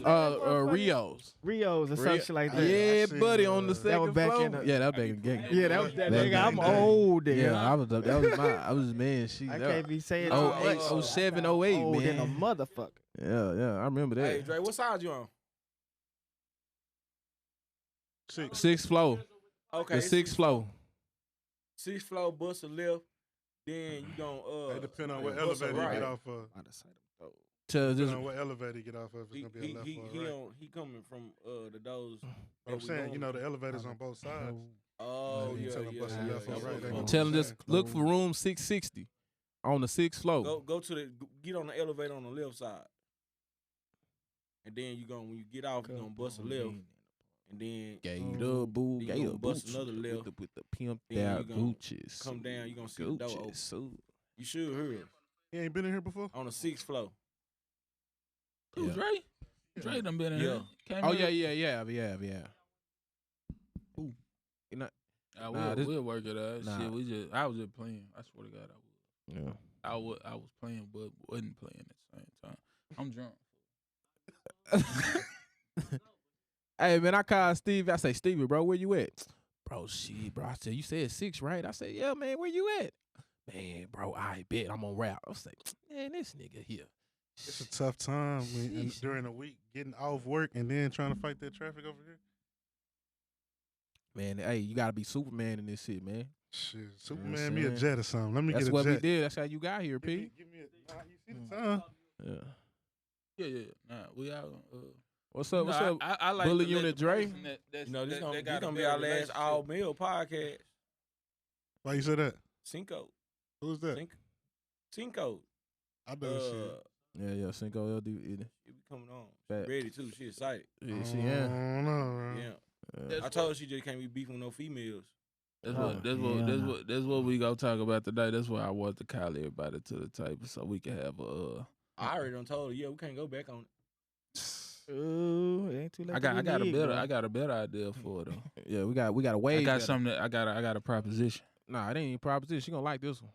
was that Rios or some shit like that. Yeah, seen, buddy, on the second was back floor. in the- Yeah, that was back in the game. Yeah, that was that Back nigga. in I'm the day. old, nigga. Yeah, I was man. She. I can't be saying Oh, too much. 08, 07, 08, Old than a man. motherfucker. Yeah, I remember that. Hey, Dre, what side you on? Sixth floor. Okay, The sixth floor. Sixth floor, bust a left. Then you gon' It depend on what bust a elevator you right. get off of. To Depend just on what elevator you get off of. If it's gonna be a left or a right. He coming from the doors. But I'm saying, you know, the elevators on both sides. Oh You yeah, tell them yeah. bust a left or right. They yeah. gonna- tell them I'm just saying. look for room 660 on the sixth floor. Go to the get on the elevator on the left side, and then when you get off, you gonna bust a left, and then Gate up, boo, then gate you gonna up, bust Gucci another left. with the pimped Then out you gonna Gucci's. come down, you gonna see the door open. Gucci's. You should hear it You ain't been in here before? on the sixth floor. Who, Yeah. Dre? Dre done been in Yeah. here. Came Oh here. yeah. Who? You know, We'll work it out. Nah. Shit, I was just playing. I swear to God, I was. yeah. I was playing, but wasn't playing at the same time. I'm drunk. Hey man, I called Steve. I say, Stevie, bro, where you at? Bro, shit, bro. I said, you said 6, right? I said, yeah, man, where you at? Man, bro, I bet I'm on route. I was like, man, this nigga here. It's a tough time Sheesh. during the week, getting off work and then trying to fight that traffic over here. Man, hey, you gotta be Superman in this shit, man. Shit, what I'm Superman, me a saying? jet or something. Let me That's get a what jet. we did. That's how you got here, P. Give me a. Nah, you see the time? Yeah. Yeah. Nah, we out. What's up? What's up? I like Bully to let Unit the Dre? person You know, this that gonna got a be better our last relationship. all meal podcast. Why you say that? Cinco, Who's that? Cinco. I know shit. Yeah, Cinco LD. She be coming on. She Facts. ready too. She excited. Yeah, she I yeah. don't know, man. Yeah. I told her she just can't be beefing with no females. That's Oh, what that's what we gonna talk about today. That's why I want to call everybody to the table so we can have a. I already done told her, yeah, we can't go back on it. Ooh, it ain't too late. I got a better idea for it though. Yeah, we got a way. I got something that I got a proposition. Nah, it ain't even proposition. She gonna like this one.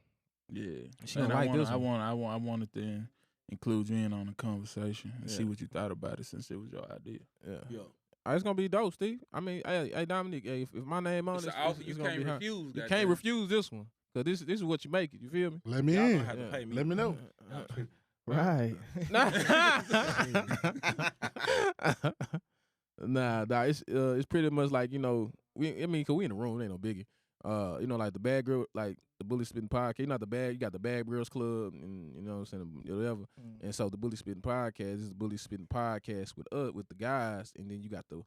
Yeah, She And gonna like this I one. wanted to include you in on the conversation and Yeah. see what you thought about it since it was your idea. Yeah. Yo. It's gonna be dope, Steve. I mean, hey Dominic, hey, if my name on It's this, an offer it's you gonna can't be hot. refuse. You goddamn. can't refuse this one. Cause this is what you make it. You feel me? Let me Y'all in. gonna have to pay me. Let me know. Right. Nah, it's pretty much like, you know, cause we in the room, it ain't no biggie. You know, like the Bad Girl, like the Bully Spitting Podcast. You got the Bad Girls Club, and you know what I'm saying, whatever. And so the Bully Spitting Podcast is the Bully Spitting Podcast with the guys, and then you got the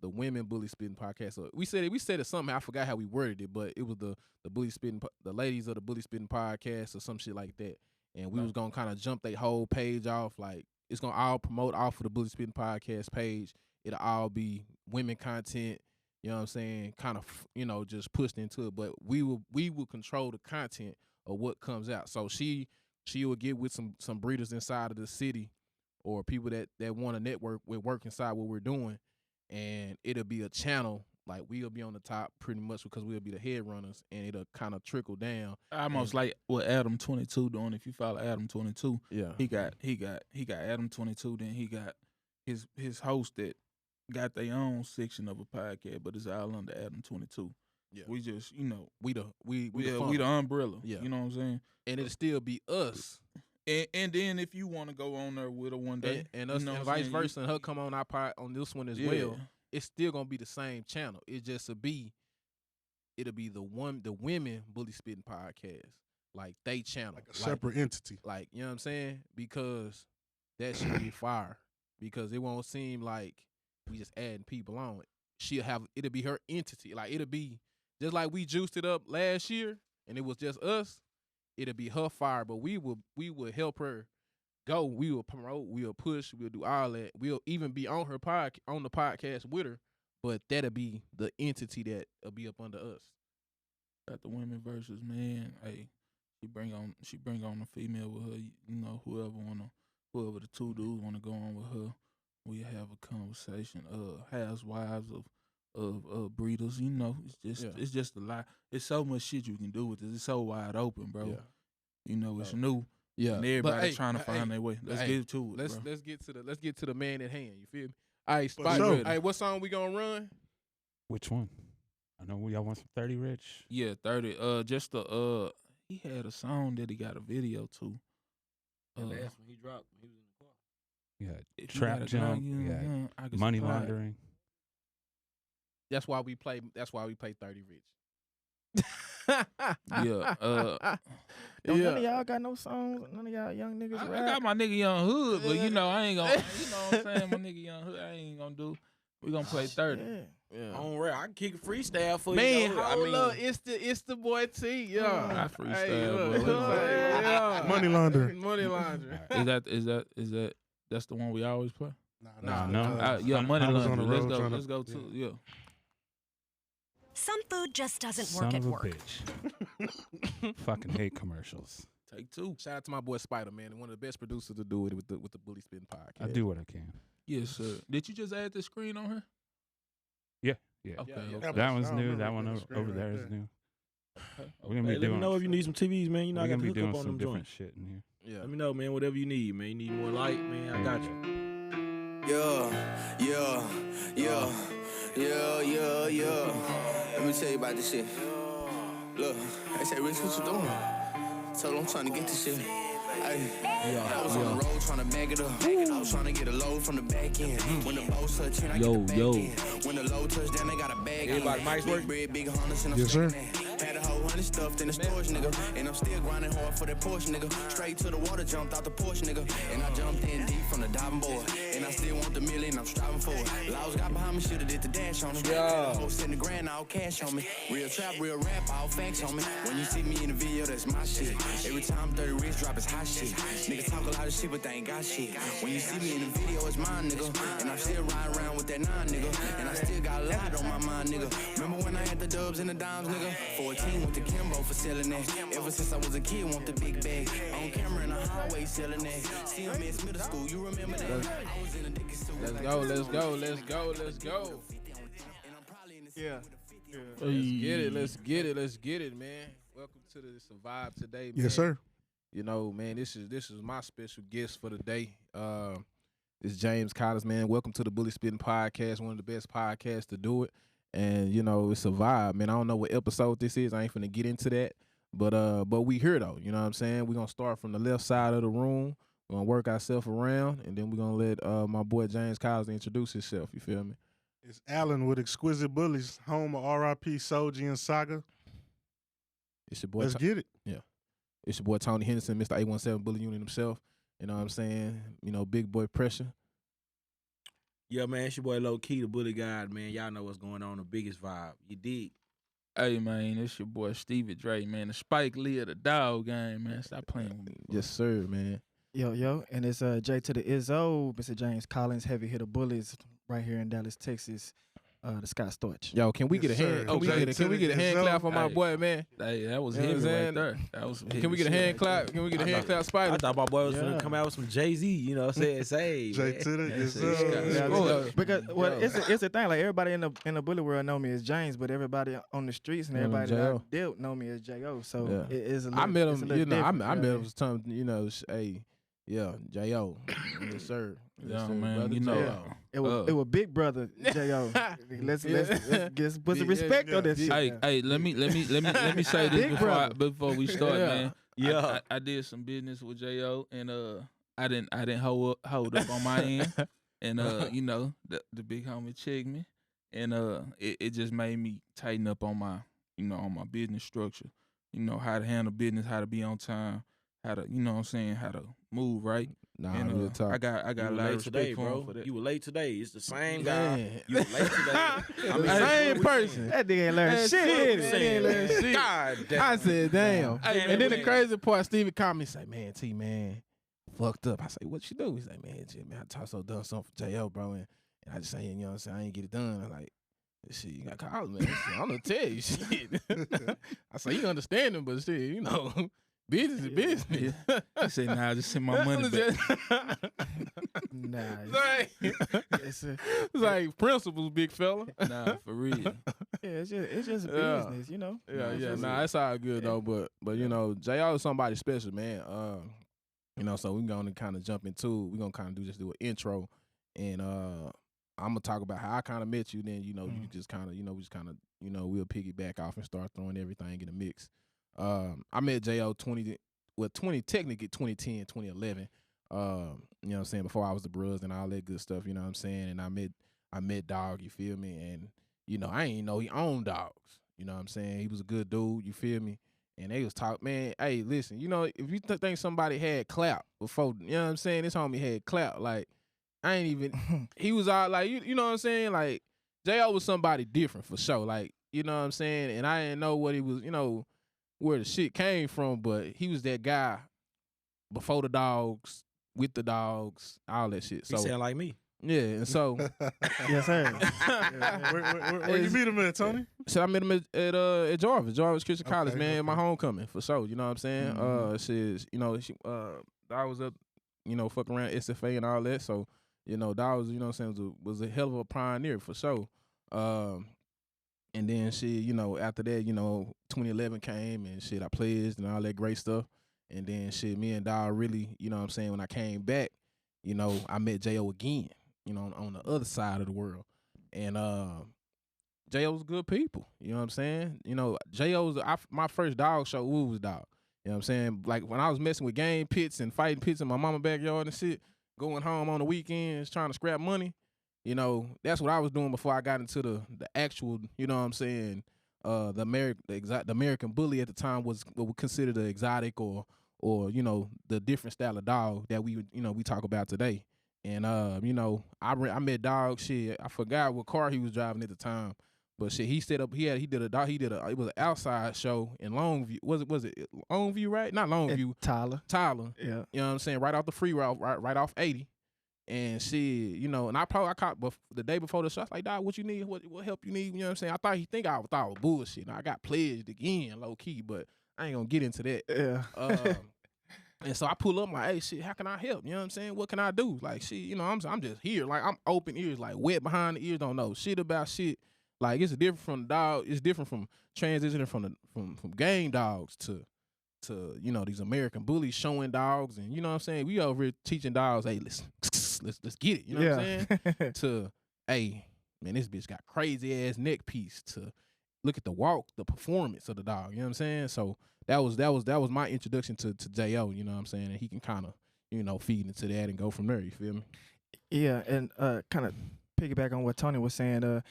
women Bully Spitting Podcast. So we said it something. I forgot how we worded it, but it was the Bully Spitting, the ladies of the Bully Spitting Podcast or some shit like that. And we was gonna kind of jump their whole page off, like it's gonna all promote off of the Bully Spitting Podcast page. It'll all be women content. You know what I'm saying? Kind of, you know, just pushed into it. But we will control the content of what comes out. So she will get with some breeders inside of the city or people that want to network with work inside what we're doing. And it'll be a channel. Like we'll be on the top pretty much because we'll be the head runners, and it'll kind of trickle down. Almost like what Adam 22 doing. If you follow Adam 22, Yeah. he got Adam 22. Then he got his host that got their own section of a podcast, but it's all under Adam 22. Yeah. We just, you know, We the the umbrella. Yeah. You know what I'm saying? and it'll still be us. And then if you want to go on there with her one day, And us you know and what I'm vice saying? versa, and her come on our pod on this one as well. It's still gonna be the same channel. It just it'll be the women Bully Spitting Podcast, like they channel, Like a separate entity. like you know what I'm saying, because that should be fire. Because it won't seem like we just adding people on. It'll be her entity. Like it'll be just like we juiced it up last year, and it was just us. It'll be her fire, but we will help her go. We will promote. We'll push. We'll do all that. We'll even be on the podcast with her. But that'll be the entity that'll be up under us. Got the women versus man. Hey, she bring on a female with her. You know, whoever the two dudes wanna go on with her, we have a conversation. Housewives of breeders. You know, it's just a lot. It's so much shit you can do with this. It's so wide open, bro. Yeah. You know, it's new. Yeah, And everybody but, trying to hey, find their way. Let's get to it, bro. Let's get to the man at hand. You feel me? All right, For Spike. sure. Hey, what song we gonna run? Which one? I know y'all want some 30 Rich. Yeah, 30. Just he had a song that he got a video to. The last one he dropped, he was in the car. Yeah, If you Trap got a Jump. gun, you- Yeah, I can money supply it. laundering. That's why we play 30 Rich. Yeah, Don't yeah. none of y'all got no songs. None of y'all young niggas I rap. got my nigga Young Hood, but you know I ain't gonna. You know what I'm saying? My nigga Young Hood, I ain't gonna do. We gonna play 30. Yeah. Yeah. On rap, I can kick a freestyle for Man, you. Though. hold up, it's the boy T. Yeah, I freestyle, look, boy. yeah. Money laundering. Money laundering. That's the one we always play? Nah, no. Yeah, money I was on the laundering. road trying to- Let's go to yeah. Some food just doesn't Son work at of a work. bitch. Fucking hate commercials. Take 2. Shout out to my boy Spider, man, and one of the best producers to do it with the Bully Spin podcast. I do what I can. Yes, sir. Did you just add the screen on her? Yeah. Okay. Yeah, okay. That one's I don't new. remember That one the screen over right there is there. new. Okay. We're gonna Hey, be let me doing. know if you need some TVs, man. You know I We're got gonna to be hook up doing on some them different joints. shit in here. Yeah. Let me know, man. Whatever you need, man. You need more light, man. I got you. Yeah. Let me tell you about this shit. Look, they say, Rich, what you doing? Told them I'm trying to get this shit. I was on the road trying to bag it up. I was trying to get a load from the back end. When the boat touch in, I get the back end. When the load touch down, they got a bag in. Everybody, Mike's work? Big bread, big harness, and I'm Yes, sir. stacking that. Had a whole 100 stuffed in the storage, nigga. And I'm still grinding hard for that Porsche, nigga. Straight to the water, jumped out the Porsche, nigga. And I jumped in deep from the diving board. And I still want the million, I'm striving for it. Laws got behind me, shoulda did the dash on them. Yeah. Whole send the grand, all cash on me. Real trap, real rap, all facts on me. When you see me in the video, that's my shit. Every time 30 Rich drop, it's hot shit. Niggas talk a lot of shit, but they ain't got shit. When you see me in the video, it's mine, nigga. And I'm still riding around with that 9, nigga. And I still got a lot on my mind, nigga. Remember when I had the dubs and the dimes, nigga? 14 with the Kimbo for selling that. Ever since I was a kid, want the big bag. On camera in the highway selling that. CMS middle school, you remember that? I was in a Dickie suit. Let's go. Yeah. Let's get it, man. Welcome to the Survive Today, man. Yes, sir. You know, man, this is my special guest for the day. It's James Collins, man. Welcome to the Bully Spitting Podcast, one of the best podcasts to do it. And, you know, it's a vibe, man. I don't know what episode this is. I ain't finna get into that. But we here, though. You know what I'm saying? We're going to start from the left side of the room. We're going to work ourselves around. And then we're going to let my boy James Collins introduce himself. You feel me? It's Allen with Exquisite Bullies, home of R.I.P. Soji and Saga. It's your boy. Let's get it. It's your boy Tony Henderson, Mr. 817 Bully Unit himself. You know what I'm saying? You know, big boy pressure. Yeah, man. It's your boy Low Key, the Bully God, man. Y'all know what's going on. The biggest vibe. You dig? Hey man, it's your boy Stevie Dre, man. The Spike Lee of the dog game, man. Stop playing with me. Yes, sir, man. Yo, and it's J to the Izzo, Mr. James Collins, heavy hitter bullies, right here in Dallas, Texas. The Scott Storch. Yo, can we Yes, get a sir. hand? Okay. Can we get a hand Yes, clap sir. for my Hey. boy, man? Hey, that was You know what heavy I'm right saying? there. That was Can we get a hand clap? Can we get a hand clap, I Spider? thought my boy was Yeah. gonna come out with some Jay-Z, you know what I'm saying? Say, J to the Yes, yes, sir. sir. Yeah, Boy. because well, Yo. it's the thing. Like everybody in the bully world know me as James, but everybody on the streets and Know him everybody that J.O. I dealt know me as J.O. So Yeah. it is a I little, met it's a him, little you know, different, I met yeah. him some, you know, hey, yeah, J.O. Yes, sir. Yes, Yeah, sir. man. Brother You know, J.O. It was Big Brother J.O. let's put some Yeah, respect on this yeah. shit. Hey, let me say this Big brother. before we start, Yeah. man. Yeah. I did some business with J.O. and I didn't hold up on my end, and you know the big homie checked me, and it just made me tighten up on my on my business structure, how to handle business, how to be on time, how to how to move right. Nah, And real talk. I got You a were lot of late respect today, for him bro. for that. You were late today. It's the same Man. guy. You were late today. The same person. That nigga ain't learned Man, shit. shit, did man, he? he ain't learned shit. God damn. I said, damn. Hey, And then the man. crazy part, Stevie called me and say, man, T, man, fucked up. I say, what you do? He's like, man, G, man, I talked so done something for J.O., bro. And I just saying, you know what I'm saying? I ain't get it done. I'm like, shit, you got called, man. Shit, I'm going to tell you shit. I say, you understand him, but shit, business is business. He said, nah, just send my money back. Nah, It's like principles, big fella. Nah, for real. yeah, it's just Yeah. business, Yeah, It's yeah, just- nah, it's all good though. But J.O. is somebody special, man. You know, so we're gonna kind of jump into. We're gonna kind of do an intro, and I'm gonna talk about how I kind of met you. Then you just kind of we just kind of we'll piggyback off and start throwing everything in the mix. I met J.O. technically 2010, 2011. You know what I'm saying, before I was the Bruhs and all that good stuff. You know what I'm saying, and I met Dog. You feel me? And I ain't know he owned dogs. You know what I'm saying? He was a good dude. You feel me? And they was talking, man, hey, listen, if you think somebody had clout before, you know what I'm saying, this homie had clout. Like, I ain't even, he was all like, you know what I'm saying? Like, J.O. was somebody different for sure. Like, you know what I'm saying? And I didn't know what he was, where the shit came from, but he was that guy before the dogs, with the dogs, all that shit. So, He sound like me. yeah, and so. Yes, sir. Where you meet him at, Tony? So I met him at Jarvis Christian College, man, okay. my homecoming for sure. You know what I'm saying? I was up, fucking around SFA and all that. So, Dawg was, you know what I'm saying, was a hell of a pioneer for sure. And then shit, after that, 2011 came and shit, I pledged and all that great stuff. And then shit, me and Dawg really, you know what I'm saying, when I came back, I met J.O. again, on the other side of the world. And J.O.'s good people. You know what I'm saying? J.O.'s my first dog show, Woo was Dog. You know what I'm saying? Like when I was messing with game pits and fighting pits in my mama backyard and shit, going home on the weekends trying to scrap money, that's what I was doing before I got into the actual, you know what I'm saying, the American Bully at the time was what we considered the exotic or the different style of dog that we talk about today. And I met Dog, shit, I forgot what car he was driving at the time. But shit, he did it was an outside show in Longview. Was it Longview, right? Not Longview. Tyler. Yeah. You know what I'm saying? Right off the free route, right off 80. And shit, and I caught the day before the show, I was like, Dog, what you need? What help you need? You know what I'm saying? I thought I was bullshit. I got pledged again, low key, but I ain't gonna get into that. Yeah. And so I pull up, like, hey, shit, how can I help? You know what I'm saying? What can I do? Like, shit, I'm just here. Like, I'm open ears, like, wet behind the ears, don't know shit about shit. Like, it's different from the dog. It's different from transitioning from gang dogs to these American bullies showing dogs. And, you know what I'm saying? We over here teaching dogs, hey, listen, let's get it. You know what I'm saying? To, hey, man, this bitch got crazy-ass neck piece. To look at the walk, the performance of the dog. You know what I'm saying? So that was my introduction to J.O., you know what I'm saying? And he can kind of, feed into that and go from there, you feel me? Yeah, and kind of piggyback on what Tony was saying,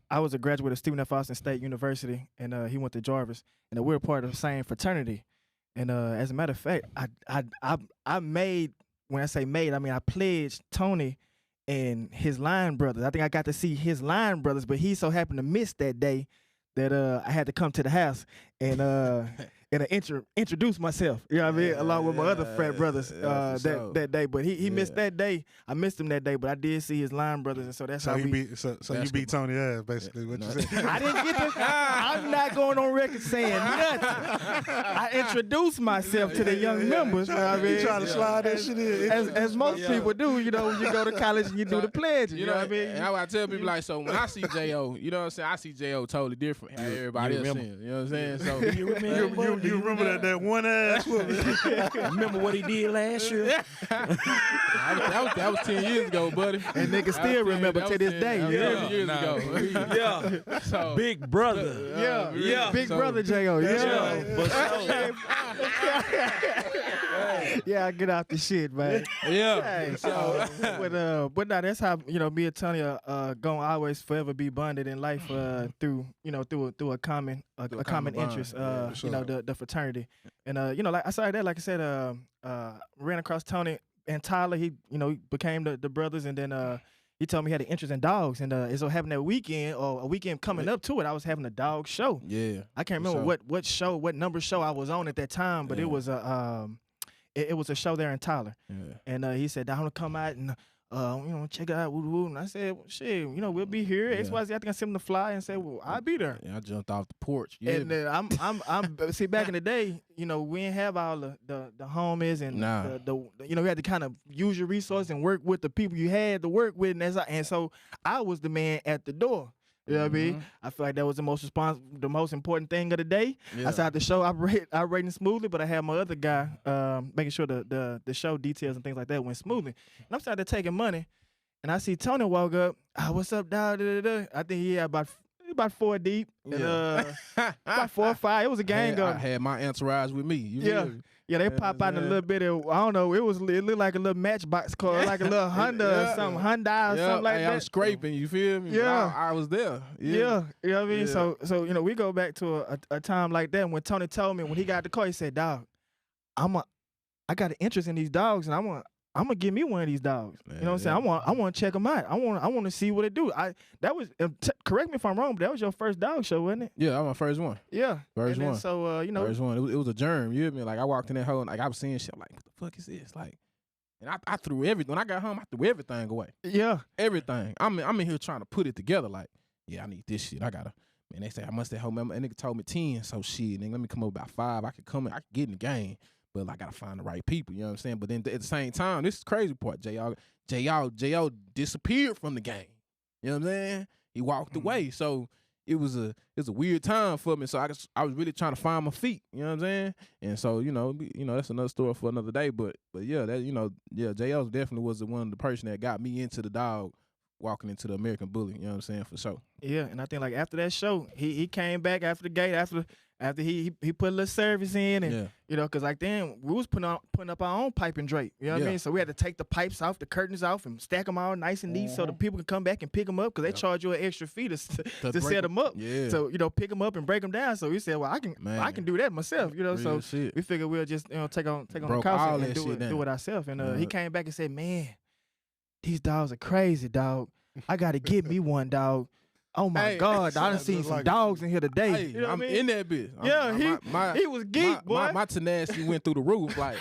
I was a graduate of Stephen F. Austin State University, and he went to Jarvis, and we're part of the same fraternity. And as a matter of fact, I made, when I say made, I mean I pledged Tony and his line brothers. I think I got to see his line brothers, but he so happened to miss that day that I had to come to the house and introduce myself. You know what I mean? Along with my other frat brothers that day. But he missed that day. I missed him that day, but I did see his line brothers, and so that's how you beat Tony ass, basically. What you said? I didn't get this. I'm not going on record saying nothing. I introduced myself to the young members. You know what I mean? You trying to slide that shit in. As most people do, when you go to college and you do the pledge. You know what I mean? And I tell people, like, so when I see J.O., you know what I'm saying? I see J.O. totally different. How everybody else seeing, you know what I'm saying? So you remember that one ass woman? Remember what he did last year? that was 10 years ago, buddy. And niggas still remember to this day. 10 years ago. Yeah. So, Big brother. Yeah. Big brother J.O. Yeah. Yeah, get out the shit, man. Yeah. Hey, so, but no, that's how me and Tony gonna always forever be bonded in life through a common interest, the fraternity, and like I said, ran across Tony and Tyler. He became the brothers, and then he told me he had an interest in dogs, and it so happened that weekend or a weekend coming up to it, I was having a dog show. Yeah, I can't remember what number show I was on at that time, but it was it was a show there in Tyler. Yeah. And he said, I'm gonna come out and check it out. And I said, well, shit, we'll be here. Yeah. XYZ, I think I sent him to fly and said, well, I'll be there. Yeah, I jumped off the porch. Yeah. And I'm see, back in the day, we didn't have all the homies and you had to kind of use your resources and work with the people you had to work with, and so I was the man at the door. You know what I mean? I feel like that was the most important thing of the day. Yeah. I started the show operating smoothly, but I had my other guy making sure the show details and things like that went smoothly. And I'm started taking money, and I see Tony walk up. What's up, dog? I think he had about 4 deep, and about 4 or 5. It was a gang going. I had my entourage with me. You Yeah. feel me? Yeah, they pop out in a little bit of, I don't know, it looked like a little Matchbox car, like a little Honda or something, Hyundai or something like Hey, that. I was scraping, you feel me? But Yeah. I was there. Yeah, you know what I mean? Yeah. So you know, we go back to a time like that when Tony told me when he got the car, he said, "Dog, I got an interest in these dogs, and I'm gonna give me one of these dogs." You know what I'm saying? I want to check them out. I want to see what it do. That was correct me if I'm wrong, but that was your first dog show, wasn't it? Yeah, that was my first one. Yeah, First and then, one. So you know, First one. It was a germ. You hear me? Like I walked in that hole and like I was seeing shit. I'm like, what the fuck is this? Like, and I threw everything. When I got home, I threw everything away. yeah, Everything. I'm in here trying to put it together. Like, yeah, I need this shit. I gotta. Man, they say I must have home. And nigga told me 10. So shit, nigga, let me come up about 5. I could come in. I could get in the game. But I gotta find the right people, you know what I'm saying? But then at the same time, this is the crazy part. J.L. disappeared from the game. You know what I'm saying? He walked away. So it was a weird time for me. So I was really trying to find my feet, you know what I'm saying? And so, you know, that's another story for another day. But yeah, J.L. definitely was one of the person that got me into the dog walking into the American Bully, you know what I'm saying, for sure. yeah. And I think like after that show, he came back after the gate after he put a little service in, and you know, because like then we was putting up our own pipe and drape, you know what I mean? So we had to take the pipes off, the curtains off, and stack them all nice and neat so the people can come back and pick them up, because they charge you an extra fee to set them up. Yeah. So you know, pick them up and break them down. So we said, well, I can do that myself, you know. Real So shit. we figured we'll just take on the Broke cost all and that shit down. do it ourselves. And he came back and said, "Man, these dogs are crazy, dog. I got to get me one, dog. Oh my Hey, God, I done seen some dogs in here today." Hey, you know what I'm I mean? in that bitch. He was geek, boy. My tenacity went through the roof, like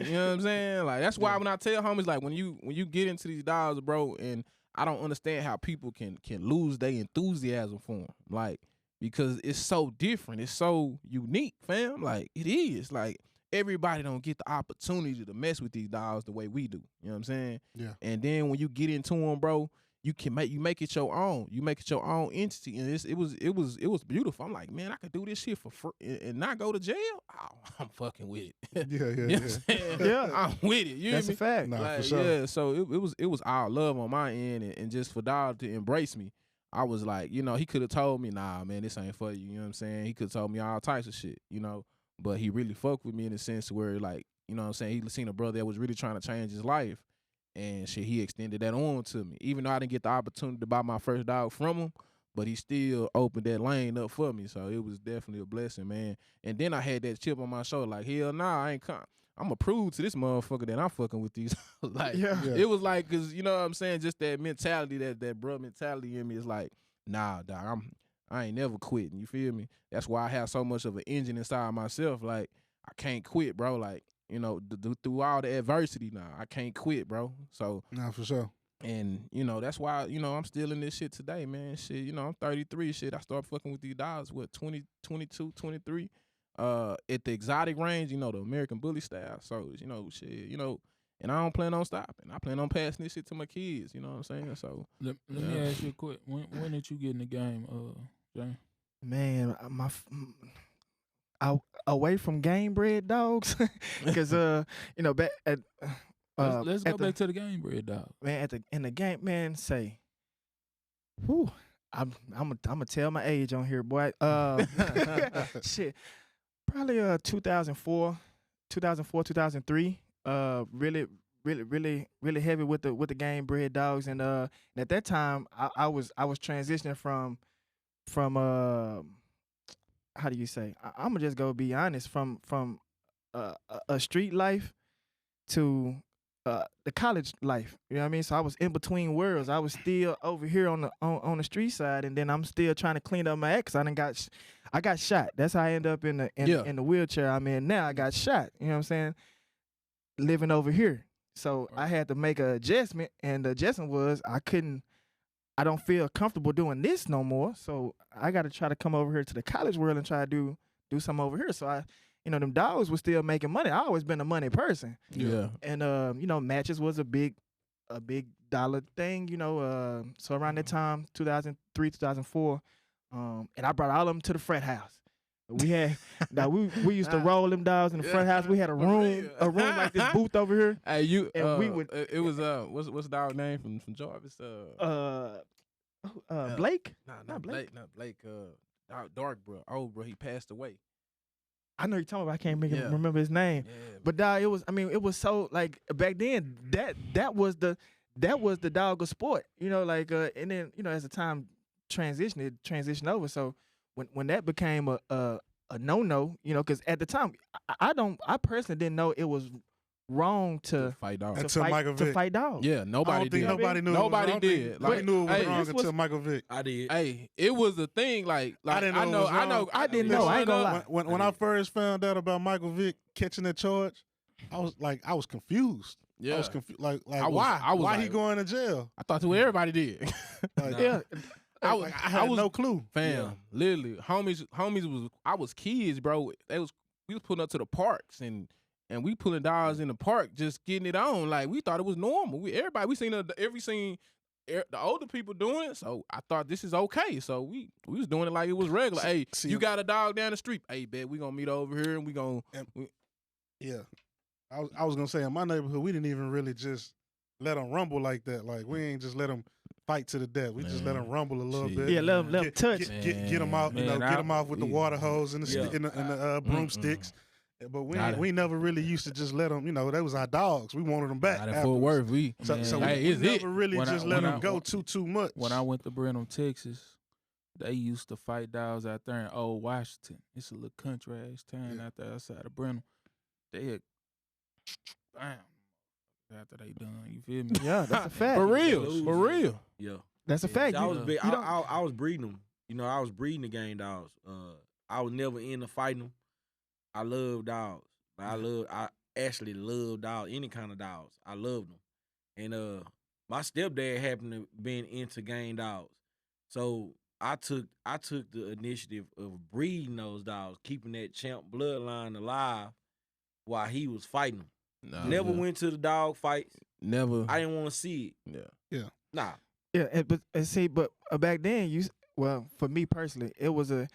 you know what I'm saying. Like that's why when I tell homies, like when you get into these dogs, bro, and I don't understand how people can lose their enthusiasm for them, like because it's so different, it's so unique, fam. Like it is, like everybody don't get the opportunity to mess with these dogs the way we do. You know what I'm saying? Yeah. And then when you get into them, bro, you make it your own. You make it your own entity, and it was beautiful. I'm like, man, I could do this shit for free and not go to jail. Oh, I'm fucking with it. Yeah. You know what I'm saying? Yeah. I'm with it. You That's hear a me? fact. Nah, Like, for sure. yeah, so it was all love on my end, and just for Dog to embrace me, I was like, you know, he could have told me, nah, man, this ain't for you. You know what I'm saying? He could have told me all types of shit, you know, but he really fucked with me in the sense where, like, you know what I'm saying, he seen a brother that was really trying to change his life. And shit, he extended that on to me. Even though I didn't get the opportunity to buy my first dog from him, but he still opened that lane up for me. So it was definitely a blessing, man. And then I had that chip on my shoulder, like, hell nah, I ain't come. I'm going to prove to this motherfucker that I'm fucking with these. Like, it was like, because, you know what I'm saying, just that mentality, that bro mentality in me is like, nah, dog, I ain't never quitting. You feel me? That's why I have so much of an engine inside myself. Like, I can't quit, bro. Like, you know, through all the adversity now, I can't quit, bro. So, Nah, for sure. and, you know, that's why, you know, I'm still in this shit today, man. Shit, you know, I'm 33, shit. I started fucking with these dogs, 22, 23. At the exotic range, you know, the American Bully style. So, you know, shit, you know, and I don't plan on stopping. I plan on passing this shit to my kids, you know what I'm saying? So, Let me ask you a quick. When did you get in the game, Jane? Man, away from game bred dogs, because you know, back at Let's go back to the game bred dog. Man, in the game, man, say, whew, I'm gonna tell my age on here, boy. Shit, probably 2004, 2003. Really heavy with the game bred dogs, and at that time I was transitioning from how do you say? I'm gonna just go be honest, from a street life to the college life. You know what I mean? So I was in between worlds. I was still over here on the street side, and then I'm still trying to clean up my act. I got shot. That's how I ended up in the wheelchair I'm in now. I got shot. You know what I'm saying? Living over here. So I had to make an adjustment, and the adjustment was I don't feel comfortable doing this no more. So I got to try to come over here to the college world and try to do something over here. So them dogs were still making money. I always been a money person. yeah. And matches was a big $2 thing, you know. So around that time, 2003, 2004, and I brought all of them to the frat house. We had now we used to roll them dogs in the front house. We had a room like this booth over here. Hey, you And we would- it was what's the dog name from Jarvis? Blake. Nah, not Blake. Not Blake. Dark bro. Oh, bro, he passed away. I know you're talking about. I can't Yeah. remember his name. Yeah, But dog, it was so like back then that was the dog of sport. You know, like and then you know as the time transitioned over. So when that became a no, you know, because at the time I personally didn't know it was wrong to fight dogs. Until Michael Vick. fight dogs. Yeah, I nobody don't think did. nobody knew. Nobody I don't did. think Like, they knew it was hey, wrong this was- until Michael Vick. I did. Hey, it was a thing. Like I didn't know I it know, was I know. wrong. I didn't know. I ain't gonna lie. When I first found out about Michael Vick catching that charge, I was confused. Yeah, I was confused. Like I was why he like- going to jail? I thought that's what everybody did. Like, Yeah. I was, I had was no clue. Fam, Yeah. literally, homies was. I was kids, bro. We was pulling up to the parks and we pulling dogs in the park, just getting it on. Like we thought it was normal. We seen the older people doing it, so I thought this is okay. So we was doing it like it was regular. Hey, See, you got a dog down the street? Hey, bet we gonna meet over here and we gonna. Yeah, I was gonna say in my neighborhood we didn't even really just let them rumble like that. Like we ain't just let them fight to the death. We just let them rumble a little Shit. bit. Yeah, let them touch. Get them out. Man, get them off with the yeah. water hose and the Yeah. broomsticks. But Not we never really used to just let them. You know, they was our dogs. We wanted them back. Not in afterwards. Fort Worth. We So, Man, so hey, we it's never it. really When I- just let when them I- go too much. When I went to Brenham, Texas, they used to fight dogs out there in Old Washington. It's a little country ass town out there outside of Brenham. They had bam after they done. You feel me? Yeah, that's a fact. For real, Losing. for real. Yeah. That's a fact. I You- was big. you don't- I was breeding them. You know, I was breeding the game dogs. I was never into fighting them. I love dogs. I actually love dogs. Any kind of dogs. I love them. And my stepdad happened to been into game dogs, so I took the initiative of breeding those dogs, keeping that champ bloodline alive while he was fighting them. Nah, Never yeah. went to the dog fights. Never. I didn't want to see it. Yeah. Nah. Yeah, but back then for me personally, it was a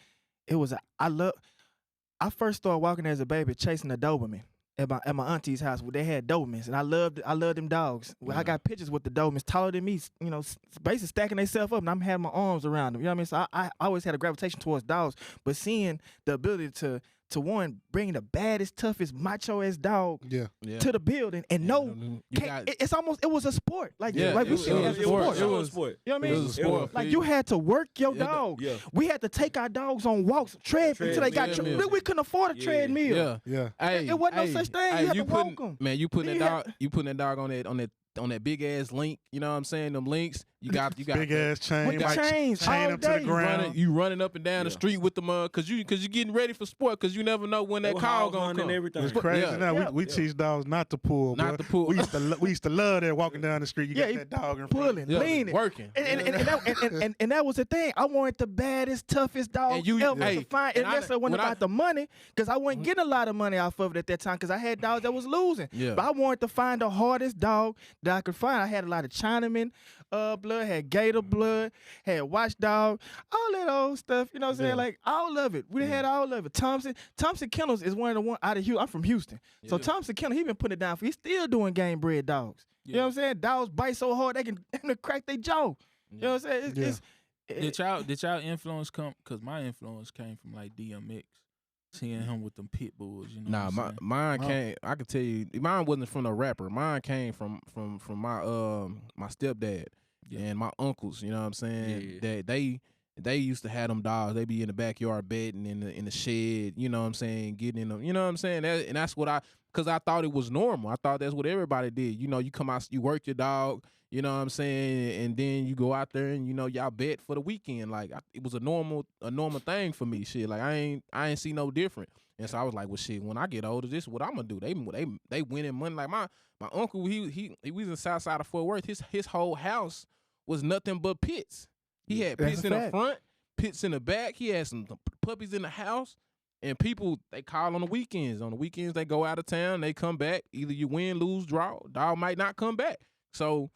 I first started walking as a baby chasing a Doberman at my auntie's house where they had Dobermans, and I loved them dogs. Well, I got pictures with the Dobermans taller than me, you know, basically stacking themselves up, and I'm having my arms around them. You know what I mean? So I always had a gravitation towards dogs, but seeing the ability to one bring the baddest, toughest, macho ass dog Yeah. Yeah. to the building and no. You got It was a sport. Like Yeah, like it we was- see it it as a was- sport. it was- sport. You know what I it mean? was a sport. Like you had to work your Yeah, dog. Yeah. We had to take our dogs on walks, treadmill until they got. Treadmill. We couldn't afford a Yeah. treadmill. Yeah. Yeah. Hey, It wasn't no hey, such thing. Hey, You had to putting, walk 'em. Man, you putting You that had- dog. You putting that dog on that big ass link. You know what I'm saying? Them links. You got Big ass chain. With the like, chains chain all them to the day. ground. You running up and down the Yeah. street with them cause you getting ready for sport because you never know when that call gonna come. and everything. It's crazy Yeah. now. Yeah. We teach dogs not to pull. Not bro. to pull. We used to love that walking down the street. You Yeah, got that dog in front. Pulling, Yeah, leaning. working. And that was the thing. I wanted the baddest, toughest dog And you- ever hey, to find. and And I- that's wasn't when I- about the money, because I wasn't getting a lot of money off of it at that time, because I had dogs that was losing. Yeah. But I wanted to find the hardest dog that I could find. I had a lot of Chinaman blood, had Gator blood, had Watchdog, all that old stuff. You know what I'm saying? Yeah. Like all of it. We had all of it. Thompson Kennels is one of the one out of Houston. I'm from Houston, so Yeah. Thompson Kennel, he been putting it down for. He's still doing game bred dogs. You know what I'm saying? Dogs bite so hard they can crack their jaw. You know what I'm saying? Did y'all influence come? Cause my influence came from like DMX, seeing him with them pit bulls. You know. Nah, what I'm saying? mine came. I could tell you, mine wasn't from a rapper. Mine came from my my stepdad Yeah. and my uncles. You know what I'm saying? Yeah. That they used to have them dogs. They be in the backyard bedding in the shed. You know what I'm saying? Getting in them. You know what I'm saying? And that's what because I thought it was normal. I thought that's what everybody did. You know, you come out, you work your dog. You know what I'm saying? And then you go out there and y'all bet for the weekend. Like it was a normal thing for me. Shit, like I ain't see no different. And so I was like, well, shit. When I get older, this is what I'm gonna do. They winning money. Like my uncle, he was in the south side of Fort Worth. His whole house was nothing but pits. He had That's pits a in the fact. front, pits in the back. He had some puppies in the house. And people, they call on the weekends. On the weekends, they go out of town. They come back. Either you win, lose, draw. Dog might not come back. So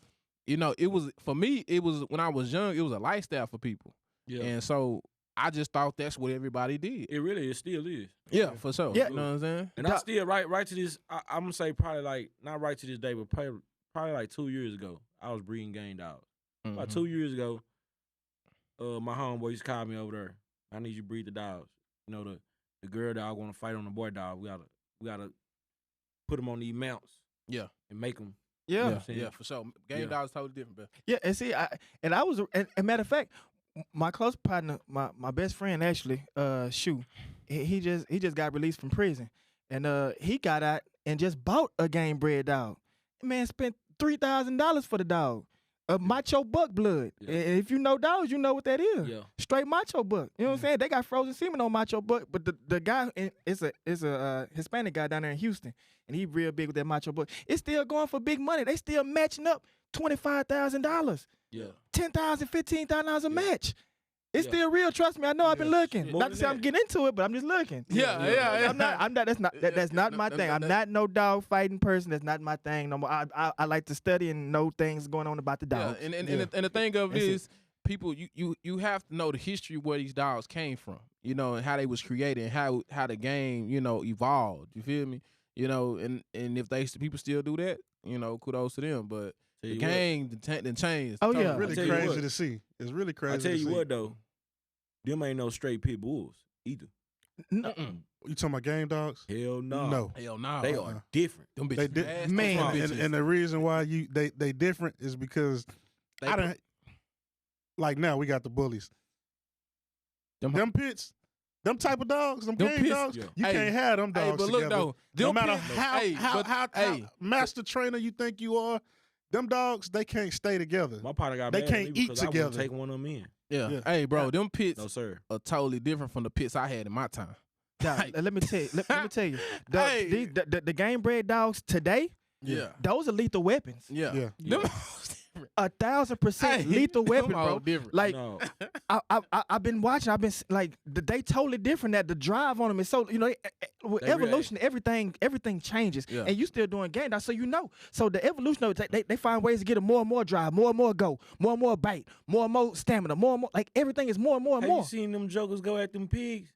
you know, it was for me. It was when I was young. It was a lifestyle for people, Yeah. and so I just thought that's what everybody did. It still is. Yeah, for sure. Yeah. You know what I'm saying? And I still right to this. I'm gonna say probably like not right to this day, but probably like 2 years ago, I was breeding game dogs. About Mhm. 2 years ago, my homeboys called me over there. I need you to breed the dogs. You know the girl dog want to fight on the boy dog. We gotta put them on these mounts. Yeah. And make them. Yeah. what I'm saying? Yeah, for sure. Game Yeah. dogs totally different, bro. Yeah, and see, I was, and matter of fact, my close partner, my best friend actually, Shu, he just got released from prison, and he got out and just bought a game bred dog. Man spent $3,000 for the dog, a macho buck blood. Yeah. And if you know dogs, you know what that is. Yeah. Straight macho buck. You know what I'm saying? They got frozen semen on macho buck, but the guy is a Hispanic guy down there in Houston, and he real big with that macho buck. It's still going for big money. They still matching up $25,000. Yeah. $10,000, $15,000 a match. It's Yeah. still real. Trust me. I know I've been looking. More Not to than say I'm that. getting into it, but I'm just looking. Yeah. I'm not. That's not my thing. I'm not no dog fighting person. That's not my thing no more. I like to study and know things going on about the dog. Yeah, and the thing of it That's it. is, people, you have to know the history where these dogs came from, you know, and how they was created, and how the game, you know, evolved. You feel me? You know, and if people still do that, you know, kudos to them. But Tell the you what. game done changed. Oh, totally. yeah. It's really tell you crazy what. to see. It's really crazy. I tell to you see. what though, them ain't no straight pit bulls either. No, You talking about game dogs? Hell no. No. Hell no. They are different. Them bitches They did- nasty. Man. Them And, bitches. and the reason why they different is because They I put- don't like now we got the bullies. Them pits, them type of dogs, them Them game pits, dogs, yeah. you Hey, can't have them Hey, dogs but look together. though, No them matter pits- how, hey, how, but- how, hey, how master trainer you think you are, them dogs, they can't stay together. My partner got They mad at can't me eat because I together. wouldn't take one of them in. yeah. Yeah. Hey, bro, them pits No sir. are totally different from the pits I had in my time. Dog, Hey. let me tell you. Let me tell you. Hey. The game bred dogs today, Yeah. those are lethal weapons. Yeah. Yeah. Them 1,000% Hey, lethal weapon, them all bro. different. Like No. I've been watching. I've been like they totally different. That the drive on them is so with They evolution, everything changes, Yeah. and you still doing game dogs, so you know. So the evolution of it, they find ways to get a more and more drive, more and more go, more and more bite, more and more stamina, more and more. Like everything is more and more and Have more. you seen them jokers go at them pigs?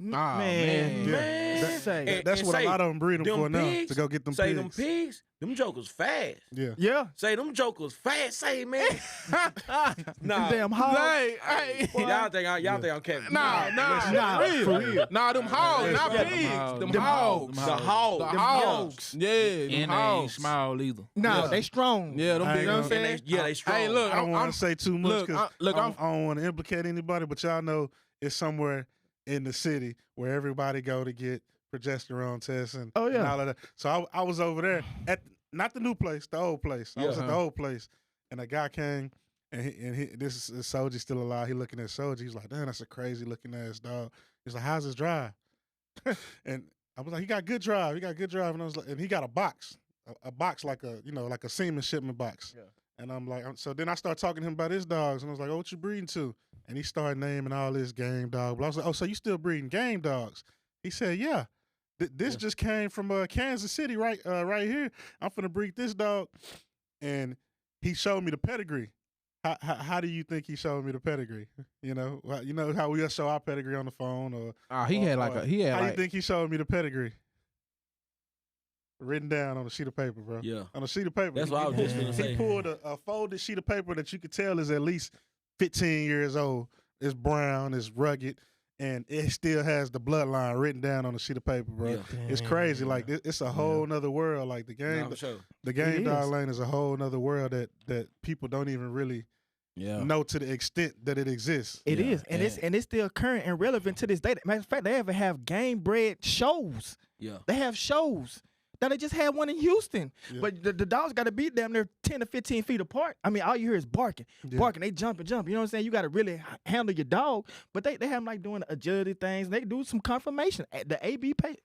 man. Yeah. Man. Say, That's And what say, a lot of them breed them them for now, pigs, to go get them say pigs. them pigs, them jokers fast. Yeah. yeah, Say them jokers fast. Say man. them nah. damn hogs. Hey, Y'all think I'm Kevin? Nah, Nah, for for real. Nah, them hogs, not Yeah, pigs. Them them hogs. hogs. The hog. The Them hogs. Yeah, them And they ain't hogs. small either. Nah, Yeah. they strong. Yeah, them I big. ain't You know what I'm gonna- saying? Yeah, they strong. Hey, look, I don't I'm- want to say too much look, because look, I don't want to implicate anybody, but y'all know it's somewhere in the city where everybody go to get progesterone tests and, Oh, yeah. and all of that. So I was over there at not the new place, the old place. I was at the old place, and a guy came, and this is Soji still alive. He looking at Soji. He's like, damn, that's a crazy looking ass dog. He's like, how's his drive? And I was like, he got good drive. He got good drive. And I was like, and he got a box, a box like a semen shipment box. Yeah. And I'm like, so then I started talking to him about his dogs, and I was like, oh, what you breeding to? And he started naming all his game dog. But I was like, oh, so you still breeding game dogs? He said, yeah. This just came from Kansas City, right here. I'm finna breed this dog. And he showed me the pedigree. How do you think he showed me the pedigree? You know how we show our pedigree on the phone, or He had or- like he had how like you think he showed me the pedigree? Written down on a sheet of paper, bro. Yeah. On a sheet of paper. That's what I was just gonna He say. pulled a folded sheet of paper that you could tell is at least 15 years old. It's brown, it's rugged, and it still has the bloodline written down on a sheet of paper, bro. Yeah. It's crazy. Like it's a whole nother world. Like the game, Nah, for sure. the game It dog is. lane is a whole nother world that people don't even really know to the extent that it exists. It Yeah, is, and it's still current and relevant to this day. Matter of fact, they even have game bred shows. Yeah. They have shows. Now they just had one in Houston, Yeah. but the dogs got to be damn near 10 to 15 feet apart. I mean, all you hear is barking, barking. They jump and jump. You know what I'm saying? You got to really handle your dog. But they have them like doing agility things. They do some confirmation. The ADP,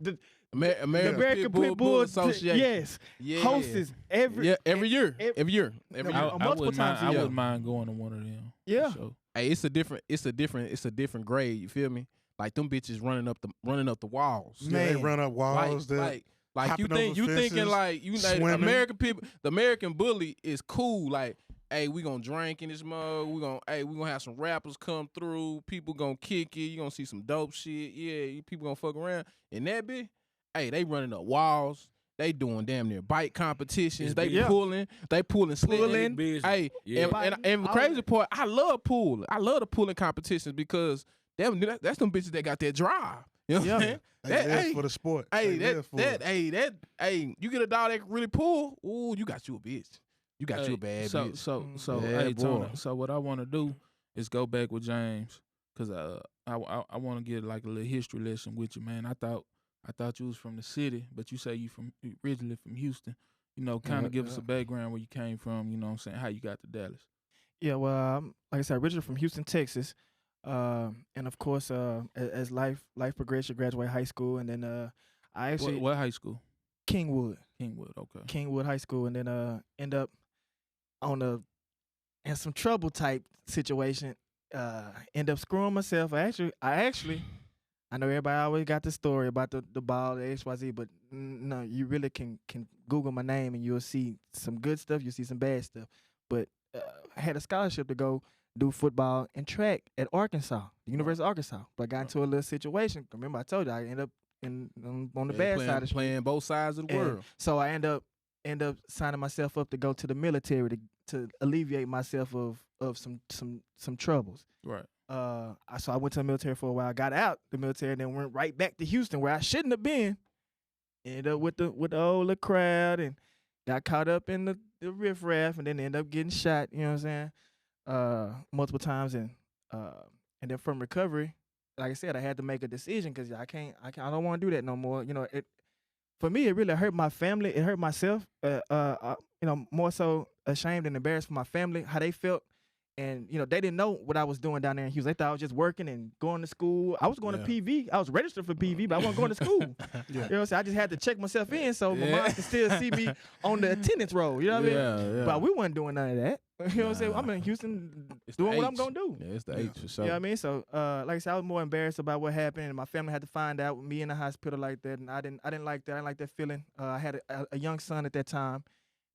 the American Pit Bull Association. Yes, Yeah. hosts every every year. ev- Every year. No, Every I- year. multiple wouldn't mind, times a I year. wouldn't mind going to one of them. Yeah. For sure. Hey, it's a different grade. You feel me? Like them bitches running up the walls. Yeah, they Man. run up walls. Like Like Hopping you over thinking fences, like you know swimming. American people, the American bully is cool. Like, hey, we gonna drink in this mug. We gonna have some rappers come through. People gonna kick it. You gonna see some dope shit. Yeah, people gonna fuck around. And that bitch, hey, they running up walls. They doing damn near bike competitions. It's They big. pulling, slitting. Busy. Hey, Yeah. and the crazy part, I love pulling. I love the pulling competitions because that's them bitches that got that drive. You know what I'm saying? They That- live hey, for the sport. Hey, They live for it. you get a dog that can really pull. Ooh, you got you a bitch. You got you a bad bitch. So, Yeah, hey, Tony. boy. So what I want to do is go back with James, cause I want to get like a little history lesson with you, man. I thought you was from the city, but you say you originally from Houston. You know, kind of give us a background where you came from. You know what I'm saying? How you got to Dallas? Yeah, well, like I said, originally from Houston, Texas, and of course, as life progressed, you graduate high school, and then I actually What high school? Kingwood High School, and then end up in some trouble type situation. End up screwing myself. I actually. I know everybody always got the story about the ball, the XYZ, but no, you really can Google my name and you'll see some good stuff, you'll see some bad stuff. But I had a scholarship to go do football and track at Arkansas, the University of Arkansas. But I got into a little situation. Remember, I told you I ended up on the bad side of the street. Playing both sides of the And world. so I end up signing myself up to go to the military to alleviate myself of some troubles. Right. So I went to the military for a while, got out the military, and then went right back to Houston where I shouldn't have been. Ended up with the old little crowd and got caught up in the riffraff, and then ended up getting shot. You know what I'm saying? Multiple times, and then from recovery, like I said, I had to make a decision because I don't want to do that no more. You know, for me, it really hurt my family. It hurt myself. You know, more so ashamed and embarrassed for my family, how they felt. And, you know, they didn't know what I was doing down there in Houston. They thought I was just working and going to school. I was going to PV. I was registered for PV, but I wasn't going to school. You know what I'm saying? I just had to check myself in so my mom could still see me on the attendance roll. You know what I mean? Yeah. But we wasn't doing none of that. You know what I'm saying? I'm in Houston doing what I'm going to do. Yeah, it's the H for sure. You know what I mean? So, like I said, I was more embarrassed about what happened, and my family had to find out with me in the hospital like that, and I didn't like that. I didn't like that feeling. I had a young son at that time,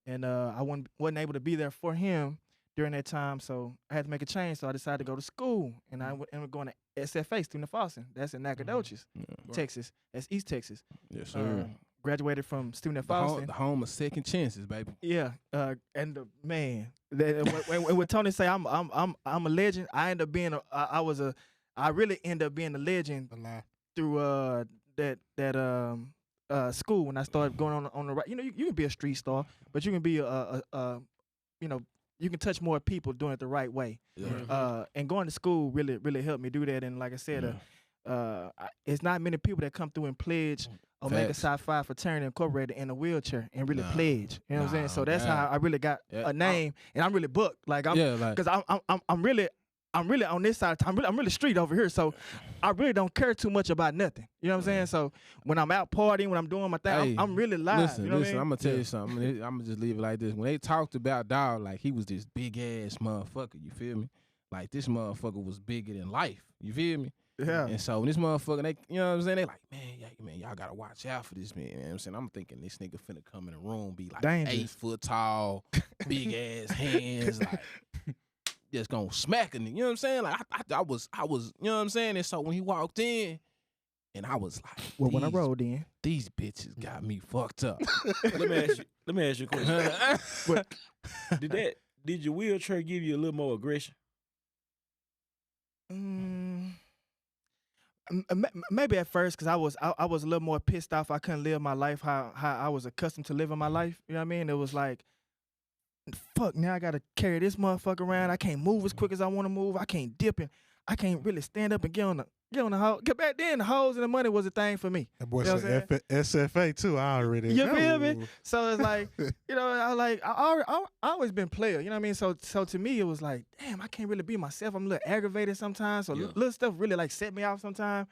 and I wasn't able to be there for him during that time, so I had to make a change. So I decided to go to school, and I ended up going to SFA, Stephen F. Austin. That's in Nacogdoches, Texas. That's East Texas. Yes, sir. Graduated from Stephen F. The Austin. home of second chances, baby. Yeah, and man, when Tony say I'm a legend, I end up being I really end up being a legend through that school when I started going on the right. You know, you can be a street star, but you can be you know, you can touch more people doing it the right way. Yeah. And going to school really helped me do that. And like I said, it's not many people that come through and pledge Omega Psi Phi Fraternity Incorporated in a wheelchair and really pledge. You know what I'm saying? So that's how I really got a name, and I'm really booked. Like because I'm really on this side of time. I'm really street over here, so I really don't care too much about nothing. You know what I'm saying? So when I'm out partying, when I'm doing my thing, I'm really live. Listen, you know what I mean? I'm gonna tell you something. I'm gonna just leave it like this. When they talked about Dog, like he was this big ass motherfucker. You feel me? Like this motherfucker was bigger than life. You feel me? Yeah. And so when this motherfucker, they, you know what I'm saying? They like, man, y'all gotta watch out for this man. You know what I'm saying? I'm thinking this nigga finna come in the room, be like Dangerous. 8 foot tall, big ass hands, like just gonna smack a nigga. You know what I'm saying? Like I was, you know what I'm saying? And so when he walked in, and I was like, Well, when I rolled in, these bitches got me fucked up. Let me ask you a question. Did your wheelchair give you a little more aggression? Maybe at first, because I was a little more pissed off. I couldn't live my life how I was accustomed to living my life. You know what I mean? It was like, fuck, now I gotta carry this motherfucker around. I can't move as quick as I want to move. I can't dip and I can't really stand up and get on the hose. Get back then, the hoes and the money was a thing for me. That boy You know said SFA too. I already You know. feel me? So it's like, you know, I always been player. You know what I mean? So to me, it was like, damn, I can't really be myself. I'm a little aggravated sometimes. So little stuff really like set me off sometimes.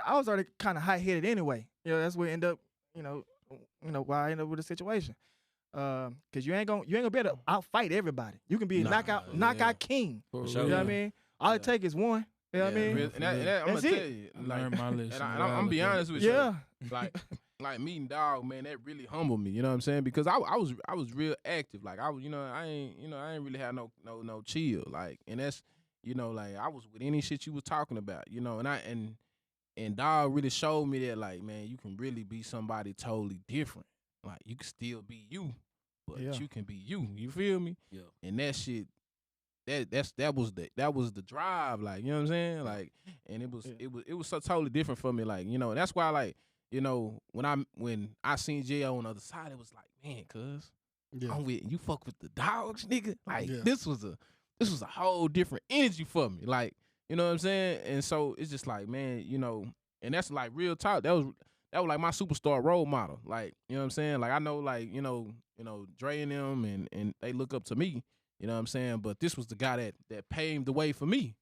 I was already kind of high headed anyway. You know, that's where it ended up. You know why I ended up with the situation. Cause you ain't gonna be able to outfight everybody. You can be a knockout king. For You sure. know what I mean? All it take is one. You know what I mean? And I'm That's gonna it. tell you, like, Learn my lesson. and I'm be honest with you. Yeah. Like, like meeting Dog, man, that really humbled me. You know what I'm saying? Because I was real active. Like I was, I ain't really had no chill. Like, and that's, like I was with any shit you was talking about. And Dog really showed me that, like, man, you can really be somebody totally different. Like, you can still be you, but you can be you. You feel me? Yeah. And that shit, that was the drive. Like, you know what I'm saying? Like, and it was so totally different for me. Like, and that's why, like, when I seen J.O. on the other side, it was like, man, cuz I'm with you. Fuck with the Dogs, nigga. Like, this was a whole different energy for me. Like. You know what I'm saying? And so it's just like, man, and that's like real talk. That was like my superstar role model. Like, you know what I'm saying? Like I know, like, Dre and them and they look up to me, you know what I'm saying? But this was the guy that paved the way for me.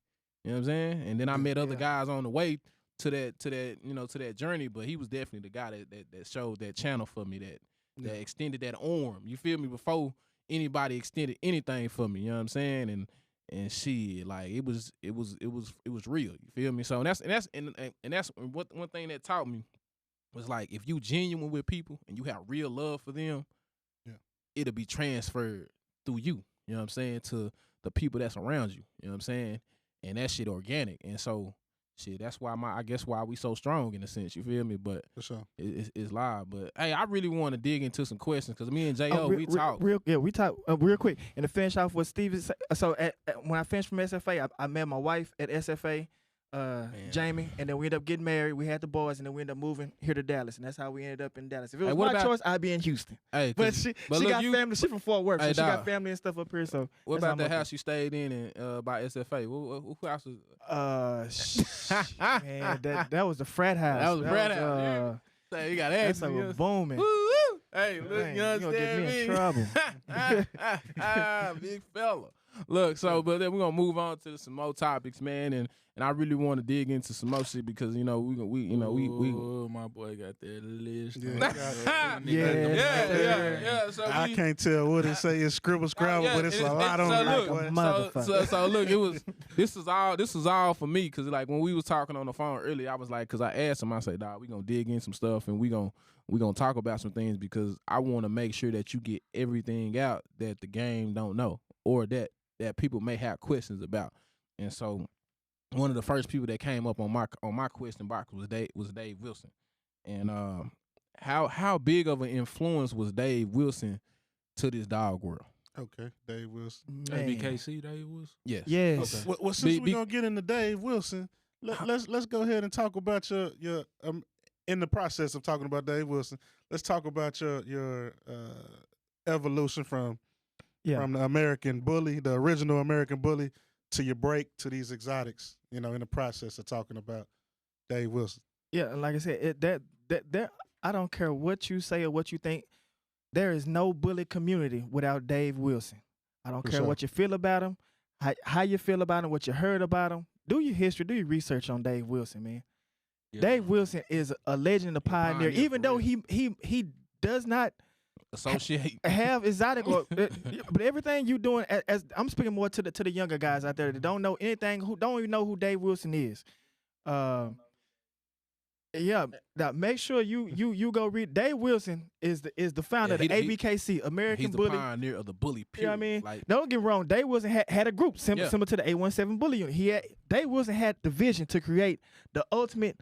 You know what I'm saying? And then I met other guys on the way to that journey, but he was definitely the guy that showed that channel for me, that extended that arm. You feel me? Before anybody extended anything for me, you know what I'm saying? And shit, like it was real. You feel me? So that's what one thing that taught me was, like, if you genuine with people and you have real love for them, it'll be transferred through you. You know what I'm saying? To the people that's around you. You know what I'm saying? And that shit organic. And so shit, that's why I guess why we so strong in a sense. You feel me? But for sure, it's live. But hey, I really want to dig into some questions because me and J.O. we talk. We talk real quick. And to finish off what Steve said, so when I finished from SFA, I met my wife at SFA, Jamie, and then we ended up getting married. We had the boys, and then we ended up moving here to Dallas, and that's how we ended up in Dallas. If it was my choice, I'd be in Houston. Hey, but she got family. She from Fort Worth, so she got family and stuff up here. So what about the house you stayed in by SFA? Who house was? Man, that was the frat house. That was the frat house. You got that's like booming. Woo-woo. Hey, look, man, you understand me? In trouble. Big fella. Look, so but then we're gonna move on to some more topics, man, and I really want to dig into some more shit because we my boy got that list. Yeah. So I can't tell what it say. It's scribble scrabble, but it's a lot on it. So look, this is all for me because like when we was talking on the phone earlier, I was like, because I asked him, I said, dog, we gonna dig in some stuff and we gonna talk about some things because I want to make sure that you get everything out that the game don't know or that people may have questions about. And so one of the first people that came up on my question box was Dave Wilson. And how big of an influence was Dave Wilson to this dog world? Okay, Dave Wilson. ABKC, Dave Wilson? Yes. Yes. Okay. Well, since we're gonna get into Dave Wilson, let's go ahead and talk about your in the process of talking about Dave Wilson, let's talk about your evolution from the American Bully, the original American Bully, to your break to these exotics, in the process of talking about Dave Wilson. Yeah, like I said, that I don't care what you say or what you think. There is no bully community without Dave Wilson. I don't care what you feel about him, how you feel about him, what you heard about him. Do your history, do your research on Dave Wilson, man. Yeah. Dave Wilson is a legend, a pioneer. Even though he does not associate have exotic, but everything you doing, as I'm speaking more to the younger guys out there that don't know anything, who don't even know who Dave Wilson is. Now make sure you go read. Dave Wilson is the founder of the ABKC, American Bully. He's the pioneer of the bully. Period. You know what I mean? Like, don't get me wrong. Dave Wilson had a group similar to the 817 Bully Unit. Dave Wilson had the vision to create the ultimate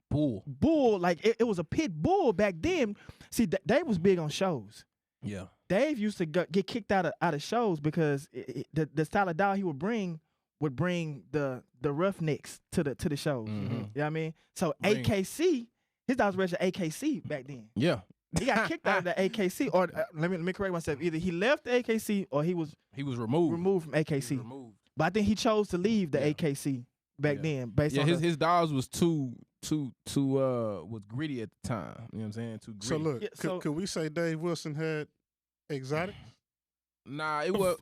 bull. Like it was a pit bull back then. See, Dave was big on shows. Yeah. Dave used to get kicked out of shows because the style of dog he would bring the roughnecks to the shows. Mm-hmm. You know what I mean? So AKC, his dog was registered AKC back then. Yeah. He got kicked out of the AKC, or let me correct myself. Either he left the AKC or he was removed from AKC. But I think he chose to leave the AKC back then based on his dogs was too was gritty at the time. You know what I'm saying? Too gritty. So look, could we say Dave Wilson had exotics? Nah, it was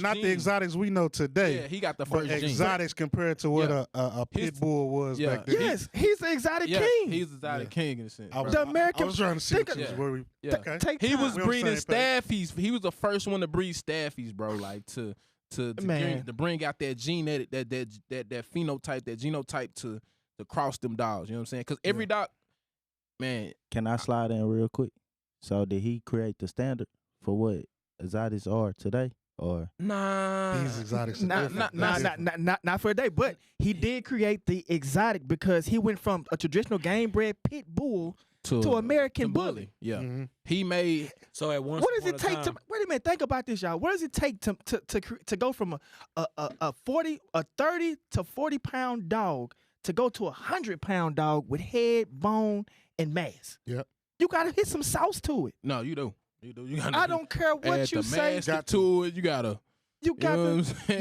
not the exotics we know today. Yeah, he got the first gene. Exotics compared to what a pit bull was back then. Yes, he's the exotic king. He's the exotic king in a sense. I was trying to see where we. Yeah. Okay. He was breeding staffies. He was the first one to breed staffies, bro. Like to bring out that gene, that phenotype, that genotype to to cross them dogs. You know what I'm saying? Because every dog, man. Can I slide in real quick? So did he create the standard for what exotics are today, or Nah, These exotics. are Not, different. not, They're not, not, not, not for a day, but he did create the exotic because he went from a traditional game bred pit bull to American bully. Yeah, Mhm. he made. So at once What does upon it a take to time- wait a minute? Think about this, y'all. What does it take to go from a 30 to 40 pound dog to go to 100 pound dog with head, bone, and mass? Yep. You gotta hit some sauce to it. No, you do. You do. You gotta. I don't care add what you the say. master to it. You gotta. You got know what I'm to saying?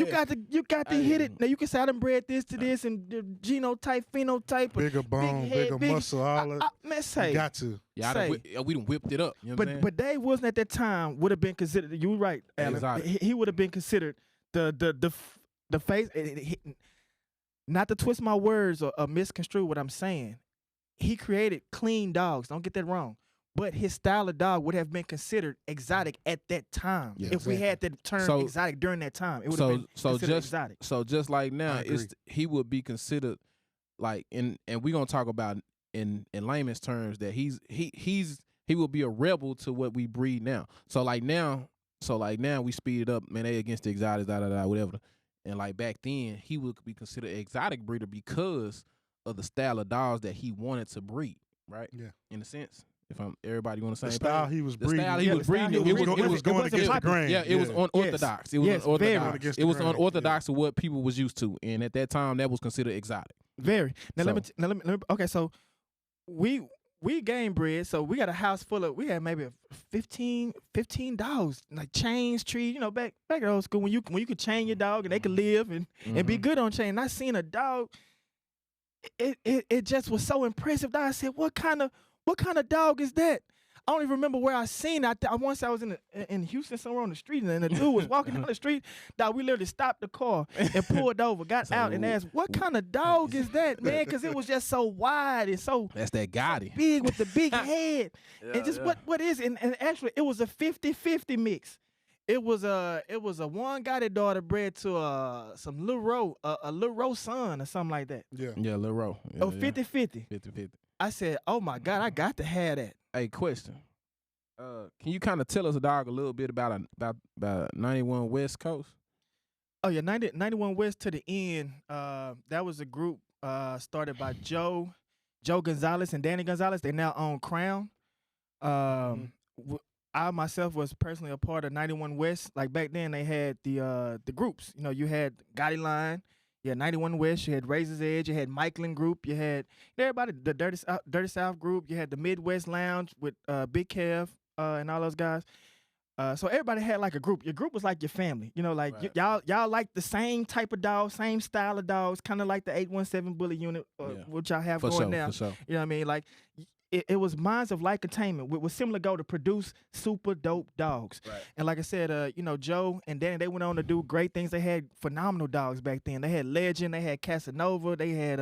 you got to hit it. Hey. Now you can say I done bred this to this and the genotype, phenotype, or Bigger bone, head, bigger big- muscle, all that. man, say. You got to. Yeah, say. we done whipped it up. You know what I'm saying? But Dave Wilson at that time would have been considered. You were right, Alan. Exotic. He would have been considered the face. Not to twist my words or misconstrue what I'm saying. He created clean dogs. Don't get that wrong. But his style of dog would have been considered exotic at that time. Yeah, if we had the term So- exotic during that time, it would have been considered exotic. So just like now, I agree. he would be considered like and we're gonna talk about in layman's terms that he will be a rebel to what we breed now. So now we speed it up, man. They against the exotics, whatever. And like back then, he would be considered an exotic breeder because of the style of dogs that he wanted to breed, right? Yeah. In a sense, if everybody on the same The style page. he was The breeding. style he Yeah, was the style breeding, he it was was breeding. It was going wasn't against the popular. grain. yeah, it was unorthodox. It was Yes, very. unorthodox. Against It the was grain, unorthodox to what people was used to, and at that time, that was considered exotic. Very. Now let So- me. Okay, so we game bred, so we got a house full of. We had maybe 15 dogs, like chains, trees. You know, back at old school when you could chain your dog and they could live and be Mhm. good on chain. And I seen a dog. It just was so impressive. That I said, what kind of dog is that? I don't even remember where I seen it. I once I was in Houston somewhere on the street, and the dude was walking down the street. Dog, we literally stopped the car and pulled over, got out, and asked, "What kind of dog is that, man?" Because it was just so wide and so That's that Gotti. big with the big head. And just what is it? And actually, it was a 50-50 mix. It was a one Gotti daughter bred to some Lil Ro, a Lil Ro son or something like that. Yeah. Yeah, Lil Ro. Yeah, Oh, 50-50. 50-50. I said, "Oh my God, I got to have that." Hey, question. Can you kind of tell us, dog, a little bit about 91 West Coast? Oh yeah, 91 West to the end. That was a group started by Joe Gonzalez and Danny Gonzalez. They now own Crown. I myself was personally a part of 91 West. Like back then, they had the groups. You know, you had Gotti Line, you had 91 West, you had Razor's Edge, you had Michaelin Group, you had everybody, the Dirty South Group, you had the Midwest Lounge with Big Kev and all those guys. So everybody had like a group. Your group was like your family. You know, like Right. y'all like the same type of dogs, same style of dogs, kind of like the 817 Bully unit, Yeah. which y'all have For going sure, now. for sure. You know what I mean? Like it was minds of like containment with similar goal to produce super dope dogs. Right. And like I said, you know, Joe and Danny, they went on to do great things. They had phenomenal dogs back then. They had Legend, they had Casanova, they had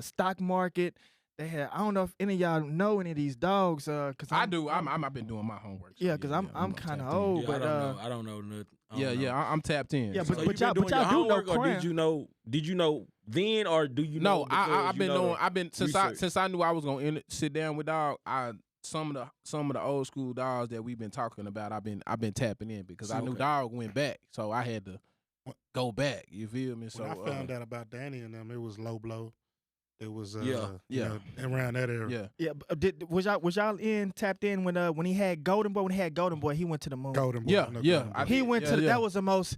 Stock Market. They had, I don't know if any of y'all know any of these dogs. Cause I do. I've been doing my homework. So yeah, because I'm kind of tapped in. old, Yeah, but I don't know nothing. I don't Yeah, know. yeah, I'm tapped in. Yeah, so- but So you y'all- been doing your y'all do know homework, or Crown. did you know then, or do you know? No, I've been knowing. I've been research. since I knew I was gonna sit down with dog. Some of the old school dogs that we've been talking about. I've been tapping in because I knew Okay. dog went back, so I had to go back. You feel me? So When I found out about Danny and them, it was Low Blow. It was Yeah. you know, around that area. yeah. yeah. Was y'all tapped in when he had Golden Boy? When he had Golden Boy, he went to the moon. Golden Boy. Yeah, no yeah. Golden Boy. I He did. went to Yeah. that was the most.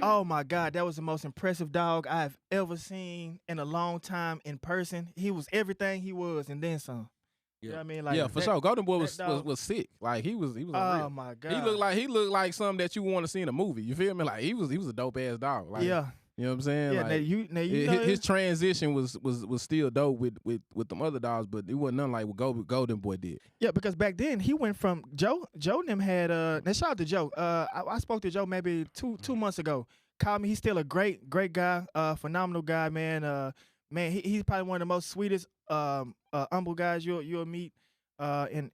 Oh my God, that was the most impressive dog I've ever seen in a long time in person. He was everything he was, and then some. You know what I mean? Like Yeah, for that- sure. Golden Boy that was dog- sick. Like he was Oh unreal. my God. He looked like something that you want to see in a movie. You feel me? Like he was a dope ass dog. Like, yeah, you know what I'm saying? yeah. Like, Now you know his transition was still dope with them other dogs, but it wasn't nothing like what Golden Boy did. yeah, because back then he went from Joe and them had now shout out to Joe. I spoke to Joe maybe two months ago. Called me. He's still a great guy, phenomenal guy, man. Man, he's probably one of the most sweetest, humble guys you'll meet in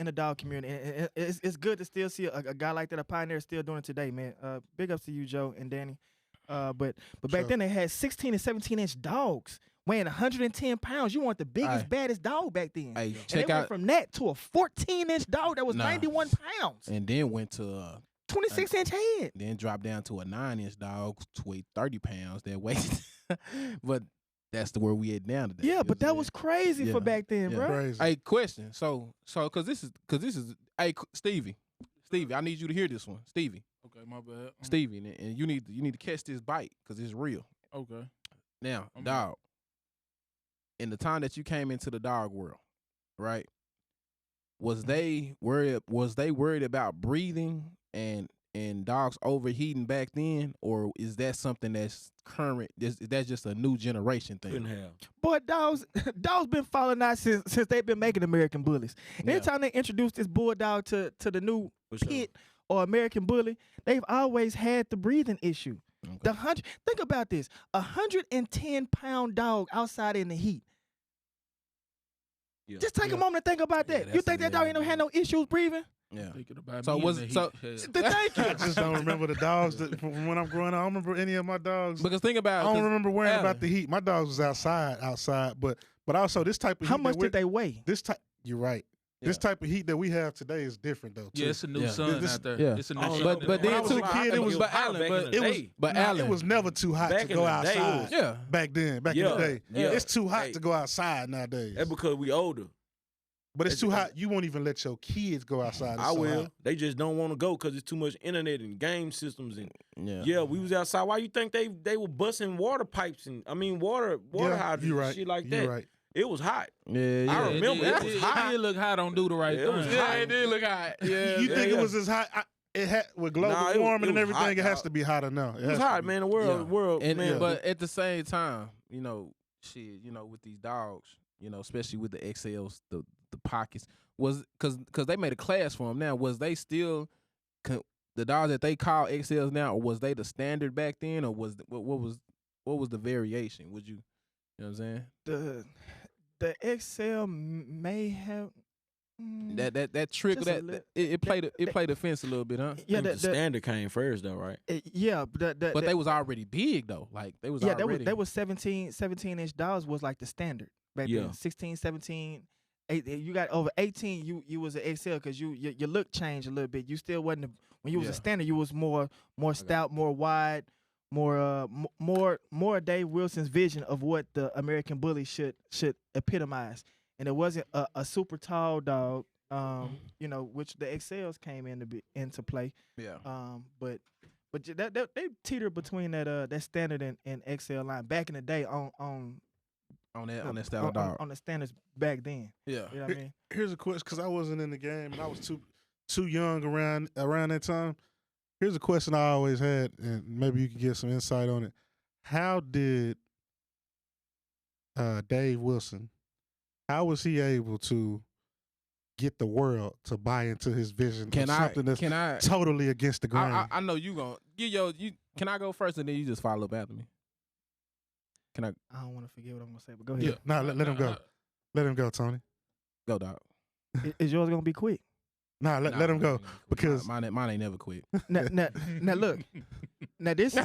the dog community. And it's good to still see a guy like that, a pioneer, still doing it today, man. Big ups to you, Joe and Danny. But back Sure. then they had 16 and 17 inch dogs weighing 110 pounds. You want the biggest, Aye. baddest dog back then. Hey, And check they went out, from that to a 14-inch dog that was Nah. 91 pounds, and then went to 26-inch head. then dropped down to a 9-inch dog to weigh 30 pounds. That weight, but that's the where we at now today. Yeah, You but know that what was crazy Yeah. for back then, Yeah. bro. Crazy. Hey, question. So, cause this is. Hey, Stevie, I need you to hear this one, Stevie. Okay, my bad. Stevie, and you need to catch this bite because it's real. Okay. Now, I'm dog, in the time that you came into the dog world, right? Was they worried about breathing and dogs overheating back then, or is that something that's current? That's just a new generation thing? Couldn't have. Boy, dogs been falling out since they've been making American bullies. And Yeah. anytime they introduced this bulldog to the new For sure. pit or American bully, they've always had the breathing issue. Okay. Think about this: 110-pound dog outside in the heat. Yeah. Just take a moment to think about Yeah, that. You that's think that dog ain't never had no issues breathing? Yeah. Thinking about So me was- in the so- heat. Hell. Thank you. I just don't remember the dogs that, from when I'm growing up. I don't remember any of my dogs. Because think about, I don't 'cause remember worrying Allen, about the heat. My dogs was outside, but also this type of How heat much that we're- did they weigh? This type, you're right. This Yeah. type of heat that we have today is different though. Yeah, too. it's a new Yeah. sun This- out there. yeah. It's a new Oh, sun. but that- then When I was too, a kid, it was- but Allen, back but in the it was- day. but Nah, Allen, it was never too hot Back to in go the day, it outside. was- yeah. Back then, back in Yeah. the day, Yeah. it's too hot Hey. to go outside nowadays. That's because we older. But it's it's- too hot. You won't even let your kids go outside. It's I so will. hot. They just don't want to go because it's too much internet and game systems and Yeah. we was outside. Why you think they were busting water pipes and water Yeah, hydrants you're and right. shit like You're that? right. It was hot. Yeah, I yeah. remember it was hot. It did look hot on Do the Right Yeah, it was Thing. Yeah, hot. it did look hot. Yeah. You think yeah. it was as hot? It had with global Nah, it was- warming it and was everything. hot, it has dog. to be hotter now. It was hot, man. The world, And, man. but at the same time, shit, with these dogs, especially with the XLs, the pockets, was because they made a class for them. Now, was they still the dogs that they call XLs now, or was they the standard back then, or was what was the variation? Would you know what I'm saying? The XL may have That trick Just a that lit- it played the fence a little bit, huh? yeah the standard came first, though, right? yeah, but But they was already big though. Like they was already. they was 17-inch dogs was like the standard back Yeah. then. 16, 17. You got over 18. You was an XL because your look changed a little bit. You still wasn't when you was Yeah. a standard. You was more stout, more wide, more Dave Wilson's vision of what the American bully should epitomize. And it wasn't a super tall dog, which the XLs came into play. Yeah. But that they teeter between that standard and XL line back in the day on that style of dog. on the standards back then. Yeah. You know what I mean? Here's a question because I wasn't in the game and I was too young around that time. Here's a question I always had, and maybe you can get some insight on it. How did Dave Wilson? How was he able to get the world to buy into his vision of something that's totally against the grain? I know you gonna can I go first and then you just follow up after me? Can I don't want to forget what I'm gonna say, but go ahead. Yeah, no, let him go. Let him go, Tony. go, dog? Is yours gonna be quick? Nah, let him go because mine ain't never quick. Now look. Now this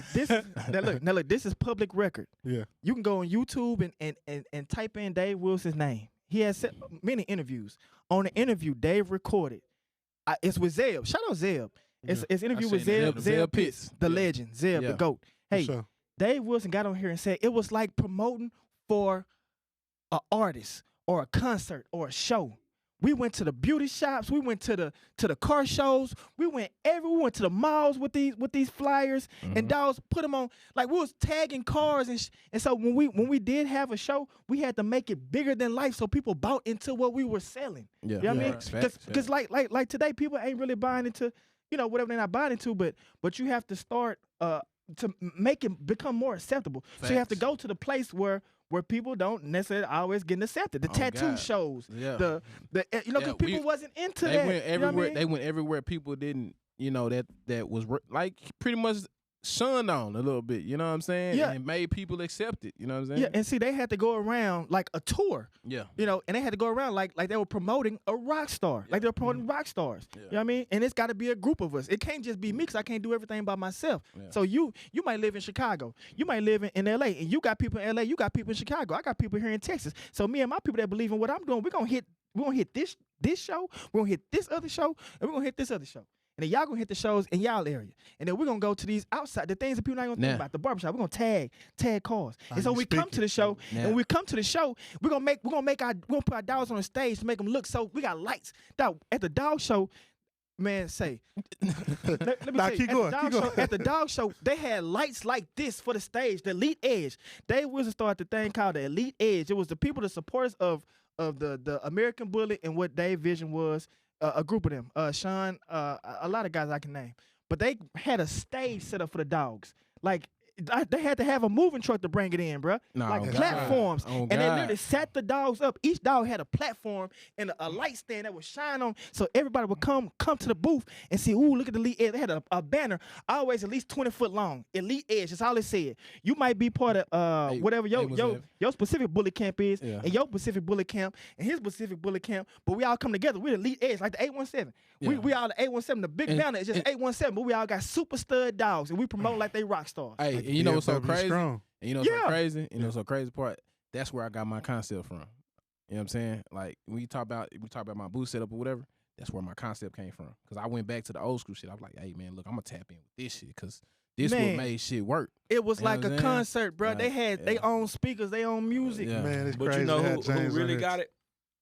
is public record. yeah, You can go on YouTube and type in Dave Wilson's name. He has many interviews. On the interview, Dave recorded. It's with Zeb. Shout out Zeb. It's an interview with seen Zeb. it. Zeb Pitts, Pitts. the Yeah. legend. Zeb, Yeah. the GOAT. Hey, so, Dave Wilson got on here and said it was like promoting for an artist or a concert or a show. We went to the beauty shops. We went to the car shows. We went to the malls with these flyers and dogs. Put them on like we was tagging cars and so when we did have a show, we had to make it bigger than life so people bought into what we were selling. Yeah. You know what I mean? Facts, Because like today, people ain't really buying into whatever they're not buying into, but you have to start to make it become more acceptable. So you have to Facts. go to the place where people don't necessarily always get accepted. The Oh, tattoo God. shows, Yeah. the because Yeah, people wasn't into They that. went You know what I everywhere. mean? They went everywhere. People didn't, that was like pretty much shunned on a little bit, you know what I'm saying? Yeah. And made people accept it, you know what I'm saying? Yeah, and see, they had to go around like a tour, Yeah. you know, and they had to go around like they were promoting a rock star, like they were promoting rock stars. You know what I mean? And it's got to be a group of us. It can't just be me because I can't do everything by myself. Yeah. So you might live in Chicago, you might live in LA, and you got people in LA, you got people in Chicago, I got people here in Texas. So me and my people that believe in what I'm doing, we're gonna hit this show, we're gonna hit this other show, and we're gonna hit this other show. And then y'all gonna hit the shows in y'all area. And then we're gonna go to these outside, the things that people not gonna think about, the barbershop. We're gonna tag cars. And so we come to the show, and when we come to the show, we're gonna put our dogs on the stage to make them look so we got lights. Dog, at the dog show, man, say. let me Nah, say, keep going. at the dog show, they had lights like this for the stage, the Elite Edge. They was to start the thing called the Elite Edge. It was the people, the supporters of the American Bully and what their vision was. A group of them, Sean, a lot of guys I can name, but they had a stage set up for the dogs. Like they had to have a moving truck to bring it in, bro. No, like God. platforms, Oh, and they God. literally sat the dogs up. Each dog had a platform and a light stand that would shine on, so everybody would come to the booth and see. Ooh, look at the Elite Edge. They had a banner, always at least 20 foot long. Elite Edge. That's all it said. You might be part of whatever your specific bully camp is, Yeah. and your specific bully camp, and his specific bully camp. But we all come together. We're the Elite Edge, like the 817. Yeah. We all the 817. The big banner is just 817, but we all got super stud dogs, and we promote like they rock stars. Hey, and you know what's so DFW crazy? strong. And you know what's so Yeah. crazy? You know what's so crazy part? That's where I got my concept from. You know what I'm saying? Like when we talk about my booth setup or whatever, that's where my concept came from. Cause I went back to the old school shit. I was like, hey man, look, I'm gonna tap in with this shit because this Man. what made shit work. It was You know like what I'm a saying? concert, bro. They Like, had their own speakers, their own music. Yeah. Man, it's But crazy. you know to have who James really on here. got it?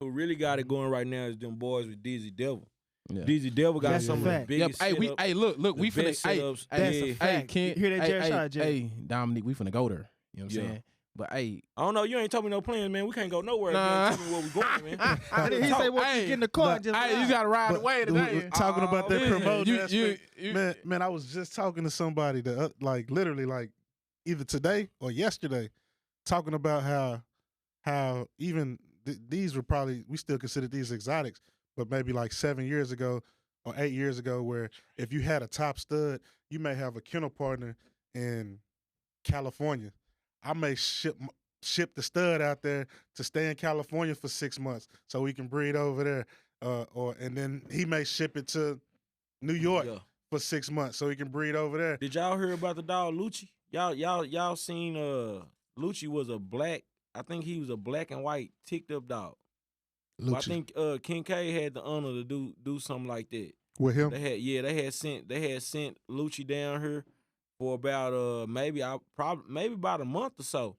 Who really got it going right now is them boys with Dizzy Devil. Yeah. Dizzy Devil got That's some a of the fact. Yep. biggest Hey, setups, hey, look, the we finna. best Hey, setups. That's a hey, fact. Ken, You hear that, Jared Shaw, Jay? hey, Dominique, we finna go there. You know what I'm Yeah. saying? But hey, I don't know. You ain't told me no plans, man. We can't go nowhere. Nah. If you ain't tell me where we going, man. And then he said, "Well, you get in the car and just hey, you ride." gotta ride But away today. talking about that yeah. promoting You- aspect, you- man, I was just talking to somebody that like literally like either today or yesterday, talking about how even these were probably, we still consider these exotics, but maybe like 7 years ago or 8 years ago, where if you had a top stud, you may have a kennel partner in California. I may ship the stud out there to stay in California for 6 months so we can breed over there, and then he may ship it to New York Yeah. for 6 months so he can breed over there. Did y'all hear about the dog Lucci? Y'all seen Lucci was a black. I think he was a black and white ticked up dog. Well, I think King K had the honor to do something like that. With him, They had sent Lucci down here for about maybe about a month or so.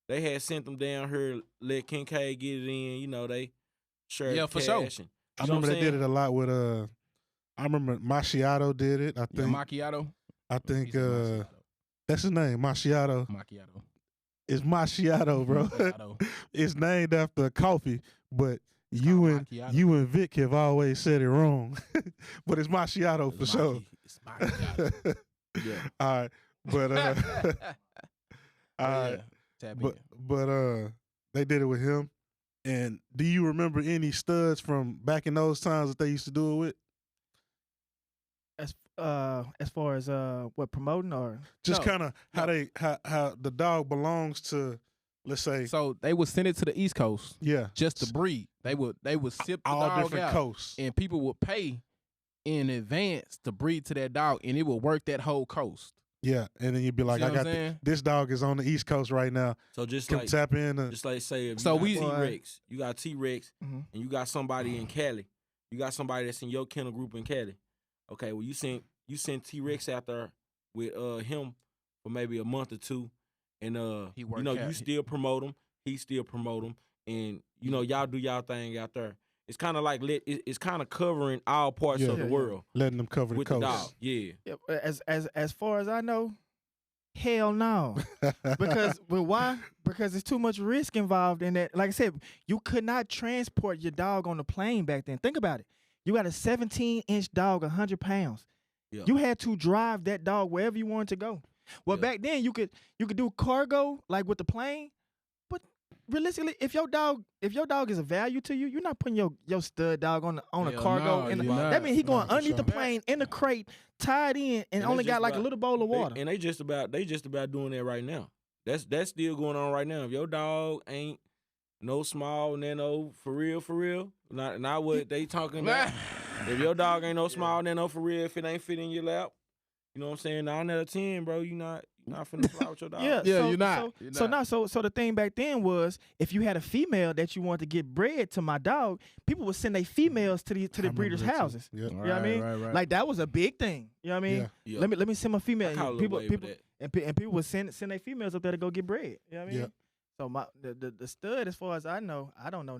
They had sent them down here, let King K get it in. You know, they shared Yeah, the for cash. sure. And, I you know what remember I'm they did saying? it a lot with I remember Macchiato did it. I Yeah, think macchiato. I think He said macchiato. that's his name, Macchiato. Macchiato. It's Macchiato, bro. Macchiato. It's named after a coffee, but you called and macchiato. you and Vic have always said it wrong. But it's Macchiato for It's sure. It's macchiato. Yeah. All right, but all right, Yeah, tap but in. they did it with him. And do you remember any studs from back in those times that they used to do it with? As far as what promoting or Just No, kind of how the dog belongs to, let's say, So they would send it to the East Coast yeah, just to breed. They would sip the all dog different out, coasts. and people would pay in advance to breed to that dog, and it would work that whole coast. Yeah, and then you'd be like, See I what I'm got saying? this dog is on the East Coast right now. So just Can like tap in. Just like say if So you we- got T-Rex, you got T-Rex, Mhm. and you got somebody in Cali. You got somebody that's in your kennel group in Cali. Okay, well you send T-Rex out there with him for maybe a month or two, and He you work know Cali. you still promote him, he still promote him, and you know y'all do y'all thing out there. It's kind of like it's kind of covering all parts Yeah. of the Yeah, yeah. world letting them cover the with the coast. dog. Yeah, as far as I know, hell no. Because but why? Because there's too much risk involved in that. Like I said, you could not transport your dog on the plane back then. Think about it. You got a 17-inch dog, 100 pounds. Yeah. You had to drive that dog wherever you wanted to go. Well, Yeah. back then you could do cargo like with the plane, but realistically, if your dog is a value to you, you're not putting your stud dog on a Hell cargo. no, and you're not. that means he going for underneath sure. the plane in the crate, tied in, and And only they got just like a about- little bowl of water. They just about doing that right now. That's still going on right now. If your dog ain't no small nano for real, not what they talking about. If your dog ain't no small nano for real, if it ain't fit in your lap, you know what I'm saying? 9 out of 10, bro. You not finna fly with your dog. Yeah, Yeah, so, you're not. So the thing back then was, if you had a female that you wanted to get bred to my dog, people would send their females to the I remember breeders' that too. houses. Yep. You know what I mean? Right. Like that was a big thing. You know what I mean? Yeah. Yeah. Let me send my female. I caught a And little people wave of that. and people would send their females up there to go get bred. You know what I mean? Yeah. So the stud, as far as I know, I don't know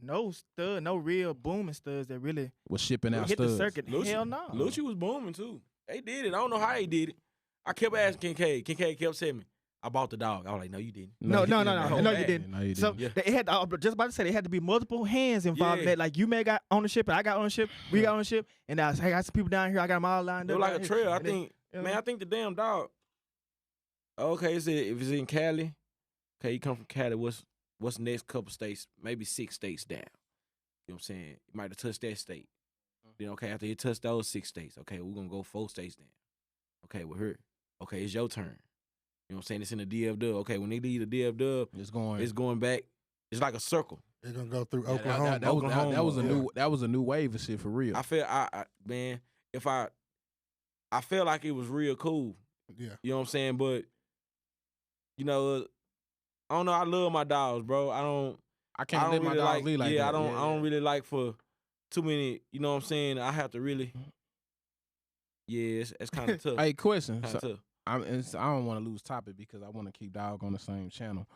no stud, no real booming studs that really Was shipping out hit the studs. circuit. Hell no. Lucci was booming too. They did it. I don't know how they did it. I kept asking Kincaid. Kincaid kept saying me, I bought the dog. I was like, no, you didn't. No, he didn't. no, no, you didn't. No, you So didn't. Yeah. it had. I was just about to say they had to be multiple hands involved in Yeah. that. Like you may got ownership and I got ownership. We got ownership, and I got some people down here. I got them all lined It up. was like down a here. trail. I And then- think, you know? man, I think the damn dog. Okay, if it's in Cali, okay, you come from Cali, what's the next couple states? Maybe 6 states down. You know what I'm saying? You might have touched that state. Then, okay, after you touch those 6 states, okay, we're going to go 4 states down. Okay, with her. Okay, it's your turn. You know what I'm saying? It's in the DFW. Okay, when they leave the DFW, It's going back. It's like a circle. They're gonna go through Yeah, Oklahoma. that was a new wave of shit for real. I feel, man, I felt like it was real cool. Yeah. You know what I'm saying? But, you know, I don't know. I love my dogs, bro. I can't let my really dogs leave like yeah, that. I don't really like for too many, you know what I'm saying? I have to really, yeah, it's kind of tough. Hey, question. Kinda So, tough. I don't want to lose topic because I want to keep dog on the same channel.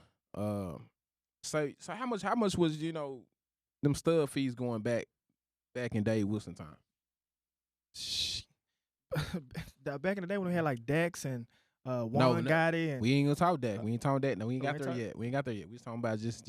So how much was them stud fees going back in Dave Wilson time? Back in the day when we had like Dex and Juan no, Gotti and We ain't gonna talk that. We ain't talking that. No, we ain't we got ain't there talk- yet. We ain't got there yet. We talking about just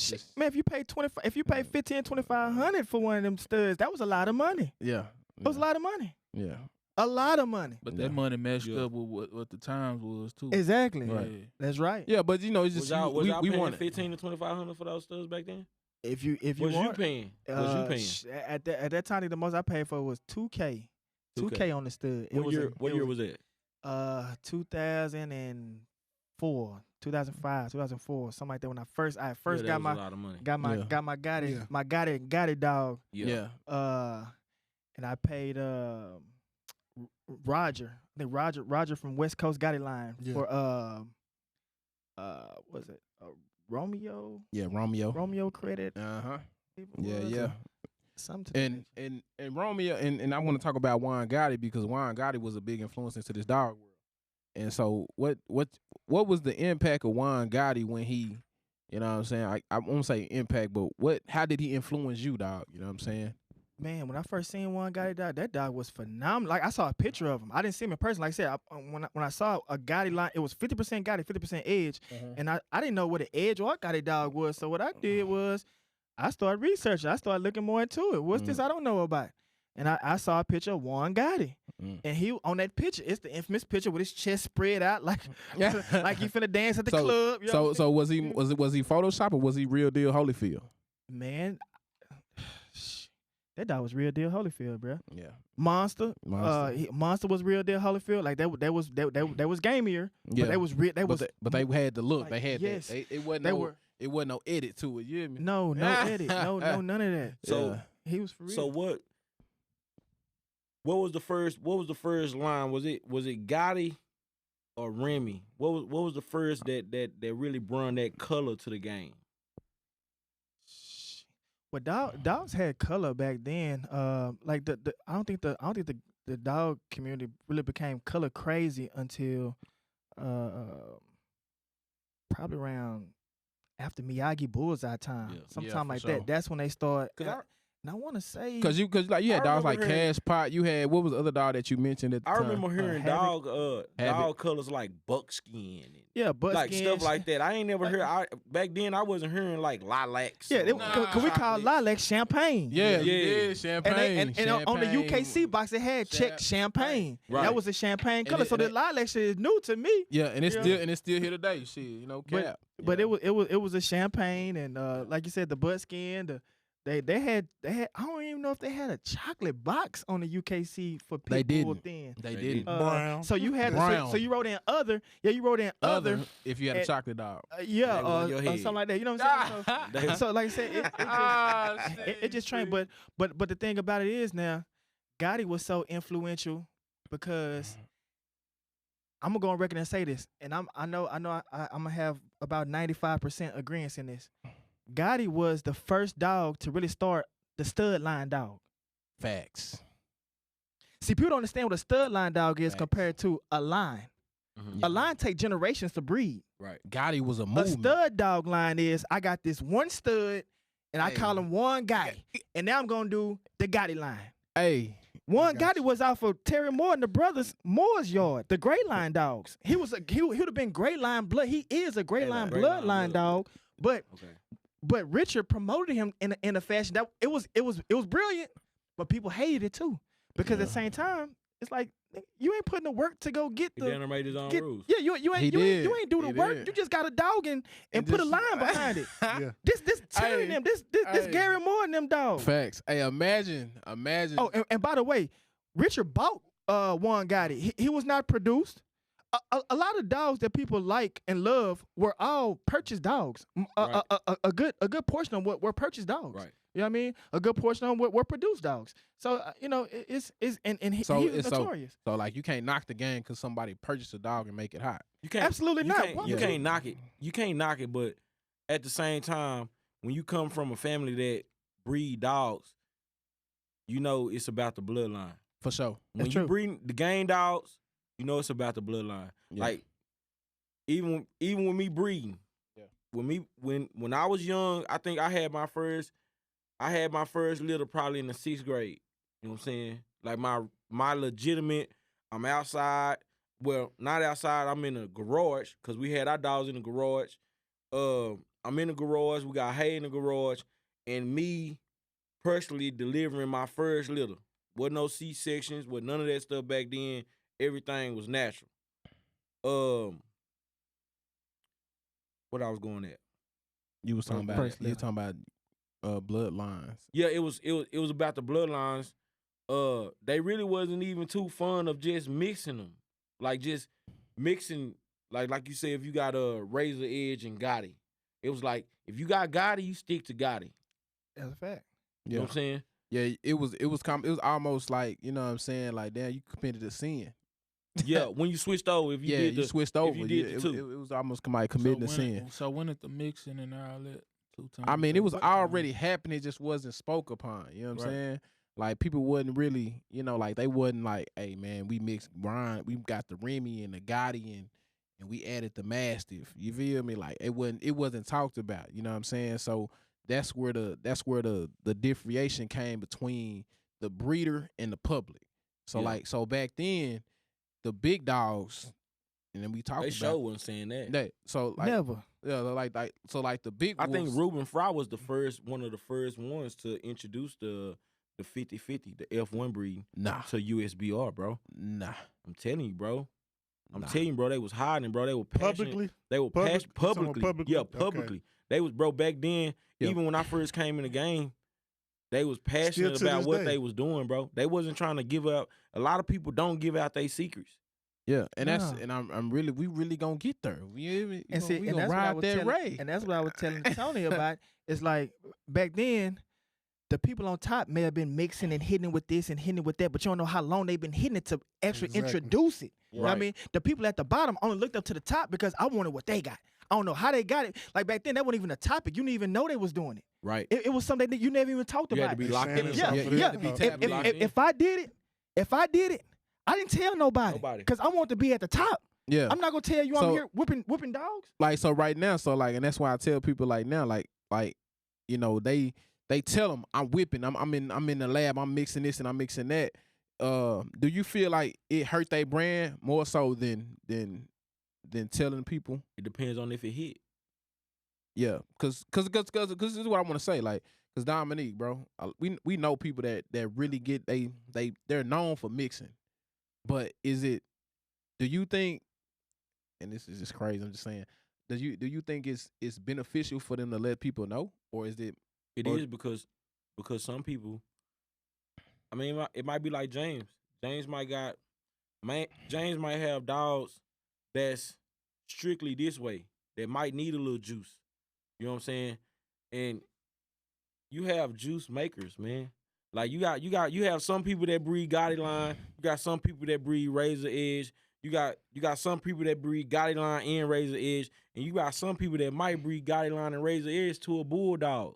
Shit, man, if you pay 2,500 for one of them studs, that was a lot of money. yeah. That was a lot of money. Yeah. A lot of money. But Yeah. that money matched Yeah. up with what the times was too. Exactly. Right. Yeah. That's right. Yeah, but it's Was just y'all we paying want it. $1,500 to $2,500 for those studs back then? If you Was you want, paying? Was you paying? At that time, the most I paid for was 2K. 2K on the stud. What year was that? 2004, 2005, 2004, something like that. When I first Yeah, got that was my a lot of money. got my Yeah. got my Gotti Yeah. my Gotti dog. Yeah. And I paid Roger. I think Roger from West Coast Gotti line Yeah. for was it Romeo Yeah, Romeo. credit? Uh-huh. It Yeah, was, yeah. Something. to that And nature. and Romeo and I want to talk about Juan Gotti because Juan Gotti was a big influence into this dog world. And so what was the impact of Juan Gotti when he, you know what I'm saying? I won't say impact, but how did he influence you, dog? You know what I'm saying? Man, when I first seen one Gotti dog, that dog was phenomenal. Like I saw a picture of him. I didn't see him in person. Like I said, when I saw a Gotti line, it was 50% Gotti, 50% Edge, and I didn't know what an Edge or a Gotti dog was. So what I did was I started researching. I started looking more into it. What's this I don't know about? And I saw a picture of Juan Gotti, and he on that picture. It's the infamous picture with his chest spread out like like he finna dance at the club. You know what I'm So was he Photoshop or was he real deal Holyfield? man, that dog was real deal Holyfield, bro. Yeah. Monster was real deal Holyfield. Like that was gamier. Yeah. But they was real. They was but they had the look. like, They had yes. that. It wasn't They no were- it wasn't no edit to it. You hear me? no edit, no none of that. So Yeah. He was for real. So what was the first line? Was it Gotti or Remy? What was the first that really brought that color to the game? But dogs had color back then. Like I don't think the dog community really became color crazy until probably around after Miyagi Bullseye time, Yeah. sometime for like sure. that. That's when they start. 'Cause And I want to say Cause like you had I dogs like remember hearing- Cash Pot. You had what was the other dog that you mentioned at the I time? remember hearing Havoc. dog colors like buckskin and yeah, but like stuff like that. I ain't never heard. Back then, I wasn't hearing like lilacs. Yeah, or cause we call chocolate. lilac champagne. Yeah, you Yeah. did champagne. And on the Champagne. UKC box it had check champagne. Right. That was a champagne And color. it- So the and lilac shit is new to me. Yeah, and it's Yeah. still here today. Shit, you know, But- cap. But Yeah. it was a champagne and like you said, the buckskin. They had I don't even know if they had a chocolate box on the UKC for They people didn't. then. They They didn't. didn't. Brown. So you had Brown. so you wrote in other. Yeah, you wrote in other. if you had a and- chocolate dog. Yeah, That was on your or head. something like that. You know what I'm saying? They- So like I said, it just trained. But the thing about it is now, Gotti was so influential because I'm gonna go on record and say this, and I know I'm gonna have about 95% agreement in this. Gotti was the first dog to really start the stud line dog. Facts. See, people don't understand what a stud line dog is Facts. compared to a line. Mhm. A line take generations to breed. Right. Gotti was a A movement. stud dog line is I got this one stud and I Hey. call him one guy. And now I'm gonna do the Gotti line. Hey, One got Gotti was out for Terry Moore and the brothers Moore's yard, the Gray Line dogs. He would have been Gray Line blood. He is a Gray Gray Line line bloodline blood. dog. But Okay. Richard promoted him in a fashion that it was brilliant, but people hated it too. Because at the same time, it's like nigga, you ain't putting the work to go get He the damn made his own get, rules. yeah, you He ain't did. do the He work. did. You just got a dog and put a just- line behind it. Yeah. This Terry Hey, them, this hey. Gary Moore and them dogs. facts. Hey, imagine. Oh, and by the way, Richard bought One Gotti. He was not produced. A lot of dogs that people like and love were all purchased dogs. Right. A good portion of what were purchased dogs. Right. You know what I mean? A good portion of them were produced dogs. So you know, it's and So he was it's so- notorious. So like you can't knock the game because somebody purchased a dog and make it hot. You can't Absolutely you not. Can't, What you the- can't knock it. You can't knock it. But at the same time, when you come from a family that breed dogs, you know it's about the bloodline. For sure. When That's you true. breed the game dogs, you know it's about the bloodline. Yeah. Like even with me breeding, Yeah. when I was young, I think I had my first litter probably in the 6th grade. You know what I'm saying? Like my legitimate. I'm outside. Well, not outside. I'm in the garage because we had our dogs in the garage. I'm in the garage. We got hay in the garage, and me personally delivering my first litter. Wasn't no C-sections, wasn't none of that stuff back then. Everything was natural. What I was going at? You was talking about First you was level. talking about bloodlines. Yeah, it was about the bloodlines. They really wasn't even too fun of just mixing them, like just mixing, like you say, if you got a Razor Edge and Gotti, it was like if you got Gotti, you stick to Gotti. That's a fact. You know what I'm saying? Yeah, it was almost like, you know what I'm saying, like damn, you committed a sin. Yeah, when you switched over, if you Yeah, did you the, switched if over. you did Yeah, the it, two. it was almost like committing a sin. So when did the mixing and all that 2 times? I mean, it was What- already happening, it just wasn't spoke upon. You know what I'm Right. saying? Like people wasn't really, you know, like they wasn't like, hey man, we mixed Brian, we got the Remy and the Gotti and we added the Mastiff. You feel me? Like it wasn't talked about. You know what I'm saying? So that's where the differentiation came between the breeder and the public. So Yeah. like so back then, the big dogs, and then we talked They about sure wasn't saying that. that. So like Never. yeah, like the big. I think wolves- Ruben Fry was one of the first ones to introduce the 50-50, the F1 breed Nah, to USBR, bro. nah. I'm telling you, bro. I'm Nah. telling you, bro. They was hiding, bro. They were passionate. Publicly? They were Public- passionate you talking about publicly. publicly? Yeah, Okay. publicly. They was, bro. Back then, Yeah. even when I first came in the game, they was passionate to about this what day. they was doing, bro. They wasn't trying to give out. A lot of people don't give out their secrets. Yeah, and Nah. we really gonna get there. We And see, we and gonna that's what I ride was that telling, ray. and that's what I was telling Tony about. It's like back then, the people on top may have been mixing and hitting it with this and hitting it with that, but you don't know how long they've been hitting it to actually Exactly. introduce it. You know what I Right. mean? The people at the bottom only looked up to the top because I wanted what they got. I don't know how they got it. Like back then, that wasn't even a topic. You didn't even know they was doing it. Right. It was something that you never even talked You had about. to be locked Saying in. it's Yeah, off yeah, of you the- had to be off. tapped locked in. If I did it, I didn't tell nobody Nobody. because I want to be at the top. Yeah, I'm not gonna tell you So- I'm here whooping dogs. like so right now, so like, and that's why I tell people like now, like you know they they tell them I'm whipping, I'm in the lab, I'm mixing this and I'm mixing that. Do you feel like it hurt their brand more so than telling people? It depends on if it hit. Yeah, cause this is what I want to say. Like, cause Dominique, bro, we know people that really get they're known for mixing, but do you think? And this is just crazy. I'm just saying. Do you think it's beneficial for them to let people know, or is it? It is because some people. I mean, it might be like James. James might have dogs that's strictly this way that might need a little juice. You know what I'm saying? And you have juice makers, man. Like you have some people that breed Gotti line. You got some people that breed Razor Edge. You got some people that breed Gotti line and Razor Edge, and you got some people that might breed Gotti line and Razor Edge to a bulldog.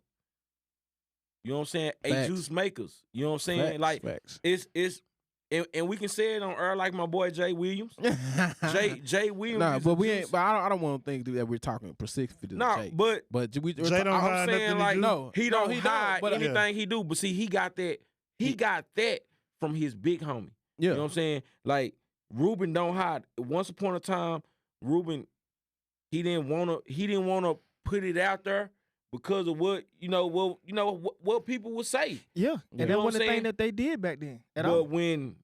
You know what I'm saying? Facts. Juice makers. You know what I'm saying? Facts. It's and we can say it on air like my boy Jay Williams. Jay Williams. Nah, but we ain't. But I don't want to think that we're talking specifically to Jay. but Jay don't hide I'm nothing saying he like do. No, he no, don't he hide don't, but, anything he do. But see, he got that. He got that from his big homie. Yeah. You know what I'm saying? Like Ruben don't hide. Once upon a time, Ruben he didn't wanna put it out there because of what people would say. Yeah, You and know that what wasn't I'm the thing saying? that they did back then at But all. when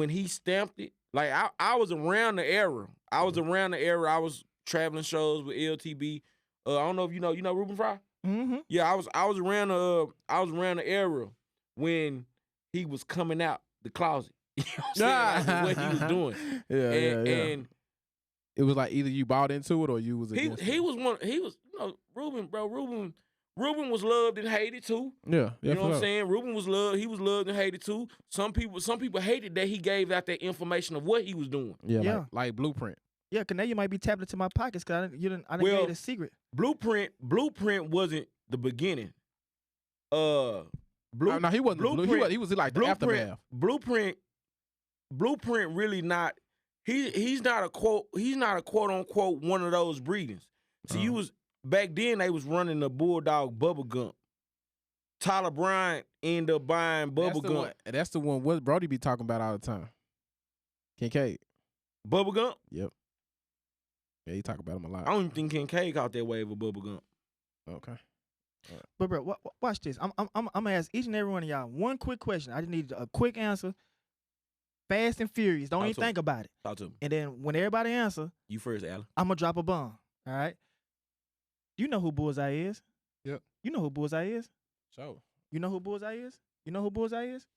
he stamped it, like I was around the era. I was traveling shows with LTB. I don't know if you know Ruben Fry. Mm-hmm. Yeah, I was around the era when he was coming out the closet. You know what I'm saying? Like, what he was doing. Yeah. And It was like either you bought into it or you was he against it. Ruben was loved and hated too. Yeah. You know what I'm saying? Ruben was loved. He was loved and hated too. Some people hated that he gave out that information of what he was doing. Yeah. Yeah. Like Blueprint. Yeah, cause now you might be tapping into my pockets because I didn't Well, gave it a secret. Blueprint wasn't the beginning. No, he wasn't. Blueprint- He was like the aftermath. Blueprint really not. He's not a quote unquote one of those breedings. See, you was back then they was running the Bulldog Bubba Gump. Tyler Bryant ended up buying Bubba Gump. That's the one. What Brody be talking about all the time. Kincaid. Bubba Gump? Yep. Yeah, he talk about him a lot. I don't even think Kincaid caught that wave of Bubba Gump. Okay. But bro, watch this. I'm gonna ask each and every one of y'all one quick question. I just need a quick answer. Fast and furious. Don't Talk even to me. think about it. Talk to me. And then when everybody answer, You first, Alan. I'm gonna drop a bomb. All right. You know who Bullseye is? Yep. You know who Bullseye is? So You know who Bullseye is? You know who Bullseye is?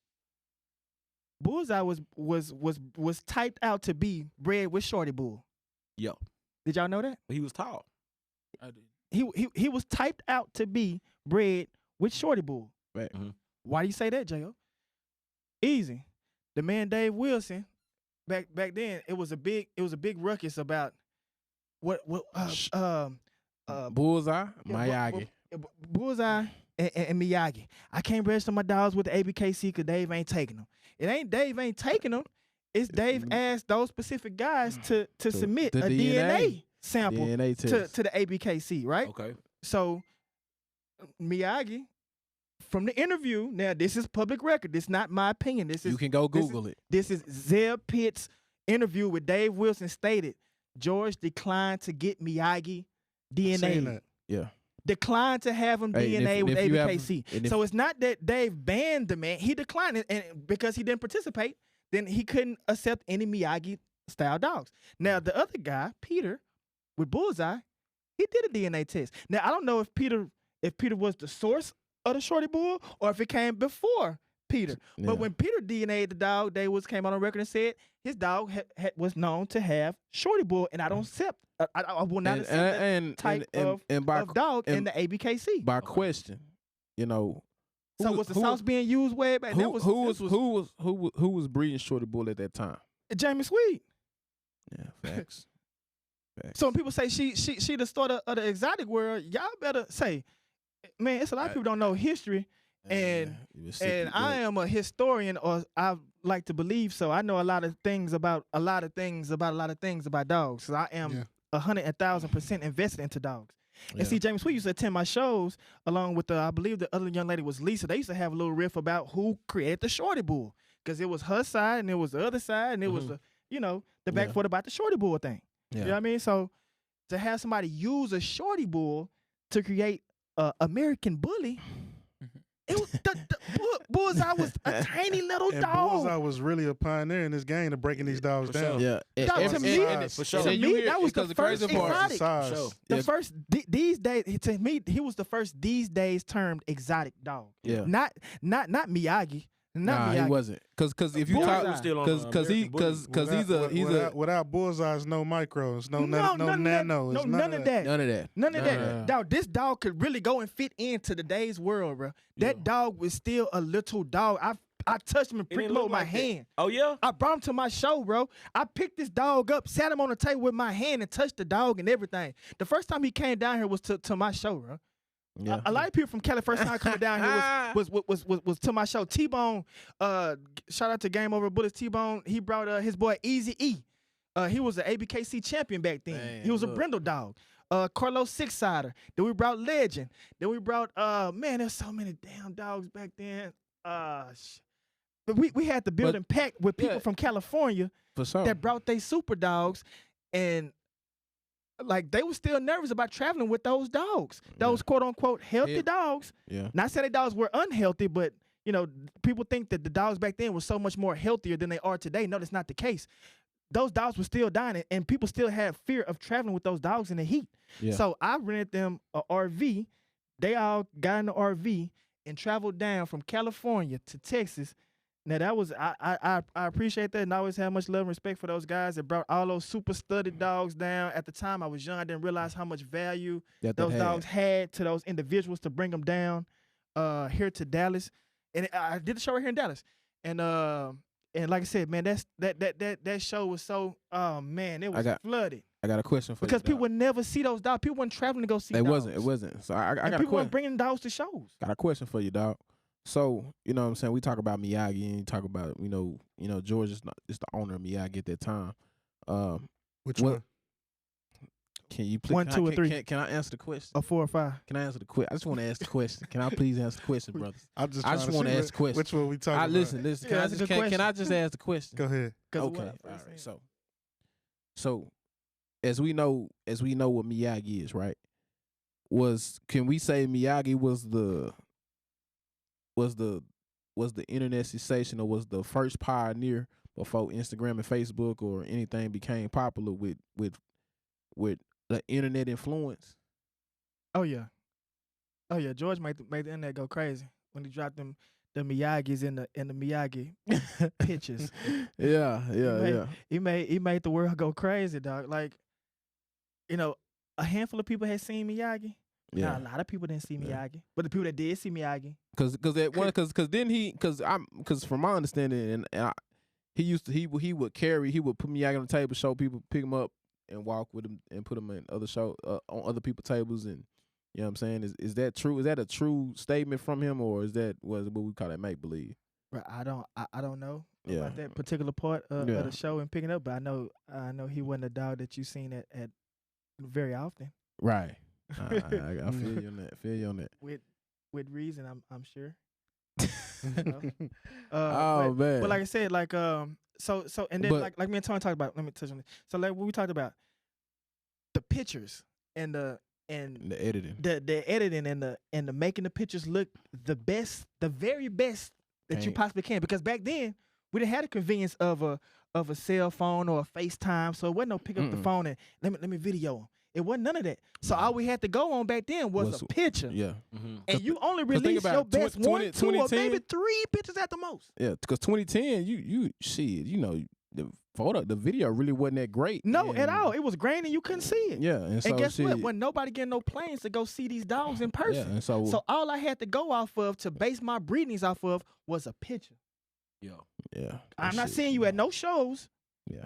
Bullseye was typed out to be bred with Shorty Bull. Yo. Did y'all know that? He was tall. I did. He was typed out to be bred with Shorty Bull. right. Why do you say that, J.O.? Easy. The man Dave Wilson, back then, it was a big ruckus about Bullseye, yeah, Miyagi. Bullseye and Miyagi. I can't register my dogs with the ABKC because Dave ain't taking them. It ain't Dave ain't taking them. It's Dave asked those specific guys to submit the a DNA DNA sample DNA test. to the ABKC, right? Okay. So Miyagi, from the interview, now this is public record. This is not my opinion. This is You can go Google it. This is Zeb Pitt's interview with Dave Wilson stated George declined to get Miyagi Seen DNA. that. Yeah. Declined to have him Hey, and DNA if- with and if you have- ABKC. and if- So it's not that Dave banned the man. He declined it, and because he didn't participate, then he couldn't accept any Miyagi style dogs. Now the other guy, Peter, with Bullseye, he did a DNA test. Now I don't know if Peter was the source of the Shorty Bull or if it came before Peter. Yeah. But when Peter DNA'd the dog, they came on a record and said his dog was known to have Shorty Bull, and I don't accept. I will not accept that type and by of dog in and the ABKC. by question, you know. So who- was the who- sauce being used way back? Who was breeding Shorty Bull at that time? Jamie Sweet. Yeah, facts. Facts. So when people say she the starter of the exotic world, y'all better say, man, it's a lot of people don't know history, and I am a historian, or I like to believe so. I know a lot of things about dogs. So I am 100,000% invested into dogs. And see, James Sweet used to attend my shows along with I believe the other young lady was Lisa. They used to have a little riff about who created the Shorty Bull, because it was her side and it was the other side and it was the back and forth about the Shorty Bull thing. Yeah. You know what I mean? So to have somebody use a Shorty Bull to create American Bully. It was Bullseye was a tiny little And dog. Bullseye was really a pioneer in this game of breaking these dogs down. Yeah. Dog, to me, for sure. to me, that was the first crazy part. exotic. Size. The first these days, to me, he was the first these days termed exotic dog. Yeah. Not Miyagi. Not Nah, Miyagi. he wasn't. Cause if you Bullseye. talk, Was still on cause he, American cause he's a without Bullseyes, no micros, no none nanos, of that. No, none of that. none of that. None of Nah. that. Dog, this dog could really go and fit into today's world, bro. That dog was still a little dog. I touched him and pricked him look with my like that. hand. Oh yeah. I brought him to my show, bro. I picked this dog up, sat him on the table with my hand, and touched the dog and everything. The first time he came down here was to my show, bro. Yeah. A lot of people from Cali first time coming down here was to my show. T-Bone, shout out to Game Over Bullets. T-Bone, he brought his boy Easy E. He was an ABKC champion back then. Man, he was look. a Brindle dog. Carlos Six-Sider. Then we brought Legend. Then we brought man, there's so many damn dogs back then. But we had the building packed with people from California For sure. that brought they super dogs, and like they were still nervous about traveling with those dogs. Those quote unquote healthy dogs. Yeah. Not saying the dogs were unhealthy, but people think that the dogs back then were so much more healthier than they are today. No, that's not the case. Those dogs were still dying, and people still had fear of traveling with those dogs in the heat. Yeah. So I rented them a RV. They all got in the RV and traveled down from California to Texas. Now that was I appreciate that, and I always had much love and respect for those guys that brought all those super studded dogs down. At the time I was young, I didn't realize how much value those dogs had to those individuals to bring them down here to Dallas. And I did the show right here in Dallas. And like I said, man, that show was so man, it was flooded. I got a question for Because you. people would never see those dogs. People weren't traveling to go see dogs. It wasn't. So I got a people weren't question. bringing dogs to shows. Got a question for you, dog. So, you know what I'm saying? We talk about Miyagi and you talk about, George is the owner of Miyagi at that time. Which one? Can you please 1, 2, or 3? Can I answer the question? Or 4 or 5. Can I answer the question? I just want to ask the question. Can I please answer the question, brothers? I just want to ask the question. Which one we talking about? Listen. Can that's a good question. I just ask the question? Go ahead. Okay. All right. So as we know what Miyagi is, right? Can we say Miyagi was the internet sensation, or was the first pioneer before Instagram and Facebook or anything became popular with the internet influence? Oh yeah. George made the internet go crazy when he dropped them the Miyagis in the Miyagi pictures. Yeah. He made the world go crazy, dog. Like, a handful of people had seen Miyagi. Yeah. Now, a lot of people didn't see Miyagi, but the people that did see Miyagi, because from my understanding, he would put Miyagi on the table, show people, pick him up, and walk with him and put him in other on other people's tables, and you know what I'm saying? Is that true? Is that a true statement from him, or is that what we call that make believe? Right, I don't know about that particular part of the show and picking up, but I know he wasn't a dog that you seen at very often. Right. I feel you on that. With reason, I'm sure. Man. But like I said, like so and then like me and Tony talked about. Let me touch on this. So like what we talked about, the pictures and the editing, the editing and the making the pictures look the very best that you possibly can. Because back then we didn't have the convenience of a cell phone or a FaceTime, so it wasn't no pick up the phone and let me video them. It wasn't none of that. So all we had to go on back then was a picture. Yeah. Mm-hmm. And you only release your best 1, 2, or maybe 3 pictures at the most. Yeah, because 2010, the video really wasn't that great. No, at all. It was grainy, you couldn't see it. Yeah, and guess what? When nobody getting no planes to go see these dogs in person. Yeah, and so all I had to go off of to base my breedings off of was a picture. Yeah. I'm not seeing you at no shows. Yeah.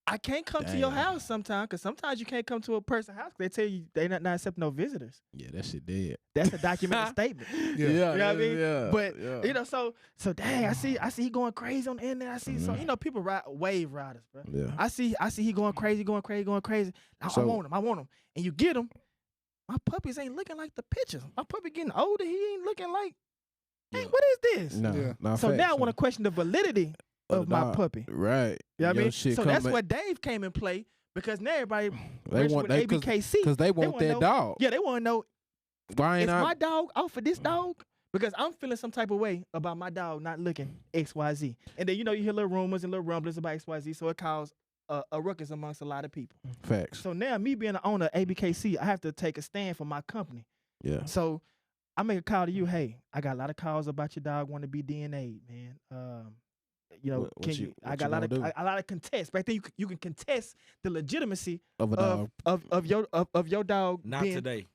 I can't come to your house sometimes, because sometimes you can't come to a person's house because they tell you they're not accepting no visitors. Yeah, that shit dead. That's a documented statement. Yeah. You know what I mean? Yeah, but so dang, I see he going crazy on the internet. I see so people ride wave riders, bro. Yeah. I see he going crazy. I want him. And you get him. my puppies ain't looking like the pictures. My puppy getting older. He ain't looking like. Hey, Yeah. what is this? No, Yeah. not So facts, now I want to question the validity of the my dog. puppy. Right. You know what I Your mean? shit So that's come where Dave came in play because now everybody they registered want with they ABKC. because they want wanna that know- dog. Yeah, they want to know, Why is ain't my I? dog out for this dog? Because I'm feeling some type of way about my dog not looking XYZ. And then, you hear little rumors and little rumblings about XYZ, so it caused a ruckus amongst a lot of people. Facts. So now, me being the owner of ABKC, I have to take a stand for my company. Yeah. So I make a call to you. Hey, I got a lot of calls about your dog want to be DNA'd, man. What Can you- you? I what got you gonna do? a lot of contests. Back then, you can contest the legitimacy Of a dog. of your dog. Not being, today.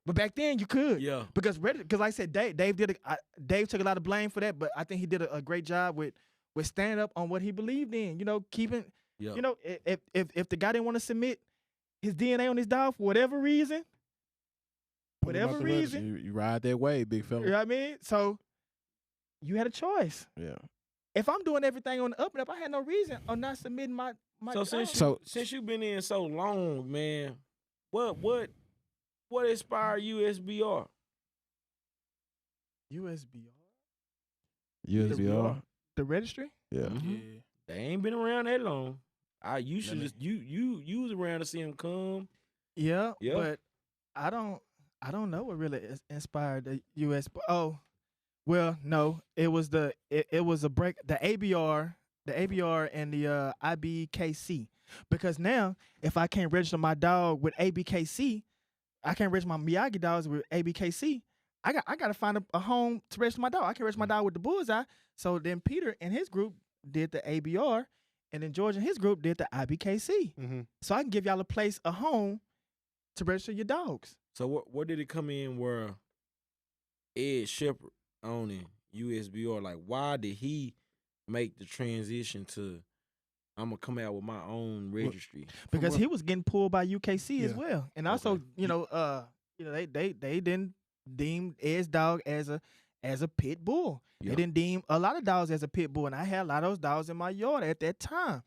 But back then you could. Yeah. Because like I said, Dave Dave took a lot of blame for that, but I think he did a great job with standing up on what he believed in. Keeping. Yeah. If the guy didn't want to submit his DNA on his dog for whatever reason, Put him out the register. You ride that way, big fella. you know what I mean? So you had a choice. Yeah. If I'm doing everything on the up and up, I had no reason of not submitting my So dog. since you've been in so long, man, what inspired USBR? USBR, USBR. the registry. Yeah. Yeah. They ain't been around that long. You should just you was around to see them come. Yeah, Yeah. but I don't know what really inspired the US. Oh, well, no, it was it was a break. The ABR and the IBKC, because now if I can't register my dog with ABKC, I can't register my Miyagi dogs with ABKC. I got to find a home to register my dog. I can register my dog with the Bullseye. So then Peter and his group did the ABR, and then George and his group did the IBKC. Mm-hmm. So I can give y'all a place, a home, to register your dogs. So where did it come in where Ed Shepherd owning USBR? Like, why did he make the transition to I'm gonna come out with my own registry? Because what- he was getting pulled by UKC as Yeah. well, and also Okay. they didn't deem Ed's dog as a pit bull. Yeah. They didn't deem a lot of dogs as a pit bull, and I had a lot of those dogs in my yard at that time,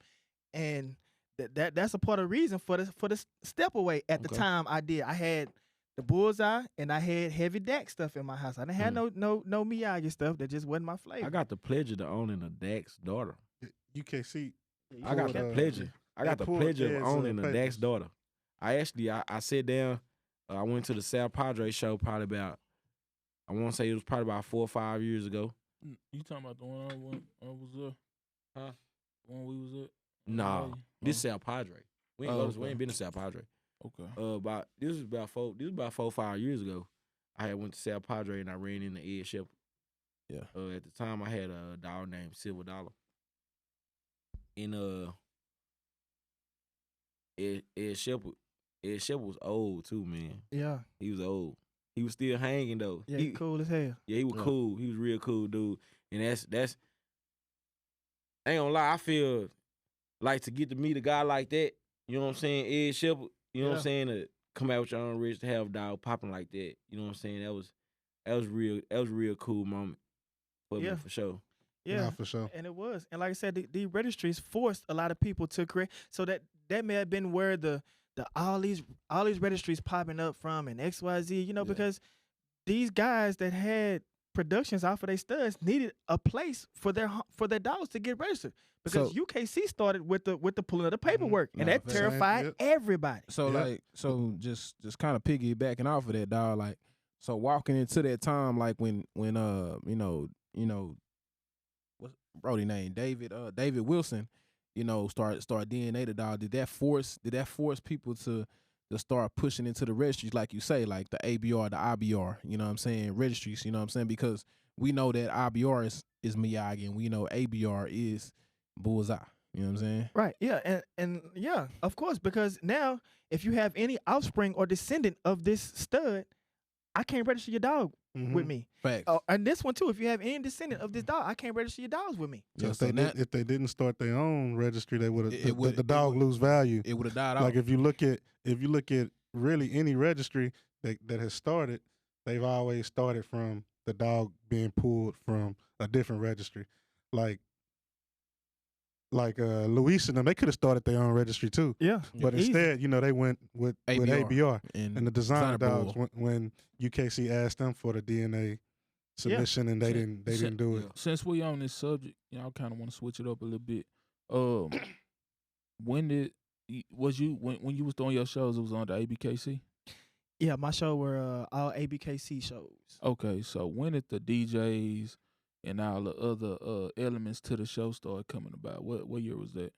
and that's a part of the reason for the step away at the Okay. time I did. I had the Bullseye and I had heavy DAC stuff in my house. I didn't have no Miyagi stuff. That just wasn't my flavor. I got the pleasure to owning a Dax daughter. UKC. I got pulled, the pleasure. I got the pulled pleasure Ed's, of owning a papers. Dax daughter. I sat down. I went to the Sal Padre show probably about, I want to say it was probably about 4 or 5 years ago. You talking about the one I was there? Huh? The one we was at? Nah, Oh, this Sal Padre. We ain't, we ain't been to Sal Padre. Okay. This was about 4 or 5 years ago. I had went to Sal Padre and I ran into Ed Shepherd. Yeah. At the time I had a dog named Silver Dollar. And Ed Shepherd was old too, man. Yeah, He was old. He was still hanging though. yeah, cool as hell. Yeah, he was Yeah. cool. He was real cool dude. And that's I ain't gonna lie, I feel like to get to meet a guy like that, you know what I'm saying, Ed Shepherd, you know what I'm Yeah. saying, to come out with your own rich to have a dog popping like that, you know what I'm saying? That was a real cool moment for me Yeah. for sure. Yeah, Nah, for sure. and it was. And like I said, the registries forced a lot of people to create. So that may have been where the all these registries popping up from and XYZ, Yeah. because these guys that had productions off of their studs needed a place for their dogs to get registered. Because So- UKC started with the pulling of the paperwork, and Nah, that for sure. terrified Yep. everybody. So Yeah. just kind of piggybacking off of that, dog. Like, so walking into that time, like when what's Brody name, David Wilson, start DNA the dog. Did that force people to start pushing into the registries, like you say, like the ABR, the IBR, you know what I'm saying, registries, you know what I'm saying, because we know that IBR is Miyagi and we know ABR is Bullseye, you know what I'm saying? Right. Yeah. And yeah, of course, because now if you have any offspring or descendant of this stud, I can't register your dog with me. Facts. Oh, and this one too. If you have any descendant of this dog, I can't register your dogs with me. So Yeah, if, so they now- if they didn't start their own registry, they would It have would- the dog lose value. It would have died out. Like if you look at really any registry that has started, they've always started from the dog being pulled from a different registry. Like like Luis and them, they could have started their own registry too. Yeah, But easy. instead, they went with ABR. And the Designer Dogs, Bowl. when UKC asked them for the DNA submission, and they didn't do it. Since we on this subject, I kind of want to switch it up a little bit. When you was doing your shows, it was on the ABKC? Yeah, my show were all ABKC shows. Okay, so when did the DJs and all the other elements to the show start coming about? What year was that?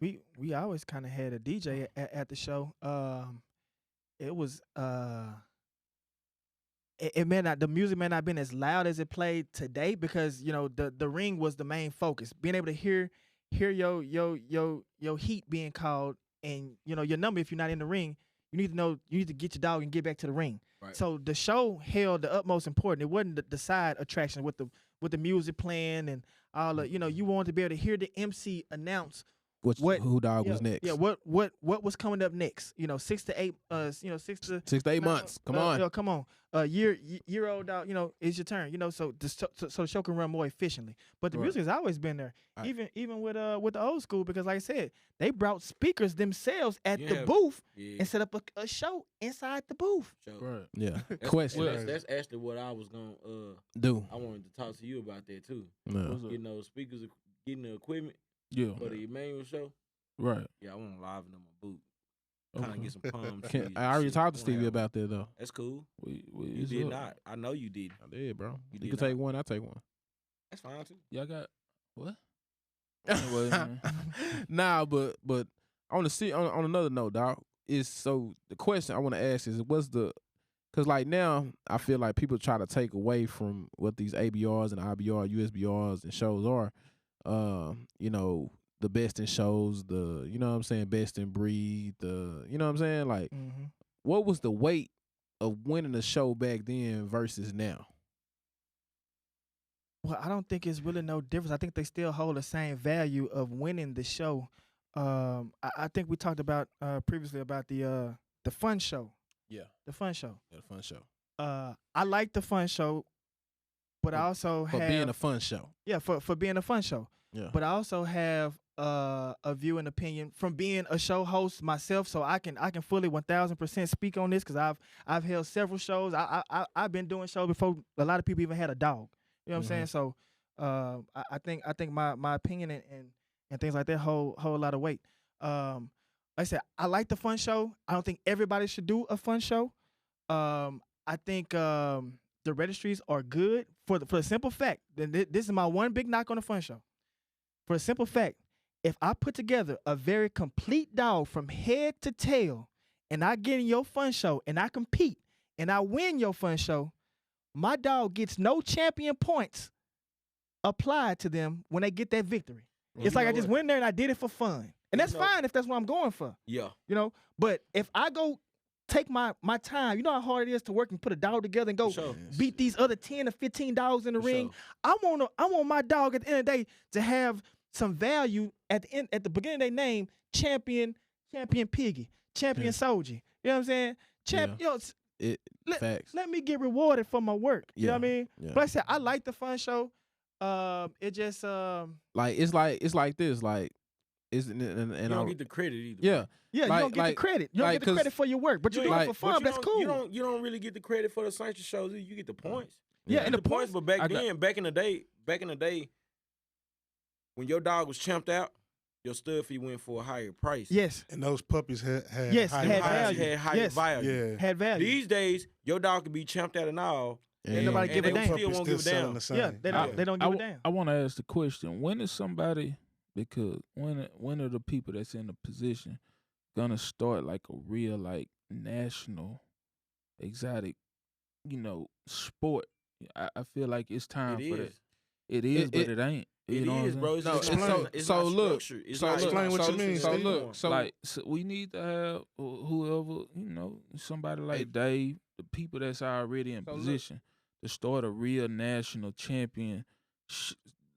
We always kind of had a DJ at the show. It was it may not, the music may not have been as loud as it played today, because the ring was the main focus. Being able to hear your heat being called, and your number. If you're not in the ring, you need to get your dog and get back to the ring. Right. So the show held the utmost importance. It wasn't the side attraction with the music playing and all the, you wanted to be able to hear the MC announce who dog was next. Yeah, what was coming up next? 6 to 8 6 to 8 months. Come on. Come on. Year old dog, it's your turn. So the show can run more efficiently. But the music has always been there. Even with the old school, because like I said, they brought speakers themselves at the booth and set up a show inside the booth. Right. Yeah. Question. That's actually what I was gonna do. I wanted to talk to you about that too. No. Getting those speakers, getting the equipment. Yeah. For the Emmanuel show. Right. Yeah, I want to liven them a boot. Kind of get some palm I trees. already talked to Stevie about that though. That's cool. You did not. I know you did. I did, bro. You did can take one. I take one. That's fine too. Y'all got what? Anyway, man. Nah, but I want to see on another note, dog. Is so the question I want to ask is because like now I feel like people try to take away from what these ABRs and IBR, USBRs and shows are. The best in shows, best in breed, like what was the weight of winning a show back then versus now? Well, I don't think it's really no difference. I think they still hold the same value of winning the show. I think we talked about previously about the fun show. Yeah. The fun show. Yeah, the fun show. I like the fun show, but I also for have being a fun show. Yeah, for being a fun show. Yeah. But I also have a view and opinion from being a show host myself, so I can fully 1000% speak on this, because I've held several shows. I've been doing shows before a lot of people even had a dog. You know what I'm saying? So I think my opinion and things like that hold a lot of weight. Like I said, I like the fun show. I don't think everybody should do a fun show. I think the registries are good for the simple fact that this is my one big knock on the fun show. For the simple fact, if I put together a very complete dog from head to tail, and I get in your fun show and I compete and I win your fun show, my dog gets no champion points applied to them when they get that victory. Well, it's like I just went there and I did it for fun. And that's fine if that's what I'm going for. Yeah. But if I go take my time, you know how hard it is to work and put a dog together and go beat these other 10 or 15 dogs in the ring. I want my dog at the end of the day to have some value at the beginning of their name, champion Piggy, champion Soldier. You know what I'm saying? Facts. Let me get rewarded for my work. You know what I mean? Yeah. But like I said, I like the fun show. It just it's like this, like isn't it? And you don't get the credit either. Yeah. Yeah, you don't get the credit. You don't get the credit for your work, but you do it for fun. That's cool. You don't really get the credit for the sanction shows. You get the points. Yeah, and the points. But back in the day, when your dog was champed out, your stud fee went for a higher price. Yes. And those puppies had value. Had higher value. Yeah. Had value. These days, your dog could be champed out and all. And nobody give a damn. Still won't give a damn. Yeah, they don't give a damn. I want to ask the question: when is somebody? Because when are the people that's in the position gonna start like a real like national exotic, sport? I feel like it's time for that. It is, but it ain't. It is, bro. Explain what you mean. So we need to have whoever, somebody like Dave, the people that's already in position to start a real national champion,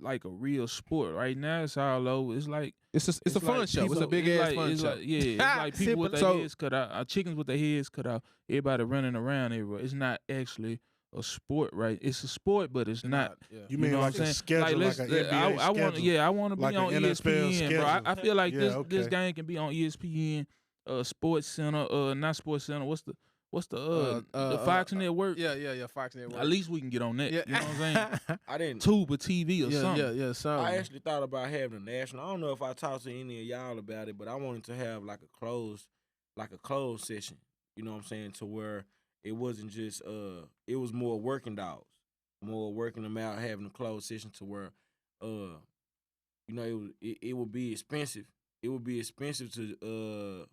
like a real sport. Right now, it's all over. It's like it's a fun show. It's a big ass fun show. It's like people with their heads cut out, chickens with their heads cut out. Everybody running around everywhere. It's not actually a sport, right? It's a sport, but it's not. Yeah. You mean know like what I'm a saying? schedule, like an NBA I want, schedule? I want to Like be an on NFL ESPN, bro. I schedule. feel like Yeah, this okay. game can be on ESPN, Sports Center, not Sports Center. What's the Fox Network? Yeah, Fox Network. At least we can get on that. Yeah. You know what I'm saying? I didn't. Tuba TV or something. Yeah, something. I actually thought about having a national. I don't know if I talked to any of y'all about it, but I wanted to have like a closed session. You know what I'm saying? To where it wasn't just it was more working dogs, more working them out, having a closed session to where you know it would be expensive. It would be expensive to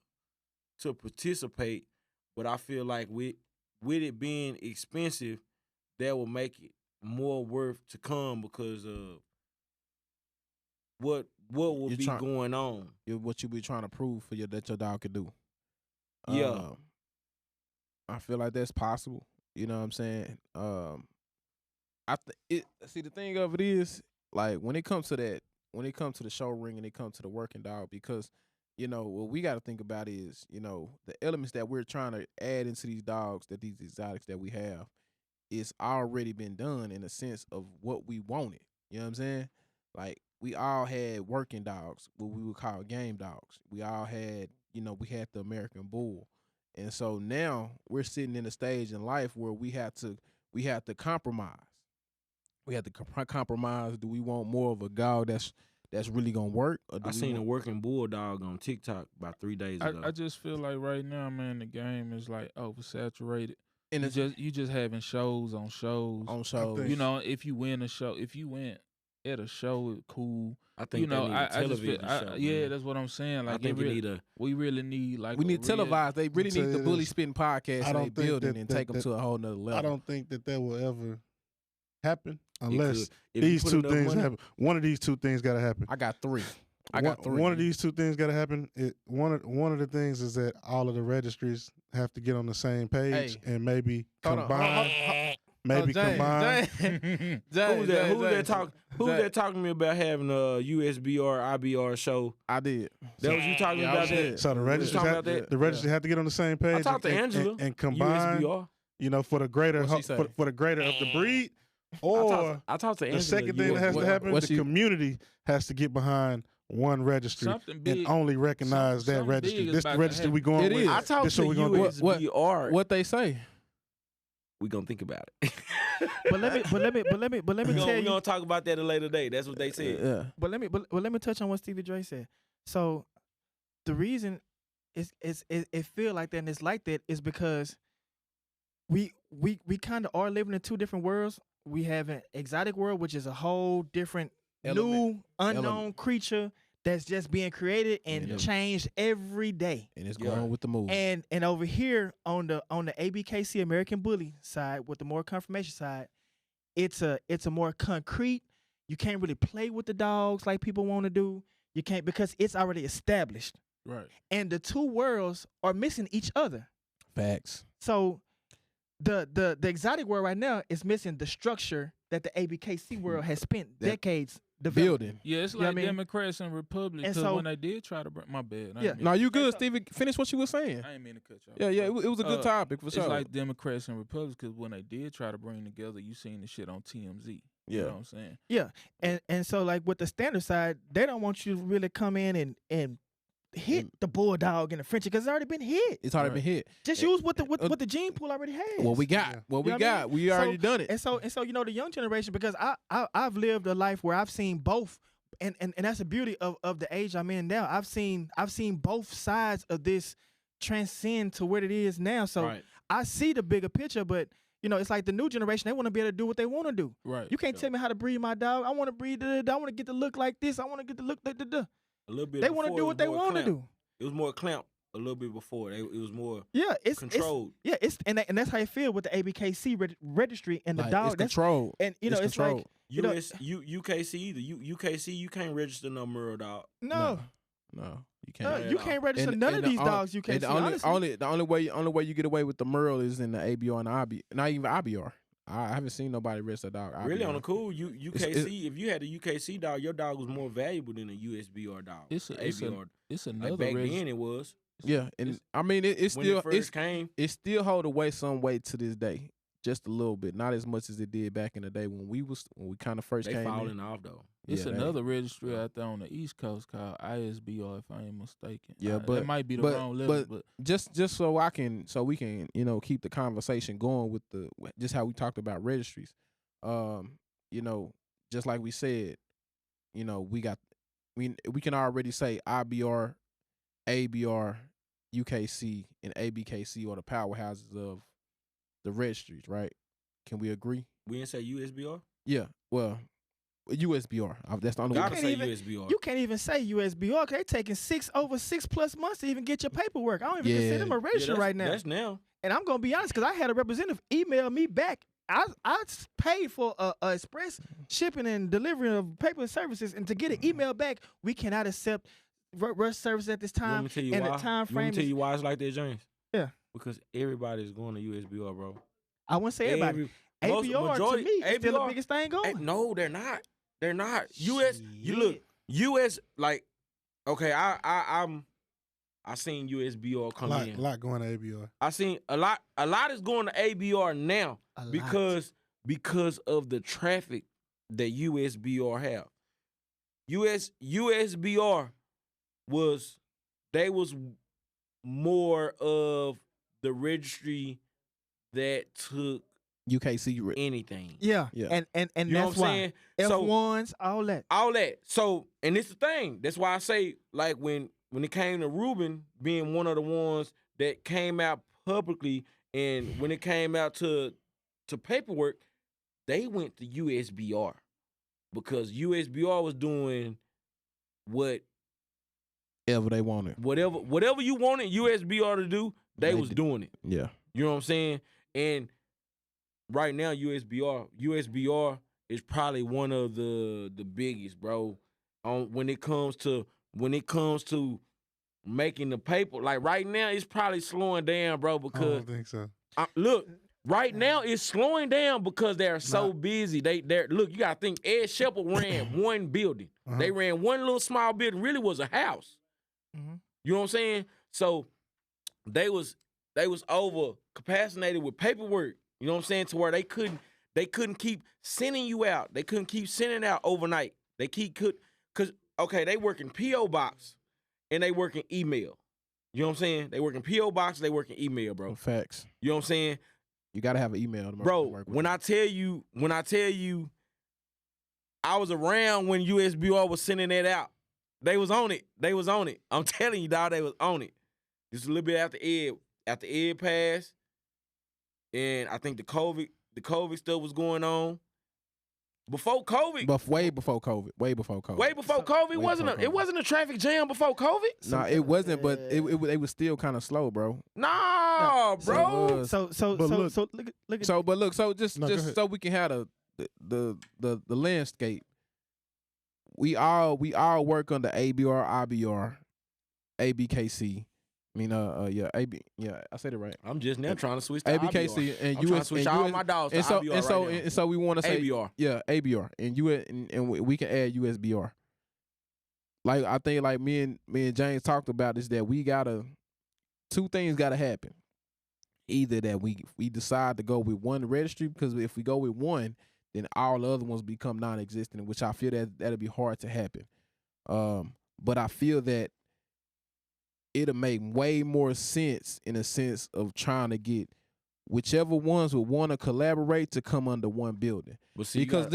participate, but I feel like with it being expensive, that will make it more worth to come because of what will You're be trying- going on. What you be trying to prove for that your dog can do. Yeah. I feel like that's possible. You know what I'm saying? See, the thing of it is, like, when it comes to the show ring and it comes to the working dog, because, you know, what we got to think about is, you know, the elements that we're trying to add into these dogs, that these exotics that we have, it's already been done in a sense of what we wanted. You know what I'm saying? Like, we all had working dogs, what we would call game dogs. We all had, you know, we had the American Bull. And so now we're sitting in a stage in life where we have to compromise. We have to compromise. Do we want more of a dog that's really gonna work? Or I seen a working bulldog on TikTok about 3 days ago. I just feel like right now, man, the game is like oversaturated. And You just having shows on shows. on shows. You know, if you win at a show, it's cool. I think You know, they need a I just television feel, show. yeah, man. that's what I'm saying. Like, I think we really need like we a need real- televised. They really tell need you the Bully this. Spitting podcast I in don't their think building that- and that- take them that- to a whole nother level. I don't think that will ever happen It unless could. If you these put two enough things money- happen. One of these two things got to happen. I got three. I got three. One of these two things got to happen. One of the things is that all of the registries have to get on the same page Hey. and maybe Hold on, combine. Oh, James, combine. James, Who's that James. talking to me about having a USBR, IBR show? I did. That was you talking Yeah, I about did. that? So the We was registries talking have, about that? the registries have to get on the same page. I talked to and- Angela. and combine. USBR. You know, for the greater What'd she say? for the greater of the breed, or I talked to Angela. the second thing that has to what- happen, what's the she- community has to get behind one registry Something big. and only recognize that something registry. big is This about the to registry we happen. going It with. is. I talked This to what we gonna do. USBR. What they say? We gonna think about it. But let me we tell you. gonna talk about that at a later date. That's what they said. Yeah. But let me touch on what Stevie Dre said. So the reason it feel like that and it's like that is because we kind of are living in two different worlds. We have an exotic world, which is a whole different new unknown creature that's just being created and Yeah. changed every day. And it's Yeah. going with the move. And over here on the ABKC American Bully side, with the more confirmation side, it's a more concrete. You can't really play with the dogs like people want to do. You can't because it's already established. Right. And the two worlds are missing each other. Facts. So the exotic world right now is missing the structure that the ABKC world has spent That decades developing. Building. Yeah, it's You know what like I mean? Democrats and Republicans. And Because so- when they did try to bring my bad. Yeah. No, you good, Stevie. Finish what you were saying. I ain't mean to cut you off. Yeah. It was a good topic for It's sure. like Democrats and Republicans because when they did try to bring together, you seen the shit on TMZ. You know what I'm saying? Yeah. And so like with the standard side, they don't want you to really come in and hit the bulldog and the Frenchie because it's already been hit. It's already Right. been hit. Just use what the gene pool already has. What we got. Yeah. What we You know what I got. mean? We already So- done it. And so you know the young generation because I've lived a life where I've seen both and that's the beauty of the age I'm in now. I've seen both sides of this transcend to what it is now. So Right. I see the bigger picture, but you know, it's like the new generation, they want to be able to do what they want to do. Right. You can't tell me how to breed my dog. I want to breed I want to get the look like this. I want to get the look A little bit. They want to before, do it what was they more want to clamp. do. It was more clamp a little bit before. It was more Yeah, it's controlled. and that's how you feel with the ABKC registry and the Like, dog. it's That's controlled. and you know it's like controlled. you know- UKC either. UKC you can't register no Merle dog. no. No, you can't. You can't register none of these dogs. You can't. The See, honestly. only way you get away with the Merle is in the ABR and the IB. Not even IBR. I haven't seen nobody register a dog. Really IBR. on the cool, UKC. If you had a UKC dog, your dog was more valuable than a USBR dog. It's ABR. It's Like another back registry. then it was. Yeah, and I mean it's When still it first came. it still hold away some way to this day. just a little bit, not as much as it did back in the day when we kind of first They came falling in. off though. It's Yeah, another registry out there on the East Coast called ISBR, if I ain't mistaken. Yeah, It but- might be the but- wrong level, but Just so we can keep the conversation going with just how we talked about registries. Just like we said, we can already say IBR, ABR, UKC, and ABKC are the powerhouses of the registries, right? Can we agree? We didn't say USBR. Yeah. Well, USBR. That's the only Gotta way. say even- USBR. You can't even say USBR. 'Cause they taking over 6+ months to even get your paperwork. I don't even consider them a registry that's, right now. That's now. And I'm gonna be honest, because I had a representative email me back. I paid for a express shipping and delivery of paper and services, and to get an email back, we cannot accept rush service at this You want time. me to tell you and why? the time You want frame me to tell is, you why it's like that, James? Yeah. Because everybody's going to USBR, bro. I wouldn't say everybody. ABR to me is still the ABR biggest thing going. No, they're not. They're not. You look. US like okay. I seen USBR come A in. lot going to ABR. I seen a lot. A lot is going to ABR now A lot. because of the traffic that USBR have. USBR was more of the registry that took UKC. anything. Yeah. Yeah. And You know that's what I'm why saying? F1s, all that. All that. So, and it's the thing. That's why I say, like, when it came to Ruben being one of the ones that came out publicly, and when it came out to paperwork, they went to USBR because USBR was doing Whatever they wanted. whatever you wanted USBR to do, they was did. doing it. Yeah. You know what I'm saying? And right now, USBR is probably one of the biggest, bro. When it comes to making the paper, like right now, it's probably slowing down, bro. I Because don't think so. look, right now it's slowing down because they're so busy. They're look. You gotta think. Ed Shepherd ran one building. Uh-huh. They ran one little small building. Really was a house. Mhm. You know what I'm saying? So they was over capacitated with paperwork. You know what I'm saying? To where they couldn't keep sending you out. They couldn't keep sending out overnight. They cause they work in P.O. box and they work in email. You know what I'm saying? They work in P.O. box, they work in email, bro. Facts. You know what I'm saying? You gotta have an email to Bro, work with when I tell you, I was around when USBR was sending that out. They was on it. I'm telling you, dog, they was on it. Just a little bit after Ed passed, and I think the COVID stuff was going on. Before COVID, way before COVID. it wasn't a traffic jam before COVID. Nah, it wasn't, but it was still kind of slow, bro. Nah, So bro. it was. So But look- look at So, but look, so just No, go ahead. so we can have the landscape. We all work under ABR, IBR, ABKC. I mean, I said it right. I'm just now trying to switch to ABKC IBR. and I'm trying to US switch and all US my dogs to and so IBR and so right now. and so we want to say ABR. yeah, ABR and we can add USBR. Like I think like me and James talked about is that two things gotta happen. Either that we decide to go with one registry, because if we go with one, then all the other ones become non-existent, which I feel that'll be hard to happen. But I feel that it'll make way more sense in a sense of trying to get whichever ones would want to collaborate to come under one building. But see, Because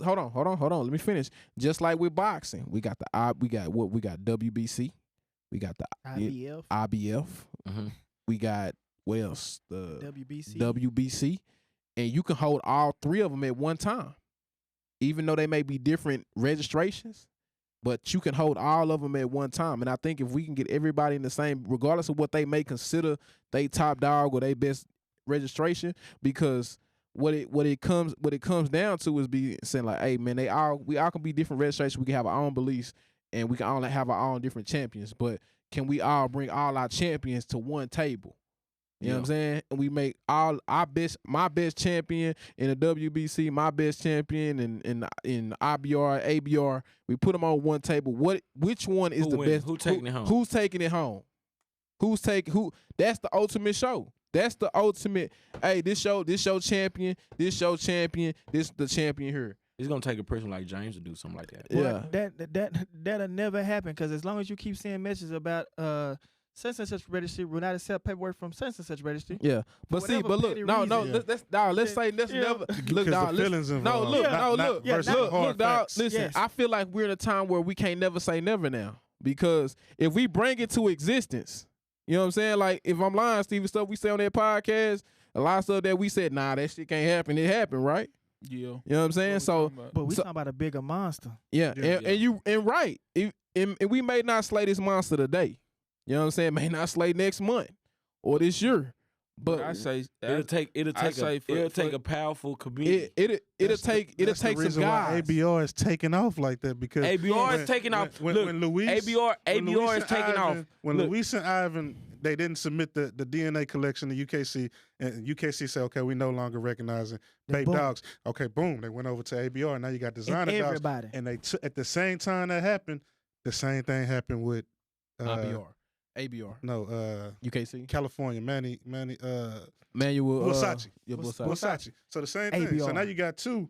hold on, let me finish. Just like with boxing, we got WBC, we got the IBF, IBF, Mhm. we got what else? The WBC. WBC, and you can hold all three of them at one time, even though they may be different registrations. But you can hold all of them at one time, and I think if we can get everybody in the same, regardless of what they may consider they top dog or they best registration, because what it comes down to is be saying like, hey man, we all can be different registrations. We can have our own beliefs, and we can all have our own different champions. But can we all bring all our champions to one table? You know what I'm saying? And we make all my best champion in the WBC, my best champion in IBR, ABR. We put them on one table. Which one is Who the winning? best? Who taking it home? Who's taking it home? That's the ultimate show. That's the ultimate. Hey, this show champion, this the champion here. It's gonna take a person like James to do something like that. Yeah. That'll never happen because as long as you keep seeing messages about such and such registry will not accept paperwork from such and such registry. Yeah, but For see, whatever but look, petty no, reason. let's say let's Yeah. never Because look, the dog. feelings No, involved. look, Not look, versus the hard look, dog. facts. Listen, Yes. I feel like we're in a time where we can't never say never now because if we bring it to existence, you know what I'm saying? Like if I'm lying, Stevie, stuff we say on that podcast, a lot of stuff that we said, nah, that shit can't happen. It happened, right? Yeah. You know what I'm saying? So But we So- talking about a bigger monster. yeah, Yeah. and right, and we may not slay this monster today. You know what I'm saying? May not slay next month or this year, But but I say It'll take say a powerful community. it'll take That's the some reason why guys. ABR is taking off like that because ABR is when- taking off. When, Look, when Luis, ABR when Luis is and taking Ivan- off. When Look. Luis and Ivan they didn't submit the DNA collection to UKC, and UKC said, okay, we no longer recognizing Then Babe boom. Dogs. Okay, boom, they went over to ABR, and now you got designer And dogs. everybody. And they at the same time that happened, the same thing happened with ABR, no UKC, California Manny Manuel Versace. Yeah, Versace. Versace. So the same thing. So ABR. now you got two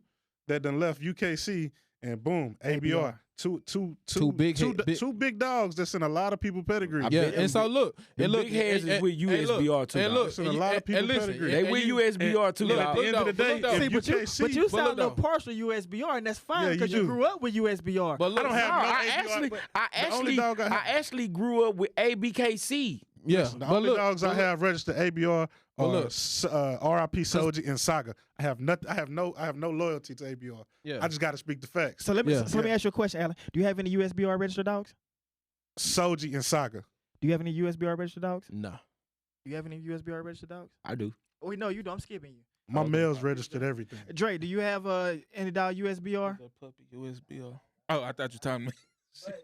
that done left UKC, and boom, ABR. Two big dogs that's in a lot of people pedigree. I Yeah, bet and so look, the and look, big heads is with USBR too, and dog. look, Listen, a lot of people pedigree. They with USBR too, look, At dog. the end of the But day, look, though. if See, but you UKC, sound a though. little partial to USBR, and that's Yeah, fine you because you do. grew up with USBR. but look, I don't have No, no I ABR, actually, dog I have- I actually grew up with ABKC. yeah, the but only look, dogs I but look, have registered ABR But are look. RIP Soji and Saga. I have nothing. I have no loyalty to ABR. yeah, I just got to speak the facts. So let me Yeah. so let me ask you a question, Alan. Do you have any USBR registered dogs? Soji and Saga. Do you have any USBR registered dogs? nah. Do you have any USBR registered dogs? I do. Oh, wait, no, you don't. I'm skipping you. My Okay. mail's registered everything. Dre, do you have any dog USBR? The puppy USBR. Oh, I thought you were talking to me.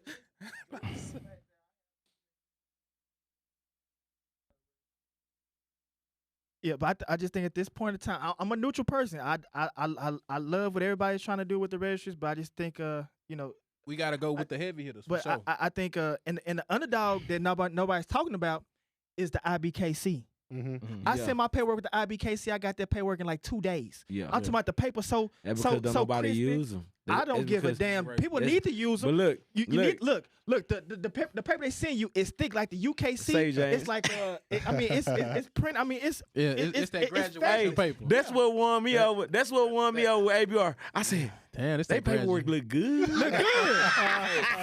Yeah, but I just think at this point in time, I'm a neutral person. I love what everybody's trying to do with the registries, but I just think you know, We gotta go with the heavy hitters for but sure. I think and the underdog that nobody's talking about is the IBKC. Mm-hmm. Mhm. I Yeah. sent my paperwork with the IBKC. I got that paperwork in like 2 days. Yeah. I'm talking about the paper so That's so because don't so nobody crispy. use them. I don't give a damn. Right. People That's- need to use But them. look, You look, need the paper they send you is thick like the UKC. Say, James. It's like it's print. I mean it's yeah, it's that it's graduation fashion. paper. that's what won me over. That's what won me over with ABR. I said, Damn, it's they that paperwork graduation. look good. Look good,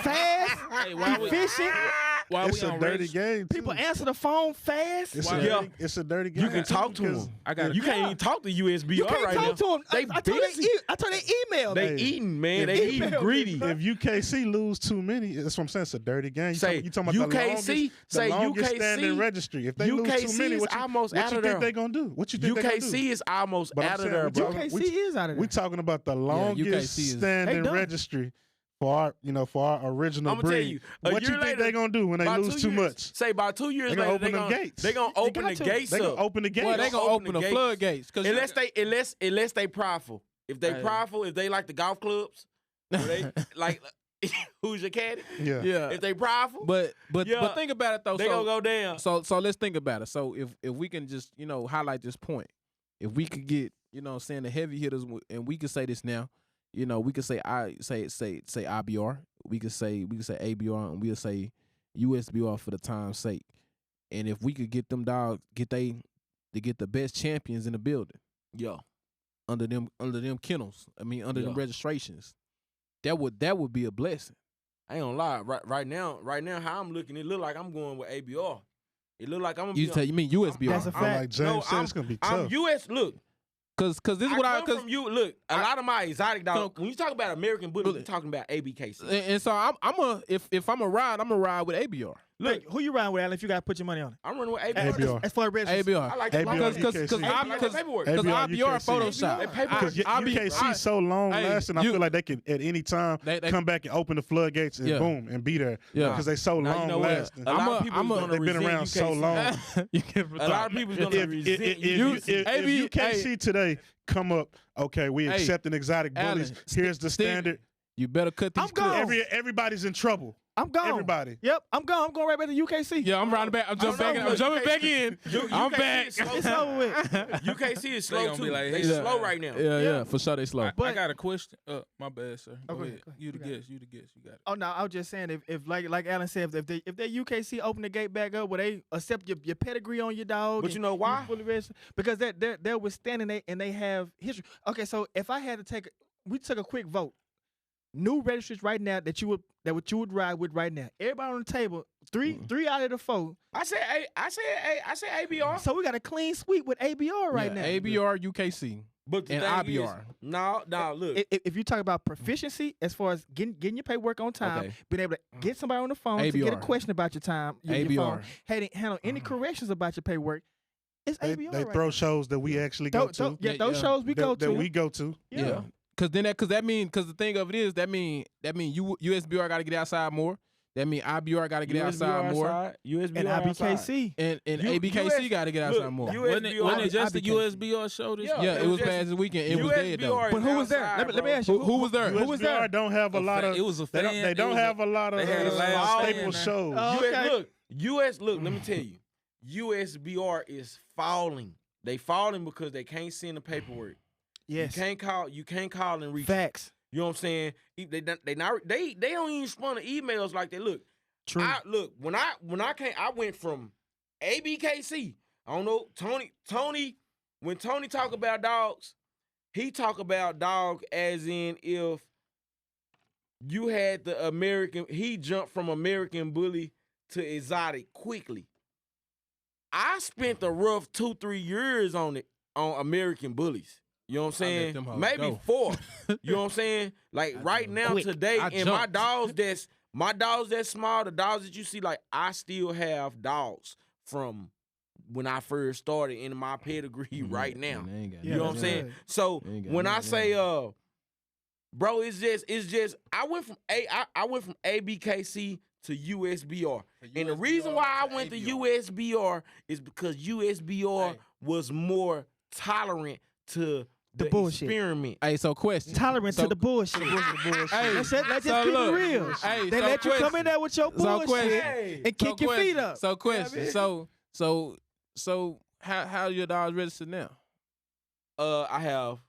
fast, Hey, why we, efficient. why It's we a on dirty register? game. Too. People answer the phone fast. It's, Why- a Yeah. dirty, it's a dirty game. You can too, talk to because them. I got You can't even talk to USBR You can't right talk now. to them. They I told busy. I told they email. They me. eating, man. If They you- eating greedy. If UKC lose too many, that's what I'm saying. It's a dirty game. Say talking about UKC, the say longest UKC, standing registry. If they lose too UKC many, is what you, almost what out you of think there. they gonna do? What you think they gonna do? UKC is almost But I'm out of saying there, we bro. talking- UKC is out of there. We talking about the longest UKC is- standing They done. registry for our original I'ma tell breed. you, a What year you think later, they gonna do when they By lose 2 too years, much? Say by 2 years They gonna later, open them gates. They gonna They open got the to. gates They gonna up. open the gates. Well, they They gonna gonna open open the the gates. floodgates. Cause Unless they prideful. If they Hey. prideful, if they like the golf clubs, or they like who's your caddy? Yeah. yeah, If they prideful, but Yeah. think about it though. they so, gonna go down. So let's think about it. So if we can just highlight this point, if we could get saying the heavy hitters, and we could say this now, we could say say IBR, we could say ABR, and we'll say USBR for the time's sake. And if we could get them dogs, get the best champions in the building Yeah. under them kennels. I mean under them Yeah. registrations, that would be a blessing. I ain't gonna lie. Right now, how I'm looking, it look like I'm going with ABR. It look like I'm gonna You mean USBR? That's a I'm fact. like James No, said, it's gonna be tough. I'm US. Look, Cause this is what I come from you. Look, a lot of my exotic dogs. So- When you talk about American Bully, Look. you're talking about ABKC. and so if I'm a ride, I'm a ride with ABR. Look, Who you riding with, Alan? If you got to put your money on it. I'm running with ABR. ABR. As far as registries. ABR. I like the ABR. Because UKC. paperwork. Because ABR, IBR UKC. Photoshop. They paperwork. I- Because I be- UKC I- so long hey, lasting, I you- feel like they could at any time They- come back and open the floodgates and Yeah. boom and be there. Yeah. Because they so Now, long you know what? lasting. A lot of people I'm a- is gonna they've been resent around so UKC. long. You can A lot of people's gonna If resent UKC hey. today come up, okay, we Hey, accepting exotic bullies. Alan, Here's the Steve, standard. You better cut these I'm gone. clips. Everybody's in trouble. I'm gone. Everybody. Yep, I'm gone. I'm going right back to UKC. Yeah, I'm rounding back. I'm jumping back. I'm jumping back in. I'm back. It's over with. UKC is They slow gonna too. be like, They yeah. slow right now. Yeah, for sure they slow. I But- got a question. My bad, sir. Oh, Go go ahead. ahead, go ahead. You the You got it. guest. You the guest. You got it. Oh no, I was just saying if like Alan said, if they UKC open the gate back up, will they accept your pedigree on your dog? But you know why? fully registered? Because they're withstanding and they have history. Okay, so if I had to we took a quick vote. New registries right now that you would ride with right now. Everybody on the table, three out of the 4. I said ABR. So we got a clean sweep with ABR right now. ABR, UKC, But the and thing is, IBR. no, look. If you talk about proficiency as far as getting your paperwork on time, Okay. being able to get somebody on the phone to get a ABR. question about your time, your phone, ABR. handle any corrections about your paperwork, it's They ABR. they right throw now. shows that we actually go to. Those shows we go to. That we go to. Yeah. Cause the thing of it is that mean USBR got to get outside more. That mean IBR got to get outside more, USBR and outside. IBKC. and U- ABKC US got to get outside more. Wasn't it just the IBK. USBR show this Yeah. year? Yeah, it was past this weekend. It was dead though. USBR But who was there? outside, Let me ask you. Who was there? Who was there? USBR don't have a lot of. It was a They fan. don't, they don't have a lot of they had a loud staple fan shows. Oh, okay. Look, let me tell you. USBR is falling. They falling because they can't send the paperwork. Yes. You can't call and reach. Facts. You know what I'm saying? They don't even respond to emails like that. Look, True. when I came, I went from ABKC. I don't know, Tony, when Tony talk about dogs, he talk about dog as in if you had the American, he jumped from American Bully to exotic quickly. I spent a rough 2-3 years on American Bullies. You know what I'm saying? them hoes Maybe go. 4. You know what I'm saying? Like right now, Quick. today, I and my dogs that's small, the dogs that you see, like I still have dogs from when I first started in my pedigree right now. And they ain't got Yeah, You know what I'm that's saying? good. So They ain't got when I nothing say wrong. bro, it's just I went from ABKC to USBR. And the reason why I went to USBR is because USBR was more tolerant to the bullshit. experiment. Hey, so question. Tolerant So- to the bullshit. Hey, Let's so just keep look, it real. hey, They so let you come in question. there with your So bullshit question. and kick your feet up. So question. So how your dogs registered now? I have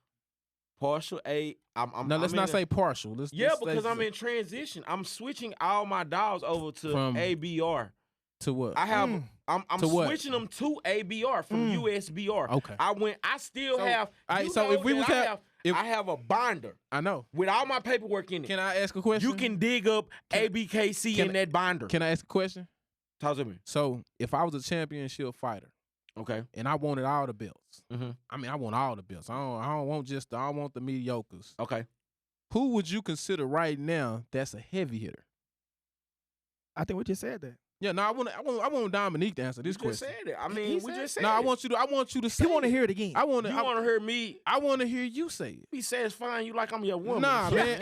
partial A. Now let's I'm not in say partial. Let's yeah, let's because say I'm in transition. I'm switching all my dogs over to From- ABR. to what? I have. I'm To what? switching them to ABR from USBR. Okay. I still So, have. all right, you so know if we that was I have- have, if- I have a binder I know. with all my paperwork in it. Can I ask a question? You can dig up ABKC can in that binder. Can I ask a question? Talk to me. So if I was a championship fighter Okay. and I wanted all the belts, Mhm. I mean I want all the belts. I don't want the mediocres. Okay. Who would you consider right now that's a heavy hitter? I think we just said that. Yeah, no, I want Dominique to answer this We just question. said it. I mean, we just said No, it. I want you to say. He want to it. hear it again. I want to. You want to hear me I want to hear you say it. be satisfying you like I'm your woman? Nah, man.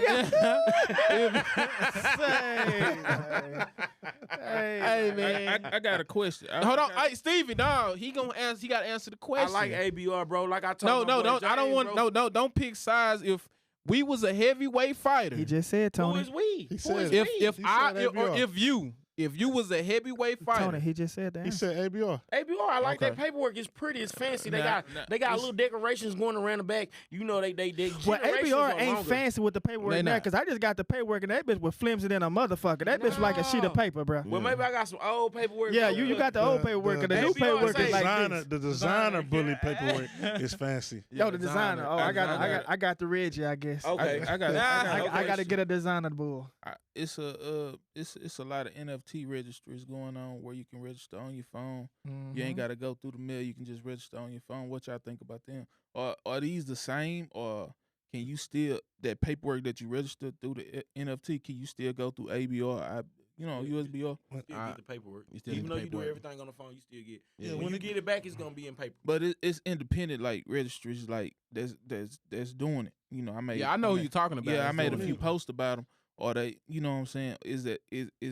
Hey, man. I got a question. Hold on, hey Stevie, no, he gonna answer. He got to answer the I question. like ABR, bro. Like I told No, my no, boy don't. I don't James, want. bro. No, don't pick sides. If we was a heavyweight fighter, He just said, Who Tony. is we? He Who said- is if we? if He I said or ABR. if you was a heavyweight fighter, Tony, he just said that. He said ABR. ABR, I like that Okay. paperwork. It's pretty. It's fancy. They Nah, got nah, they got it's- little decorations going around the back. You know they Well, generations ABR are ain't longer. fancy with the paperwork They now, not. because I just got the paperwork and that bitch was flimsy than a motherfucker. That bitch like a sheet of No. paper, bro. Well, maybe I got some old paperwork. Yeah, bro, you but- got the old paperwork, and the new ABR paperwork say is like designer, this. the designer bully paperwork is fancy. Yo, the designer. Oh, I got the Reggie, I guess. Okay, I got- I got to get a designer bull. It's a lot of NFT registries going on where you can register on your phone. You ain't got to go through the mail. You can just register on your phone. What y'all think about them? Are these the same, or can you still that paperwork that you registered through the NFT? Can you still go through ABR? USBR. Still get the paperwork. You still Even get though the you do paperwork. everything on the phone, you still get. Yeah, When you get it back, it's gonna be in paper. But it's independent like registries like that's doing it. I made. Yeah, I know who you're talking about. Yeah, I That's made a doing few it. posts about them. Or they, you know what I'm saying? Is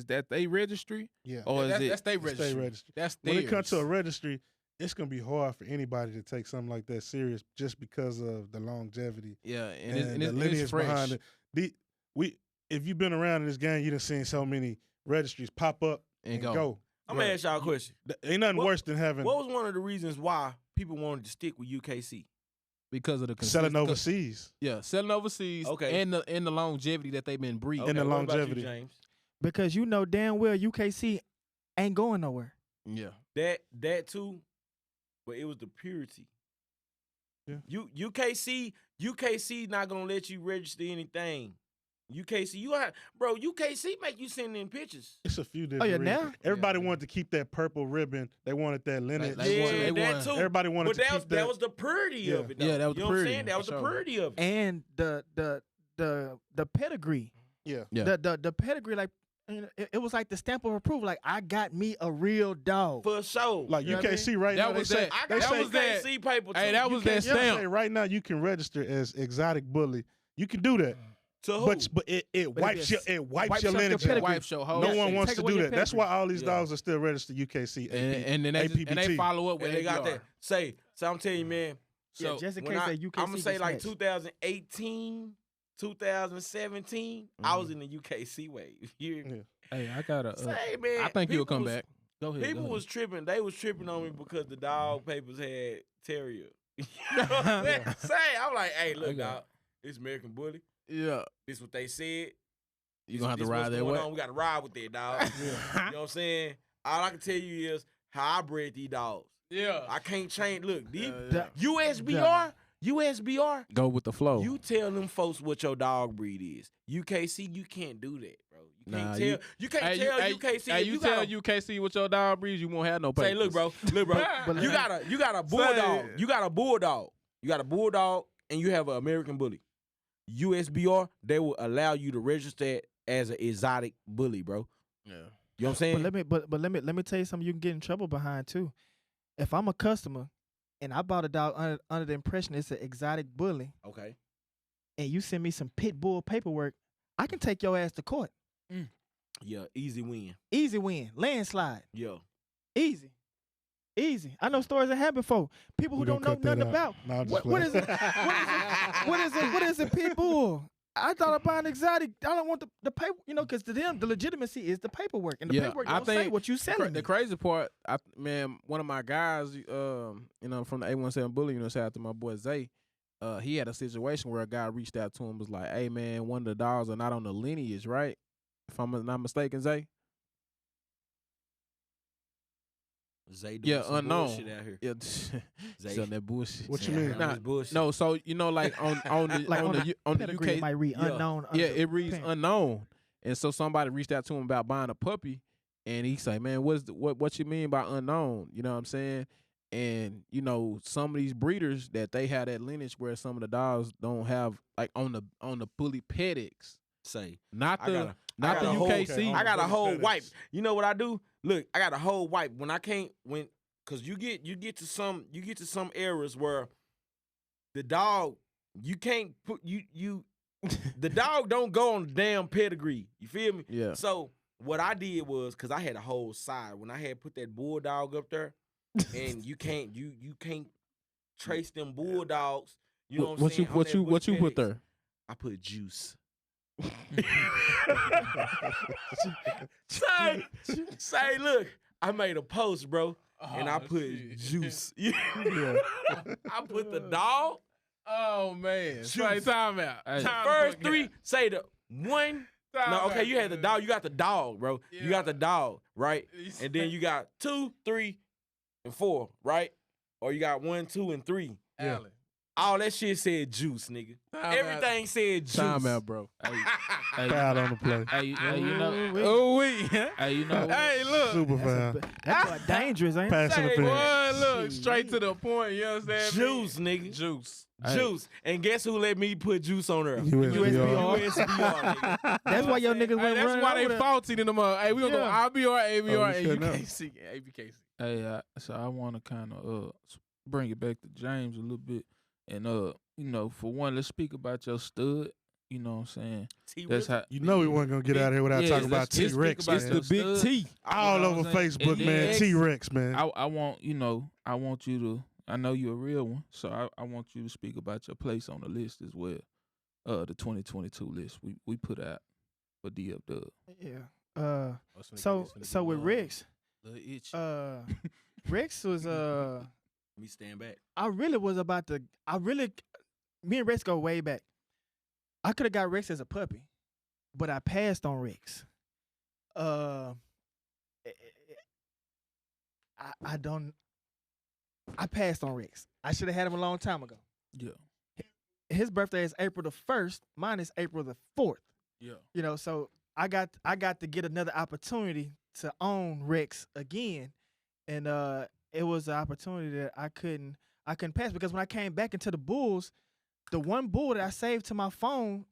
that they registry? Yeah. Or is That's they Stay registry. registered. That's When it comes to a theirs. registry, it's gonna be hard for anybody to take something like that serious just because of the longevity Yeah, and, and the it's lineage fresh. behind it. If you've been around in this game, you done seen so many registries pop up and go. I'm gonna ask y'all a question. Ain't nothing What- worse than having What was one of the reasons why people wanted to stick with UKC? because of the selling consist- overseas. Yeah, selling overseas. Okay. and the longevity that they've been breeding. And the what about you, longevity. James? Because you know damn well UKC ain't going nowhere. Yeah, That too, but it was the purity. Yeah. UKC not gonna let you register anything. UKC, UKC make you send in pictures. It's a few different yeah, reasons. now? Everybody wanted to keep that purple ribbon. They wanted that lineage. They want- Yeah, they that want- too. Everybody wanted But to keep that was the purity Yeah. of it. Though. Yeah, that was you the know what I'm purity, saying? That was for the sure. purity of it. And the pedigree. Yeah. Yeah. The pedigree, like it was like the stamp of approval. Like I got me a real dog. For sure. Like You know what I UKC right That now, was they say, that- I they got say, was that- UKC paper too. Hey, that was that they stamp. say right now you can register as exotic bully. You can do that, To who? but it wipes your wipes your out your lineage. pedigree. out. Wipes your whole No shit. one wants Take to away do your that. That's why all these Yeah. dogs are still registered UKC. and then they APBT. follow up with and they got APR. that. So I'm telling you, man. Yeah, So just in when case I, that UKC I'm gonna say gets like snatched. 2018, 2017. I was in the UKC wave. You Yeah. Hey, I got a. say, man. I think he'll people come was- back. Go ahead. People go was tripping. They was tripping on me because the dog papers had terrier. You know what I'm saying? I'm like, hey, look, Okay. dog. It's American Bully. Yeah, This what they said. you gonna have to This ride what's that going way. on. We got to ride with that, dog. You know what I'm saying? All I can tell you is how I bred these dogs. Yeah, I can't change. Look, these Yeah. USBR. go with the flow. You tell them folks what your dog breed is. UKC, you can't do that, bro. You can't Nah, tell. You can't Hey, tell hey, UKC. Hey, if you gotta- tell UKC what your dog breeds, you won't have no papers. Say, look, bro. But you got a bulldog. You got a bulldog. You got a bulldog, and you have an American Bully. USBR, they will allow you to register it as an exotic bully, bro. Yeah. You know what I'm saying? But let me tell you something you can get in trouble behind too. If I'm a customer and I bought a dog under the impression it's an exotic bully, Okay. and you send me some pit bull paperwork, I can take your ass to court. Yeah, easy win. Easy win, landslide, Yeah. easy. I know stories that happen before people who We don't gonna know cut that nothing out. about. No, I'm just What is playing. it? What is a pit bull? I thought about an exotic. I don't want the paper, because to them the legitimacy is the paperwork, and the Yeah, paperwork I don't say think what you selling. The me. crazy part, one of my guys, from the 817 Bully, shout out to my boy Zay. He had a situation where a guy reached out to him, was like, "Hey man, one of the dogs are not on the lineage, right? If I'm not mistaken, Zay." Zay doing Yeah, some unknown. bullshit out here. Yeah, Zay. selling that bullshit. What you Yeah, mean? nah, Nah, it's bullshit. No, so like on the Like on the Pedigree, it UK, might read Yeah. unknown. yeah, under it reads pen. unknown, and so somebody reached out to him about buying a puppy, and he say, "Man, what you mean by unknown?" You know what I'm saying? And some of these breeders that they have that lineage where some of the dogs don't have, like on the bully pedics, Say. not I the got a not the whole- UKC. I got a Bully whole FedEx. wipe. You know what I do? Look, I got a whole wipe. When I can't cause you get to some eras where the dog you can't put you the dog don't go on the damn pedigree. You feel me? Yeah. So what I did was, cause I had a whole side when I had put that bulldog up there, and you can't trace them bulldogs. You know what I'm saying? on that What you put FedEx. there? I put juice. say, look, I made a post, bro, and I put juice. Yeah. I put the dog. Oh man, Juice. time out. Hey. The first three, say the one. No, okay, you had the dog. You got the dog, bro. You got the dog, right? And then you got 2, 3, and 4, right? Or you got 1, 2, and 3. Yeah. All that shit said juice, nigga. Everything said juice. Time out, bro. Hey, Foul on the play. hey, you know. Oh we. Hey, you know. Hey, look. Super foul. That's boy dangerous, ain't it? Pass Say, interference. boy, look, straight to the point. You understand? me? Juice, nigga. Juice. Juice. And guess who let me put juice on there? USBR. USBR, nigga. That's why your niggas Hey, went that's running why they over there. faulty in them. Hey, we gonna Yeah. go IBR, ABR, we and cutting up. UKC, ABKC. Hey, so I want to kind of bring it back to James a little bit, and for one, let's speak about your stud. You know what I'm saying? That's how You know we weren't gonna get out of here without Yeah, talking about let's speak T-Rex, about It's man. the your big stud. T. All You know over what I'm saying? Facebook, And man. then- T-Rex, man. I want you to. I know you're a real one, so I want you to speak about your place on the list as well. The 2022 list we put out for DF Dub. Yeah. So with Rex, Little itch. Rex was Me stand back. me and Rex go way back. I could have got Rex as a puppy, but I passed on Rex. I passed on Rex. I should have had him a long time ago. Yeah. His birthday is April the 1st. Mine is April the 4th. Yeah. You know, so I got to get another opportunity to own Rex again, and it was an opportunity that I couldn't pass, because when I came back into the Bulls, the one bull that I saved to my phone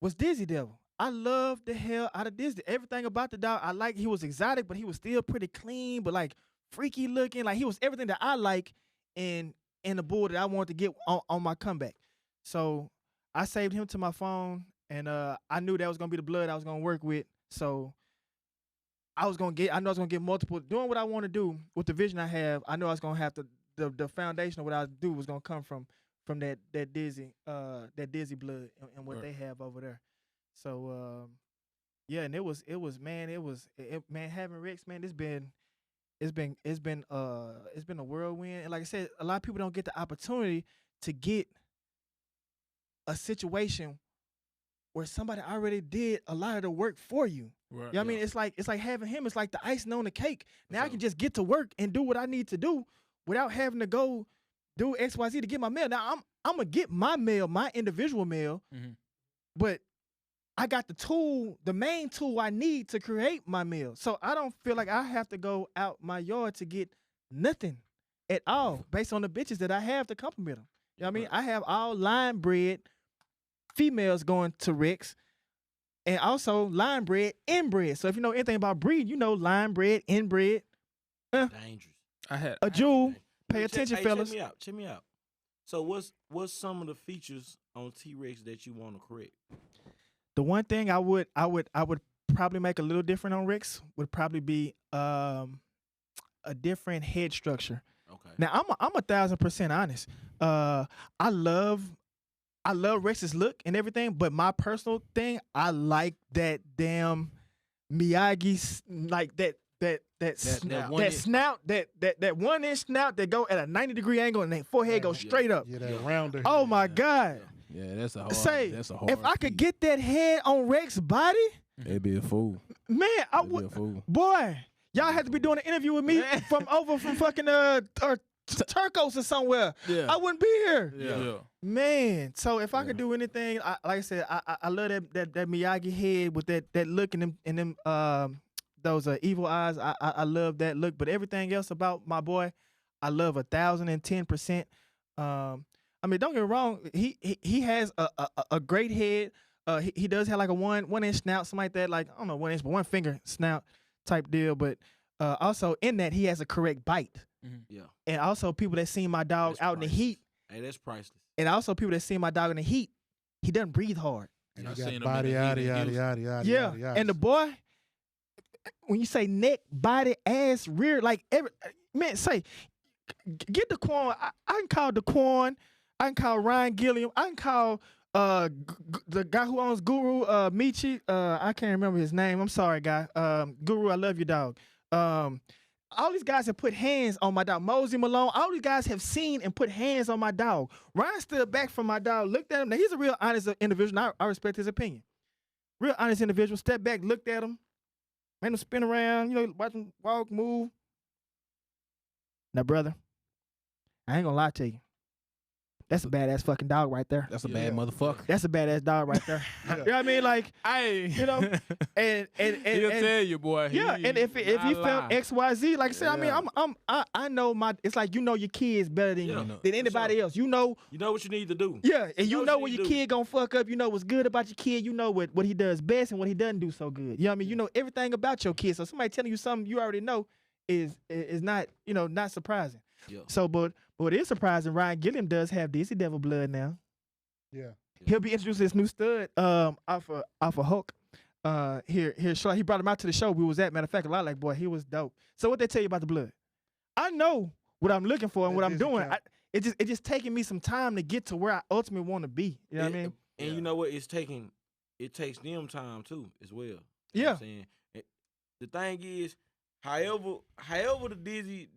was Dizzy Devil. I loved the hell out of Dizzy. Everything about the dog, I like. He was exotic, but he was still pretty clean, but like freaky looking. Like he was everything that I like in the bull that I wanted to get on my comeback. So I saved him to my phone, and I knew that was gonna be the blood I was gonna work with. So I know I was gonna get multiple, doing what I want to do with the vision I have. I know I was gonna have to, the foundation of what I do was gonna come from that Dizzy blood and what they have over there. So yeah, and it was man, having Rex, man, it's been a whirlwind. And like I said, a lot of people don't get the opportunity to get a situation where somebody already did a lot of the work for you. Right. You know what I mean? It's like having him. It's like the icing on the cake. Now I can just get to work and do what I need to do without having to go do XYZ to get my mail. Now I'm gonna get my mail, my individual mail, but I got the main tool I need to create my meal. So I don't feel like I have to go out my yard to get nothing at all based on the bitches that I have to compliment them. You know what I mean? I have all line bred females going to Rex, and also line bred, inbred. So if you know anything about breed, you know line bred, inbred. Dangerous. I had A jewel. Pay attention, fellas. Check me out. So what's some of the features on T-Rex that you want to correct? The one thing I would probably make a little different on Rex would probably be a different head structure. Okay. Now I'm 1,000% honest. I love Rex's look and everything, but my personal thing, I like that damn Miyagi, like that snout, that 1 inch snout that go at a 90-degree angle and that forehead goes straight up. Yeah, that rounder. Oh my God. Yeah, that's a hard. If I could get that head on Rex's body, it'd be a fool. Man, I It'd be a would. fool. Boy, y'all had to be doing an interview with me from fucking Turcos or somewhere. Yeah. I wouldn't be here. Yeah. Man, so if I could do anything, like I said, I love that Miyagi head with that look in them those evil eyes. I love that look, but everything else about my boy, I love 1,010%. I mean, don't get me wrong. He has a great head. He does have like a one inch snout, something like that. Like I don't know 1 inch, but 1 finger snout type deal. But also in that he has a correct bite. Yeah. And also people that seen my dog That's out in the heat. Hey, that's priceless. And also people that see my dog in the heat, he doesn't breathe hard. And I you seen got him body, in the yada, heat in yada, Houston. yada, Yeah. yada, yada. And the boy, when you say neck, body, ass, rear, like say, get the Quan. I can call the Quan. I can call Ryan Gilliam. I can call the guy who owns Guru, Michi. I can't remember his name. I'm sorry, guy. Guru, I love you, dog. All these guys have put hands on my dog. Mosey Malone, all these guys have seen and put hands on my dog. Ryan stood back from my dog, looked at him. Now, he's a real honest individual, and I respect his opinion. Real honest individual. Stepped back, looked at him, made him spin around, watch him walk, move. Now, brother, I ain't gonna lie to you. That's a badass fucking dog right there. That's a bad motherfucker. That's a badass dog right there. You know what I mean? Like, Hey, and he'll tell you, boy. yeah, and if he felt XYZ, like I said, Yeah. I mean, I know it's like your kids better than anybody else. You know what you need to do. Yeah, and you know what when you your do. kid gonna fuck up. You know what's good about your kid. You know what he does best and what he doesn't do so good. You know what I mean? You know everything about your kid. So somebody telling you something you already know is not not surprising. Yeah. So, but what is surprising, Ryan Gilliam does have Dizzy Devil blood now. Yeah. He'll be introducing this new stud off of Hulk. Here short. He brought him out to the show we was at. Matter of fact, a lot like boy, he was dope. So what they tell you about the blood? I know what I'm looking for and what I'm doing. It just taking me some time to get to where I ultimately want to be. You know what I mean? And you know what? It takes them time too as well. You know Yeah. what I'm saying? the thing is, however the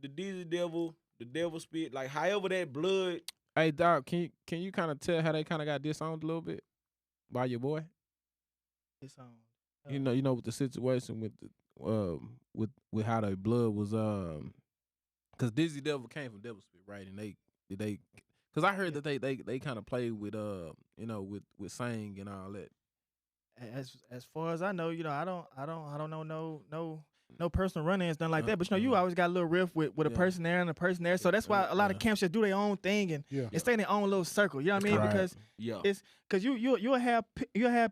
dizzy devil, the devil spit, like however that blood. Hey, Doc, can you kind of tell how they kind of got disowned a little bit by your boy? It's on. You know, with the situation with the, with how the blood was, because Dizzy Devil came from Devil Spit, right? And they, because I heard that they kind of played with you know, with Sang and all that. As far as I know, you know, I don't know no personal run-ins, nothing like that. But you know, you always got a little riff with a person there and a person there. So that's why a lot of camps just do their own thing and stay in their own little circle. You know what I mean? Right. Because it's because you'll have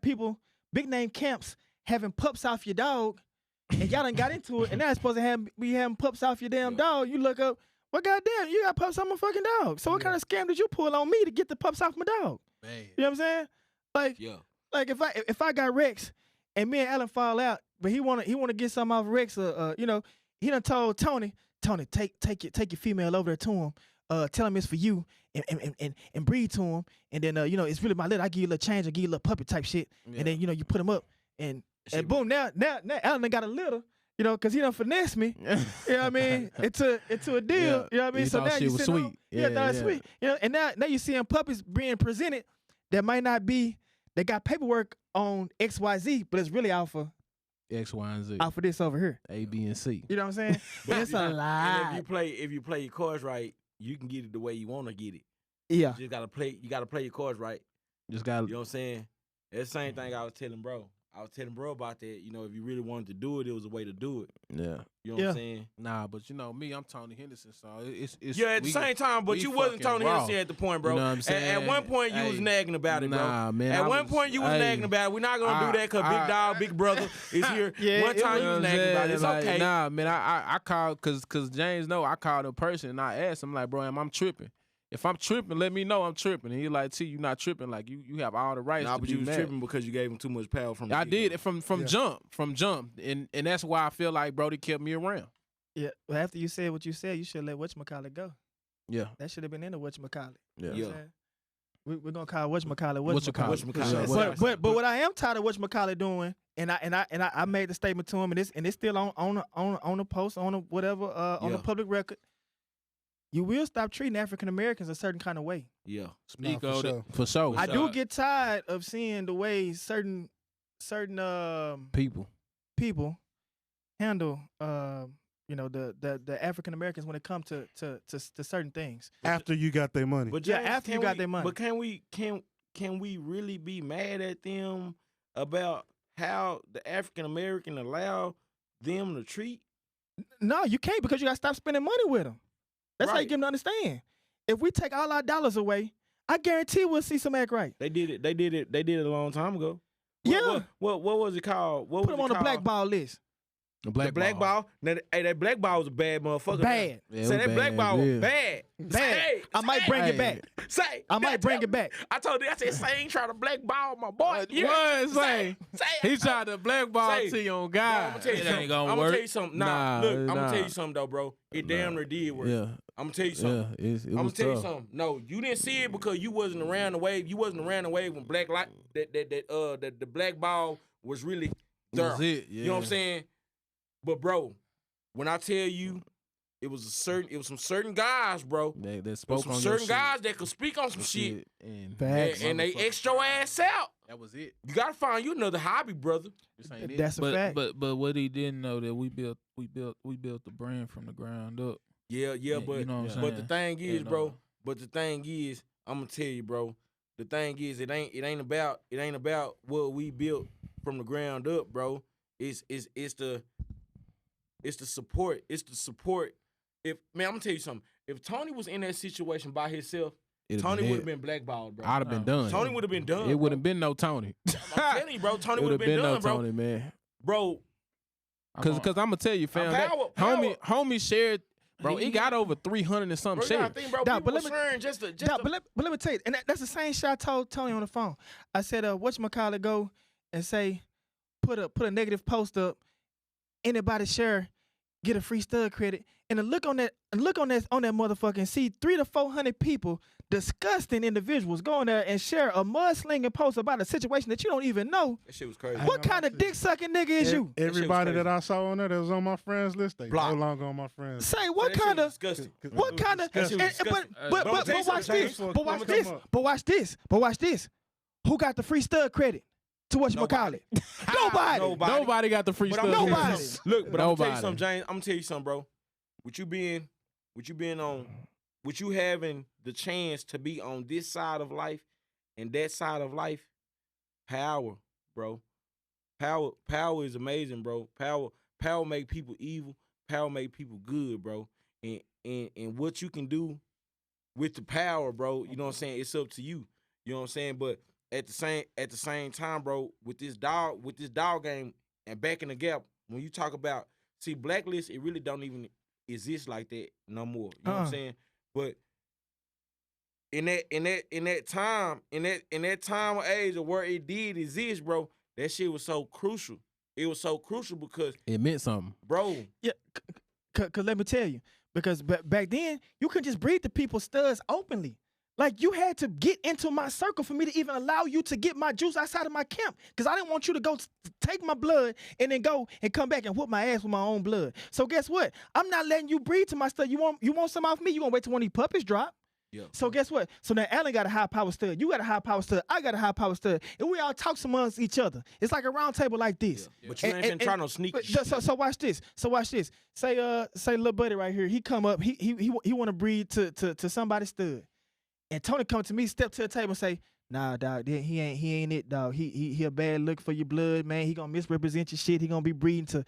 people, big name camps, having pups off your dog, and y'all done got into it, and now it's supposed to be having pups off your damn dog. You look up, well, goddamn, you got pups off my fucking dog. So what kind of scam did you pull on me to get the pups off my dog? Man. You know what I'm saying? Like if I got Rex and me and Alan fall out, but he wanna get something off Rex, you know, he done told Tony, take your female over there to him, tell him it's for you, and breed to him, and then you know, it's really my little. I give you a little change, I give you a little puppy type shit, and then you know, you put him up, and boom, now Alan done got a little. You know, cause he done finesse me. You know what I mean? Into a deal. You know what I mean? He So thought now shit you was sitting sweet. on, it's sweet. You know, and now you seeing puppies being presented that might not be. They got paperwork on XYZ, but it's really out for X, Y, and Z. out for this over here. A, B, and C. You know what I'm saying? But it's a lot. And if you play your cards right, you can get it the way you want to get it. Yeah. You just gotta play. You gotta play your cards right. Just got. You know what I'm saying? That's the same thing I was telling bro. I was telling bro about that. You know, if you really wanted to do it, it was a way to do it. Yeah. You know what I'm saying? Nah, but you know me, I'm Tony Henderson, so it's at the same time, but you wasn't Tony Henderson at the point, bro. You know what I'm saying? At one point, you was nagging about it, bro. Nah, man. At one point, you was nagging about it. We're not gonna do that because Big Dog, Big Brother is here. One time, you was nagging about it. It's like, okay. Nah, man. I called because James know I called a person and I asked him like, bro, I'm tripping. If I'm tripping, let me know I'm tripping. And he like, T, you not tripping. Like you have all the rights. Nah, to but be you was mad. tripping because you gave him too much power from the I get-go. did it from jump, and that's why I feel like Brody kept me around. Yeah. Well, after you said what you said, you should let whatchamacallit go. Yeah. That should have been in the whatchamacallit. Yeah. You know what I'm saying? We're gonna call whatchamacallit. Whatchamacallit. But what I am tired of whatchamacallit doing, and I made the statement to him, and it's still on the post, on the whatever, on the public record. You will stop treating African Americans a certain kind of way. Yeah. Speak for on sure. it. For sure. I do get tired of seeing the way certain people handle you know, the African Americans when it comes to certain things. After you got their money. But Yeah, James, after you got their money. But can we really be mad at them about how the African American allow them to treat? No, you can't, because you got to stop spending money with them. That's how you Right. get them to understand. If we take all our dollars away, I guarantee we'll see some act right. They did it a long time ago. Yeah. What was it called? What Put was them it on the called? blackball list. The The black ball. Now, hey, that black ball was a bad motherfucker. Bad. Yeah, Say it was that black bad, ball was yeah. bad. Bad. I might bring it back. Say. I might bring it back. I told you, I said, say ain't trying to blackball my boy. What? Say. Say. He tried to blackball Say. to you on I'm God. gonna tell you It something. ain't gonna I'm work. gonna tell you something. Nah, look, I'm nah. gonna tell you something though, bro. It damn near did work. Yeah. I'm gonna tell you something. Yeah. It I'm gonna was tell you tough. something. No, you didn't see it because you wasn't around the wave. You wasn't around the wave when black light that the black ball was really there. That's it. Yeah. You know what I'm saying? But bro, when I tell you, it was some certain guys, bro. They There was spoke some on certain your guys that could speak on some shit. shit, And, Facts. and they X your ass out. that was it. You gotta find you another hobby, brother. This ain't it. That's a fact. But what he didn't know that we built the brand from the ground up. Yeah, but you know what I'm but the saying? thing is, And, bro. But the thing is, I'm gonna tell you, bro. The thing is, it ain't about what we built from the ground up, bro. It's the support. It's the support. I'm gonna tell you something. If Tony was in that situation by himself, It'd Tony been would it. have been blackballed, bro. I'd have been done. Tony would have been done. It bro. wouldn't have been no Tony. I'm telling you, bro. Tony It would have been no done, bro. Tony, man. Bro, Cause I'm gonna tell you, fam. that homie shared, bro. He got over 300 and something bro, you gotta shares. think, bro. Nah, People but was let me- sharing just But let me tell you, and that's the same shit I told Tony on the phone. I said, whatchamacallit go and say, put a negative post up, anybody share, get a free stud credit, and to look on that motherfucker and see 300 to 400 people disgusting individuals go in there and share a mudslinging post about a situation that you don't even know. That shit was crazy. What kind of dick sucking nigga is you? Everybody that I saw on there that was on my friends list, they Block. no longer on my friends. Say what kind of disgusting? what kind of That shit was but watch this. But watch this. But watch this. But watch this. Who got the free stud credit to what you call it? Nobody. Nobody got the free But stuff. I'm gonna tell you Nobody. something. Look, but I'm gonna tell you Nobody. something, James. I'm gonna tell you something, bro. With you having the chance to be on this side of life and that side of life, power, bro. Power is amazing, bro. Power make people evil. Power make people good, bro. And what you can do with the power, bro, you know what I'm saying? It's up to you. You know what I'm saying? But at the same time, bro, with this dog game and back in the gap, when you talk about Blacklist, it really don't even exist like that no more. You know what I'm saying? But in that time of age of where it did exist, bro, that shit was so crucial. It was so crucial because It meant something. bro, Yeah, cause let me tell you, because back then you couldn't just breed the people studs openly. Like you had to get into my circle for me to even allow you to get my juice outside of my camp. Cause I didn't want you to go take my blood and then go and come back and whoop my ass with my own blood. So guess what? I'm not letting you breed to my stud. You want some off me? You gonna wait till one of these puppies drop? yeah. So guess what? So now Allen got a high power stud. You got a high power stud. I got a high power stud. And we all talk amongst each other. It's like a round table like this. But you ain't been trying no sneaky shit. So watch this. So watch this. Say little buddy right here. He come up. He want to breed to somebody's stud. And Tony come to me, step to the table and say, "Nah, dog, he ain't it, dog. He a bad look for your blood, man. He gonna misrepresent your shit. He gonna be breeding to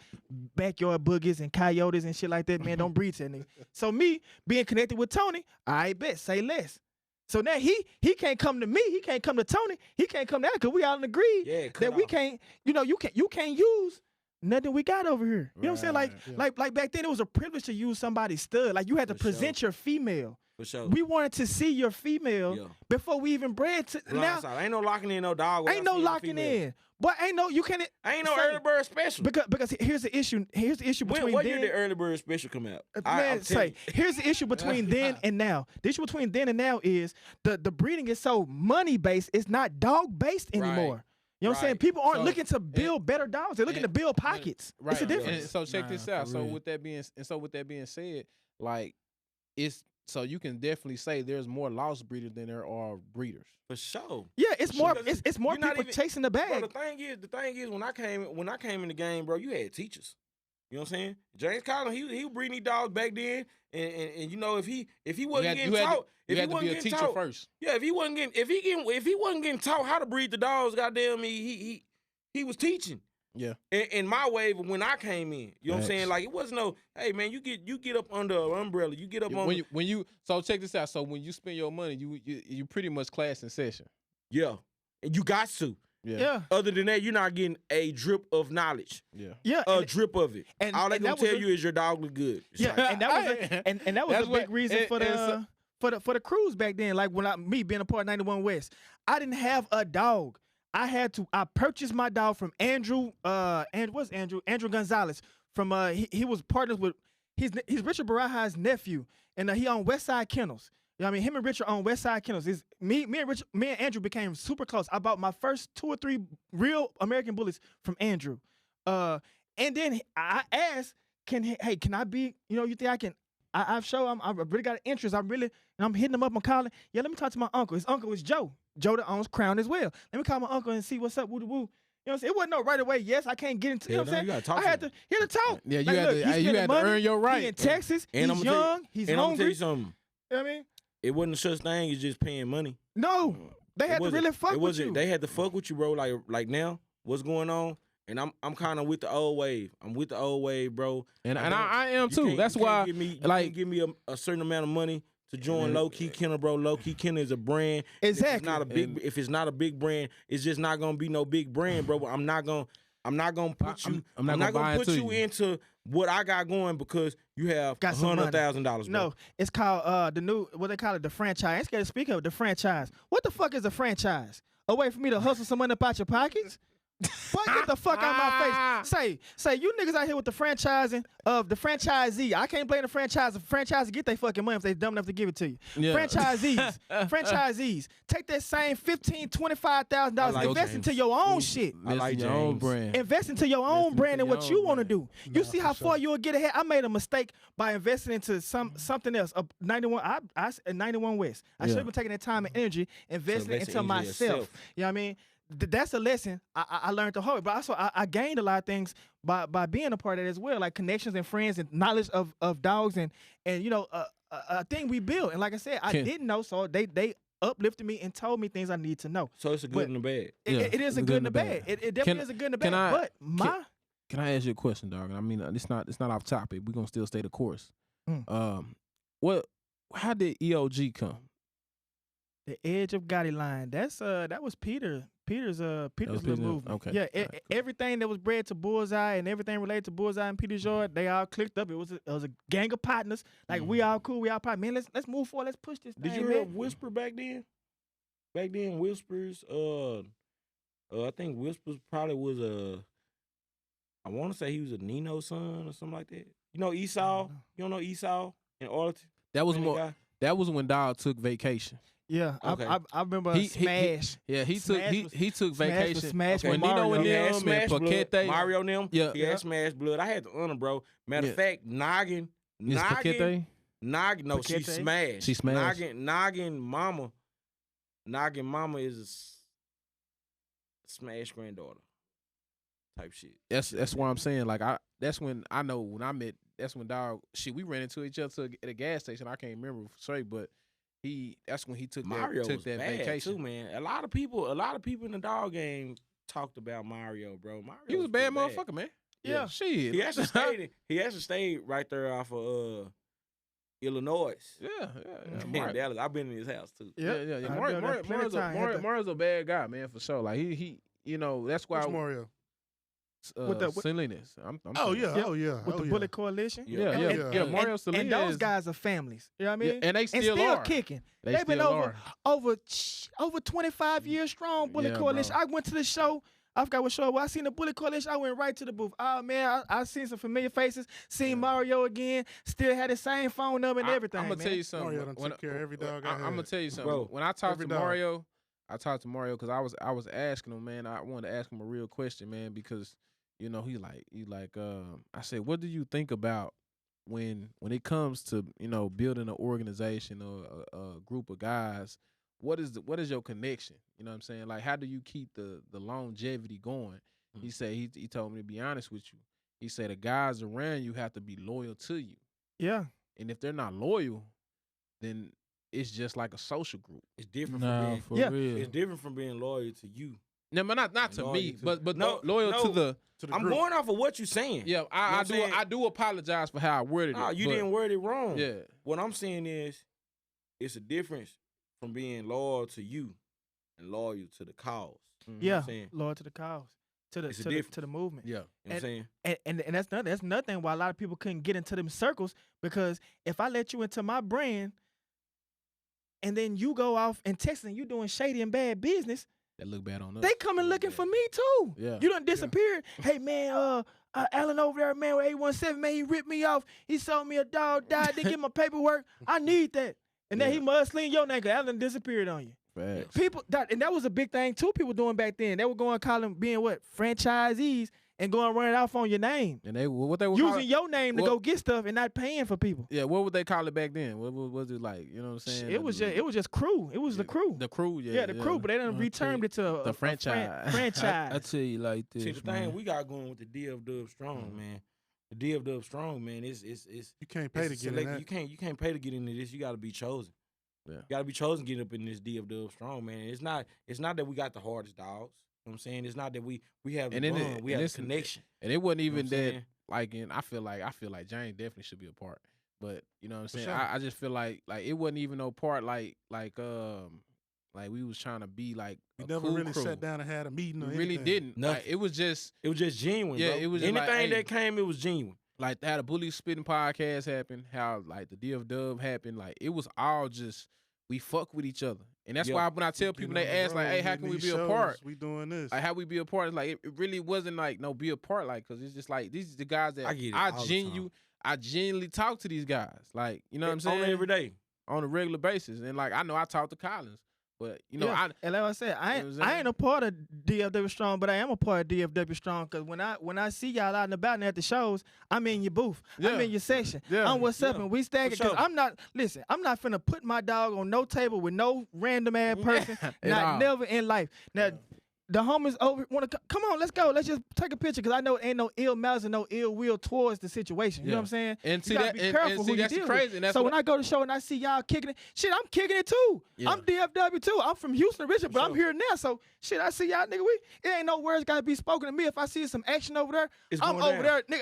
backyard boogies and coyotes and shit like that, man. Don't breed to that nigga." So me being connected with Tony, I bet say less. So now he can't come to me. He can't come to Tony. He can't come down because we all agreed Yeah, that we can't. You know, you can't use nothing we got over here. You know what I'm saying? Like back then, it was a privilege to use somebody's stud. Like you had to For present your female. For sure. We wanted to see your female before we even bred. Now Blindside. Ain't no locking in no dog. ain't no locking in. But ain't no you can't. Ain't no say- early bird special. Because here's the issue. Here's the issue between What then. year did early bird special come out? Man, say here's the issue between then and now. The issue between then and now is the breeding is so money based. It's not dog based anymore. You know what I'm saying? Right. People aren't So- looking to build better dogs. They're looking to build pockets. Right. It's a And difference. so check this Nah, out. for So real. with that being said, like it's so you can definitely say there's more lost breeders than there are breeders. For sure. Yeah, it's more. Because It's more you're not people even- chasing the Bro, bag. the thing is, when I came in the game, bro, you had teachers. You know what I'm saying? James Collins, he was breeding these dogs back then, and you know if he wasn't getting taught, you if had he to wasn't be a getting teacher taught, first. yeah, if he wasn't getting taught how to breed the dogs, goddamn me, he was teaching. Yeah. In my wave when I came in, you know what I'm saying? Facts. Like it wasn't no, hey man, you get up under an umbrella, you get up on When you so check this out. So when you spend your money, you pretty much class in session. yeah, and you got to. Yeah, Other than that, you're not getting a drip of knowledge. Yeah. yeah. A and- drip of it. and- All they and gonna that was tell a- you is your dog look good. It's Yeah, like, and that was and that was That's a big what- reason and- for and the cruise back then. Like when me being a part of 91 West, I didn't have a dog. I purchased my dog from Andrew Gonzalez from he was partners with he's Richard Baraja's nephew, and he owned Westside Kennels. You know what I mean? Him and Richard owned Westside Kennels. Me and Andrew became super close. I bought my first 2 or 3 real American bullies from Andrew. And then I asked, can I be, you think I can, I've really got an interest. I'm hitting him up and calling. Yeah, let me talk to my uncle. His uncle is Joe. Joe that owns Crown as well. Let me call my uncle and see what's up, woo woo. You know what I'm saying? It wasn't no right away. Yes, I can't get into. You know what I'm saying? you gotta talk I to had him. to. He had to talk. Yeah, you Like, had look, to. he's You spending had to money. earn your right. He in Texas. And He's I'ma tell you- young. He's and I'm gonna tell hungry. you something. You know what I mean? It wasn't such thing as just paying money. No, they had to wasn't- really fuck it with wasn't- you. They had to fuck with you, bro. Like now, what's going on? And I'm kind of with the old wave. I'm with the old wave, bro. And don't- I am you too. can't- That's you can't why. give me, you like- can't give me a certain amount of money to join Low Key Kennel, bro. Low Key Kennel is a brand. Exactly. If it's not a big brand, it's just not gonna be no big brand, bro. I'm not gonna put you. I'm not gonna buy put into you you. into what I got going because you have Got some money. $100,000. No, it's called the new, what they call it, the franchise. I ain't scared to speak of it, the franchise. What the fuck is a franchise? A way for me to hustle some money up out your pockets? Boy, get the fuck out of my face. Say, you niggas out here with the franchising of the franchisee. I can't blame the franchise. The franchisee get their fucking money if they dumb enough to give it to you. Yeah. Franchisees, take that same $15,000, $25,000, invest into your own shit. I like your own James. brand. Invest into your own brand and your what you own want to brand. do. You see how far you'll get ahead. I made a mistake by investing into something else. 91. I 91 West. I should have been taking that time and energy investing invest into into myself. yourself. You know what I mean? That's a lesson I learned the hard way. But also I gained a lot of things by being a part of it as well, like connections and friends and knowledge of dogs and you know a thing we built. And like I said, I didn't know, so they uplifted me and told me things I need to know. So it's a good and a bad. It is a good and a bad. It definitely is a good and a bad. Can I ask you a question, dog? I mean, it's not off topic. We're gonna still stay the course. Mm. How did EOG come? The Edge of Gotti line. That was Peter's little movement. Okay. Yeah, everything that was bred to Bullseye and everything related to Bullseye and Peter's Yard, they all clicked up. It was a gang of partners. Like we all cool, we all partners. Man, let's move forward. Let's push this thing. Did you man. hear Whisper back then? Back then, Whispers. I think Whispers probably was I want to say he was a Nino son or something like that. You know Esau? You don't know Esau in Arlington? That was Funny more. guy? That was when Dog took vacation. Yeah, Okay. I remember Smash. He took vacation. Smash when with Nino Mario. and He had them Smash and Blood. Paquete. Mario and them. Yeah. He had Smash Blood. I had to honor, bro. Matter of fact, Noggin. Is Paquete? No, she Paquete? smashed. She smashed. Noggin mama is a smash granddaughter type shit. That's what I'm saying. Like that's when I know when I met. That's when Dog. We ran into each other at a gas station. I can't remember straight, but that's when he took Mario that was bad vacation. too, man. A lot of people in the dog game talked about Mario, bro. Mario He was a bad pretty motherfucker, man. Yeah. Shit. He actually stayed right there off of Illinois. Yeah. In Dallas. I've been in his house too. Yeah. I've been there plenty of times. Mario's a bad guy, man, for sure. Like he you know, that's why Which Mario? Salinas. I'm Oh saying. yeah. With the Bullet Coalition. Yeah. And- Mario and Salinas. those guys are families. You know what I mean? Yeah, and they still are. kicking. They They've been still over are. over 25 years strong. Bullet Yeah, Coalition. bro. I went to the show. I forgot what show it was. I seen the Bullet Coalition. I went right to the booth. Oh man, I seen some familiar faces. Seen Mario again. Still had the same phone number and everything. I'm gonna tell you something. Mario done took care of every dog I I'm gonna had. tell you something. Bro, when I talked every to dog. Mario, because I was asking him, man. I wanted to ask him a real question, man, because you know he like I said, what do you think about when it comes to building an organization or a group of guys? What is your connection? You know what I'm saying? Like, how do you keep the longevity going? He said he told me to be honest with you. He said the guys around you have to be loyal to you. Yeah. And if they're not loyal, then it's just like a social group. It's different Nah, from for being, real. it's different from being loyal to you. No, but not to Loyal me, to- but No, loyal no. to the. To the I'm group. going off of what you're saying. Yeah, know what I'm saying? I do apologize for how I worded No, it. you but- didn't word it wrong. Yeah, What I'm saying is, it's a difference from being loyal to you and loyal to the cause. Mhm. Yeah. I'm saying? Loyal to the cause. To the It's a to the, difference. to the movement. yeah. You know what I'm saying? And that's nothing why a lot of people couldn't get into them circles, because if I let you into my brand and then you go off and text and you doing shady and bad business, That look bad on us. they coming looking for me too. Yeah. You done disappeared. Hey man, Alan over there, man, with 817, man, he ripped me off. He sold me a dog, died, didn't get my paperwork. I need that. And then he mudsling your name, 'cause Alan disappeared on you. Facts. People and that was a big thing too. People doing back then. They were going calling being what, franchisees, and going running off on your name, And what they were using calling, your name to Well- go get stuff and not paying for people. yeah, what would they call it back then? What was it like? You know what I'm saying? It was just crew. It was the crew. The crew, yeah. yeah, the crew, but they done Okay. retermed it to The franchise. franchise. I tell you like this, See, the man. thing we got going with the DF Dub Strong, man. The DF Dub Strong, man, it's You can't pay to it's get in select- that. You can't pay to get into this. You got to be chosen. Yeah. You got to be chosen to get up in this DF Dub Strong, man. It's not that we got the hardest dogs. You know what I'm saying? It's not that we have the And then bond. We have the listen, connection. And it wasn't You know even what I'm that. saying? Like, and I feel like James definitely should be a part. But you know what I'm saying? sure. I just feel like it wasn't even no part like we was trying to be like We a never cool really crew. sat down and had a meeting or We really anything. didn't. Nothing. Like, it was just It was just genuine, Yeah, bro. it was just Anything like, hey. that came, it was genuine. like how the Bully Spitting podcast happened, how like the DF Dub happened. Like it was all just we fuck with each other. And that's Yeah. why when I tell people, they ask like, hey, how can we be apart? We doing this. Like, how we be apart? It's like, it really wasn't like, no, be apart. Like, cause it's just like, these are the guys that I get it all the time. I genuinely talk to these guys. Like, you know what I'm saying? On every day. On a regular basis. And like, I know I talk to Collins, but you know, Yeah. And like I said, I ain't a part of DFW Strong, but I am a part of DFW Strong because when I see y'all out and about and at the shows, I'm in your booth. Yeah. I'm in your section. Yeah. I'm what's up and we stagger because sure. I'm not finna put my dog on no table with no random ass person. At not all. never in life. Now the homies over want to come on, let's go. Let's just take a picture because I know it ain't no ill malice and no ill will towards the situation. You know what I'm saying? And see you gotta that, be and, careful and who see you that's deal crazy. with. And that's So what when I go to the show and I see y'all kicking it, shit, I'm kicking it too. Yeah. I'm DFW too. I'm from Houston, Richard, but I'm here now. So shit, I see y'all nigga. It ain't no words gotta be spoken to me. If I see some action over there, It's I'm going over down. there,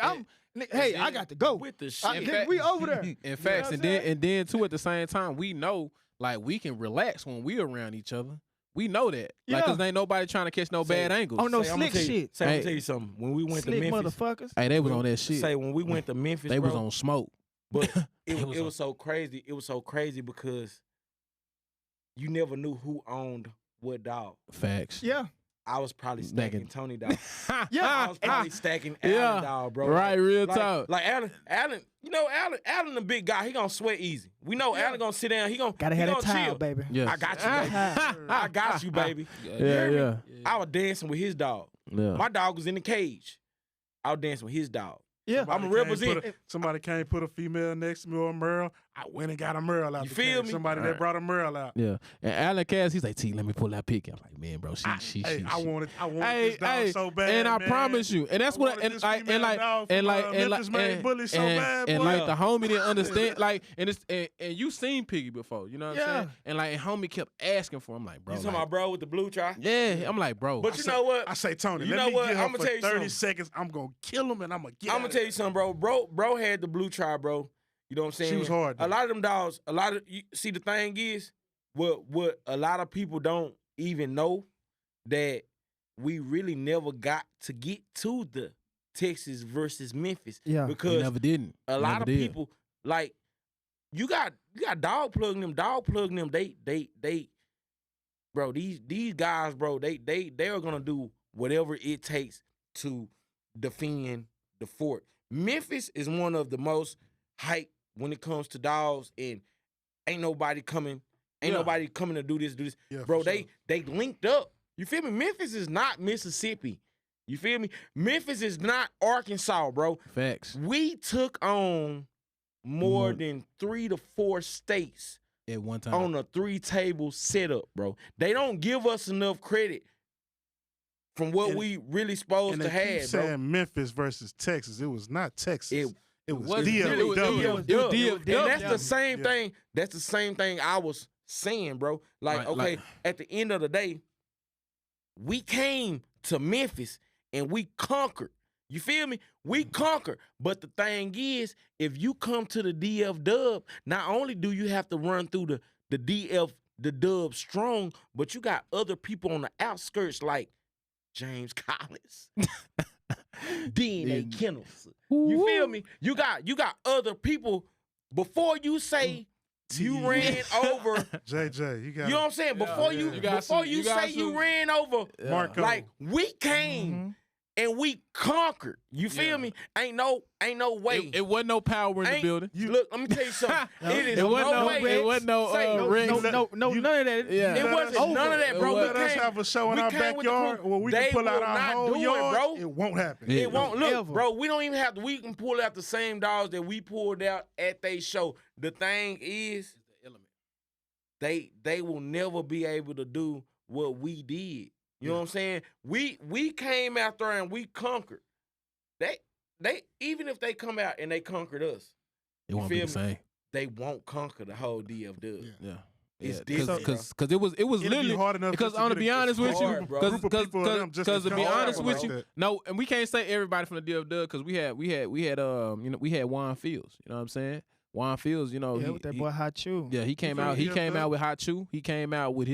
nigga. Hey, I got to go. With the I- shit. nigga, we over there. In facts, what and I'm then too at the same time, we know like we can relax when we around each other. We know that, like, cause Yeah. ain't nobody trying to catch no bad angles. Oh, no Say, I'ma slick tell you- shit. Say, I'm Hey. gonna tell you something. When we went Slick to Memphis, motherfuckers. Hey, they was on that shit. say when we went to Memphis, They bro, was on smoke. but it was on- was so crazy. It was so crazy because you never knew who owned what dog. Facts. Yeah. I was probably Back stacking in- Tony dog. Yeah. I was probably stacking Yeah. Allen dog, bro. Right, real like, talk. Like Allen, you know Allen the big guy. He gonna sweat easy. We know Allen gonna sit down. He gonna Gotta he have that gonna towel, chill. baby. Yes. I got you, baby. I got you, baby. Yeah. I was dancing with his dog. Yeah. My dog was in the cage. I was dancing with his dog. Yeah. I'm a represent. Somebody can't put a female next to me or a Merle. I went and got a Merle out. You the feel cage. me? Somebody that brought a Merle out. Yeah. And Alan Cass, he's like, T, let me pull that pic. I'm like, man, bro, I wanted Hey, this dog hey, so bad. and I man. promise you, and that's I what, wanted and this like, female and like, dog and from, like, and Memphis like, made Bully so and, bad, and boy. like the homie didn't understand, like, and it's, and you seen Piggy before, you know what I'm Yeah. saying? And like, and homie kept asking for him, like, bro, You talking like, about bro with the blue try? yeah, I'm like, bro, But you know what? I say, Tony, You let know me what? get her I'ma for tell you 30 something. seconds. I'm going to kill him and I'm going to get I'm gonna tell you something, bro. Bro had the blue try, bro. You know what I'm saying? She was hard, A though. lot of them dogs. You see, the thing is, what a lot of people don't even know that we really never got to get to the Texas versus Memphis. Yeah. he Because never didn't. a lot Never of did. people like you got dog plugging them. They bro, these guys, bro, they are gonna do whatever it takes to defend the fort. Memphis is one of the most hype when it comes to dogs, and ain't nobody coming to do this. Yeah, Bro, for sure. they linked up. You feel me? Memphis is not Mississippi. You feel me? Memphis is not Arkansas, bro. Facts We took on more than 3 to 4 states at one time. on a 3-table setup, bro. They don't give us enough credit from what And- we really supposed And to they keep have, saying bro. Memphis versus Texas. It was not Texas. It was wasn't- DFW. it was DFW. And that's Yeah. the same Yeah. thing. That's the same thing I was saying, bro. Like, Right, okay, like- at the end of the day, we came to Memphis and we conquered. You feel me? We conquered. But the thing is, if you come to the DF Dub, not only do you have to run through the Dub strong, but you got other people on the outskirts like James Collins, DNA Kennels. You feel me? You got other people. Before you say you ran over, JJ, you got you know what I'm saying? Before yeah. you, You got before some- you you got say you some- ran over, Marco. like we came and we conquered. You feel me? Ain't no way. It wasn't no power in the Ain't- building. Look, let me tell you something. It is It no wasn't no- way. it wasn't no, Say, Rex. No, none of that. Yeah. It wasn't none of that, bro. Let We us came- have a show in we our came with the backyard crew. where we They can pull out will our not whole do it, yard. bro. It won't happen. Yeah. It won't look, Ever. bro. We don't even have to. We can pull out the same dogs that we pulled out at they show. The thing is, they will never be able to do what we did. You know what I'm saying? We came out there and we conquered. They even if they come out and they conquered us, It won't be feel the me? same. they won't conquer the whole DF Dub. Yeah. It's Yeah, different, bro. because it was It'll be literally hard enough because just to I'm to get be a honest with you, hard, bro. group of people of them just because to be come honest out with like you, that. no, and we can't say everybody from the DFW because we had we had Juan Fields, you know what I'm saying? Juan Fields, you know, Yeah, with that boy Hot Chew. yeah, he came from out. He DFW? came out with Hot Chew. He came out with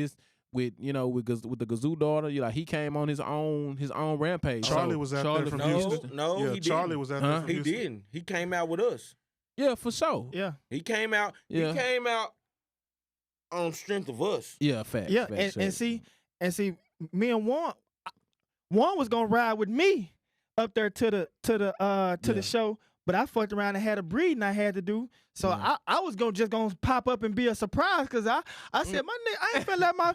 with the Gazoo daughter. You like he came on his own rampage. Charlie So, was out Charlie there from from Houston. No, yeah, he Charlie didn't. was out Huh? there from He Houston. didn't. He came out with us. Yeah, for sure. Yeah. He came out. Yeah. He came out on strength of us. Yeah, facts. Yeah, facts, and facts. see, me and Juan was gonna ride with me up there to the show, but I fucked around and had a breeding I had to do. So I was gonna pop up and be a surprise because I said, my nigga, I ain't finna let my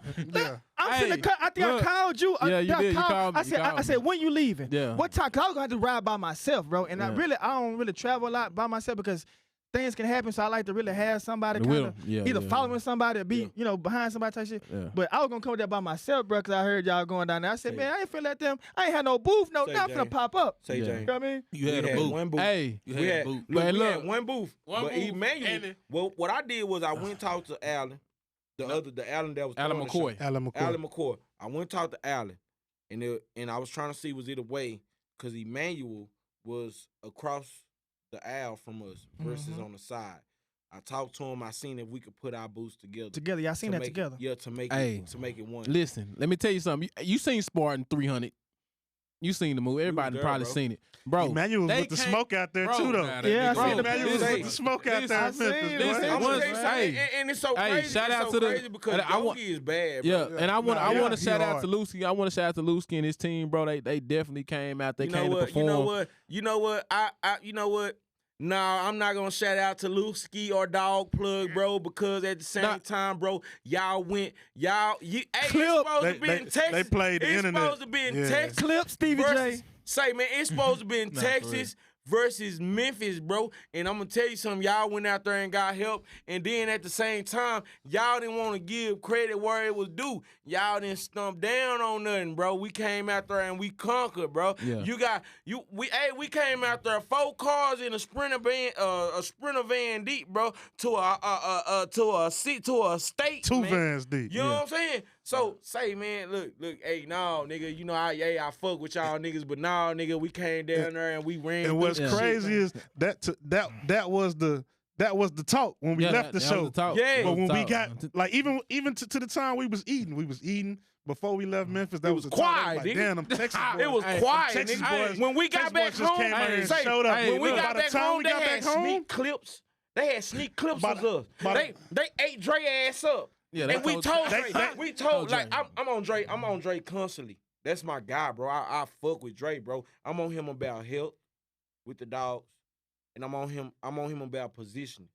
I'm Hey, finna cut. I think look. I called you. Yeah, you did. You called me. I said, I said, when you leaving? Yeah. What time? Cause I was gonna have to ride by myself, bro. And I Yeah. don't really travel a lot by myself because things can happen. So I like to really have somebody The kind will. of Yeah, either yeah, following somebody or be, behind somebody type shit. Yeah. But I was gonna come there by myself, bro, because I heard y'all going down there. I said, Say- man, I ain't finna let them. I ain't had no booth, no Say, nothing Jay. finna pop up. Say, Yeah. Jay. You know what I mean? You had we a booth. one booth. Hey, You we had had, a booth. look, Man, we look. had one booth. One but booth, Emmanuel, and well, what I did was I went and talked to Allen, the Allen that was Alan throwing the show. McCoy. Alan McCoy. Allen McCoy. I went and talked to Allen, and I was trying to see was it a way because Emmanuel was across the aisle from us versus Mhm. on the side. I talked to him. I seen if we could put our booths together. Together, y'all seen to that make together. It, to make Hey. it to make it one. Listen, let me tell you something. You seen Spartan 300. You seen the movie. Everybody there, probably bro. seen it. Bro, Emmanuel was they with the can't- smoke out there Bro, too, though. Nah, Yeah, I Bro, seen the Emmanuel was pictures. with the smoke out there I in seen Memphis. it. boy. Listen, I'm once- gonna tell you something, hey, and it's so hey, crazy. shout it's out so to the- crazy because I want- Yogi is bad, yeah, bro. and I want yeah, to he shout out hard. to Lucy. I want to shout out to Lusky and his team, bro. They definitely came out. They You know came to what? perform. You know what? You know what? Nah, I'm not gonna shout out to Lusky or Dog Plug, bro, because at the same Nah. time, bro, y'all hey, it's Clip. supposed to be They- in Texas. they played the it's internet. supposed to be in Yeah. Texas. Clip Stevie versus, J. Say, man, it's supposed to be in Nah, for real. Texas versus Memphis, bro. And I'm gonna tell you something. Y'all went out there and got help, and then at the same time, y'all didn't want to give credit where it was due. Y'all didn't stump down on nothing, bro. We came out there and we conquered, bro. Yeah. We came out there 4 cars in a Sprinter van deep, bro, to a state, Two man. vans deep. You know what I'm saying? So say, man, look, hey, no, nigga, you know, I fuck with y'all niggas, but no, nigga, we came down there and we ran. And what's Yeah. crazy is that was the talk when we Yeah, left the that show. was talk. Yeah. That But was when we talk. got like even to the time we was eating before we left Memphis, that It was was the time. quiet, Like, nigga. damn, them Texas boys. It was Hey, quiet, Texas nigga. boys- When we got Texas back boys just home, came out here and say, showed up. Hey, when we look, got by the back time home, we they got had back home, sneak clips. They had sneak clips By of the- us. by the- They ate Dre ass up. Yeah, And we told They- Dre. they- We told Dre. like I'm on Dre constantly. That's my guy, bro. I fuck with Dre, bro. I'm on him about health with the dogs, and I'm on him about positioning.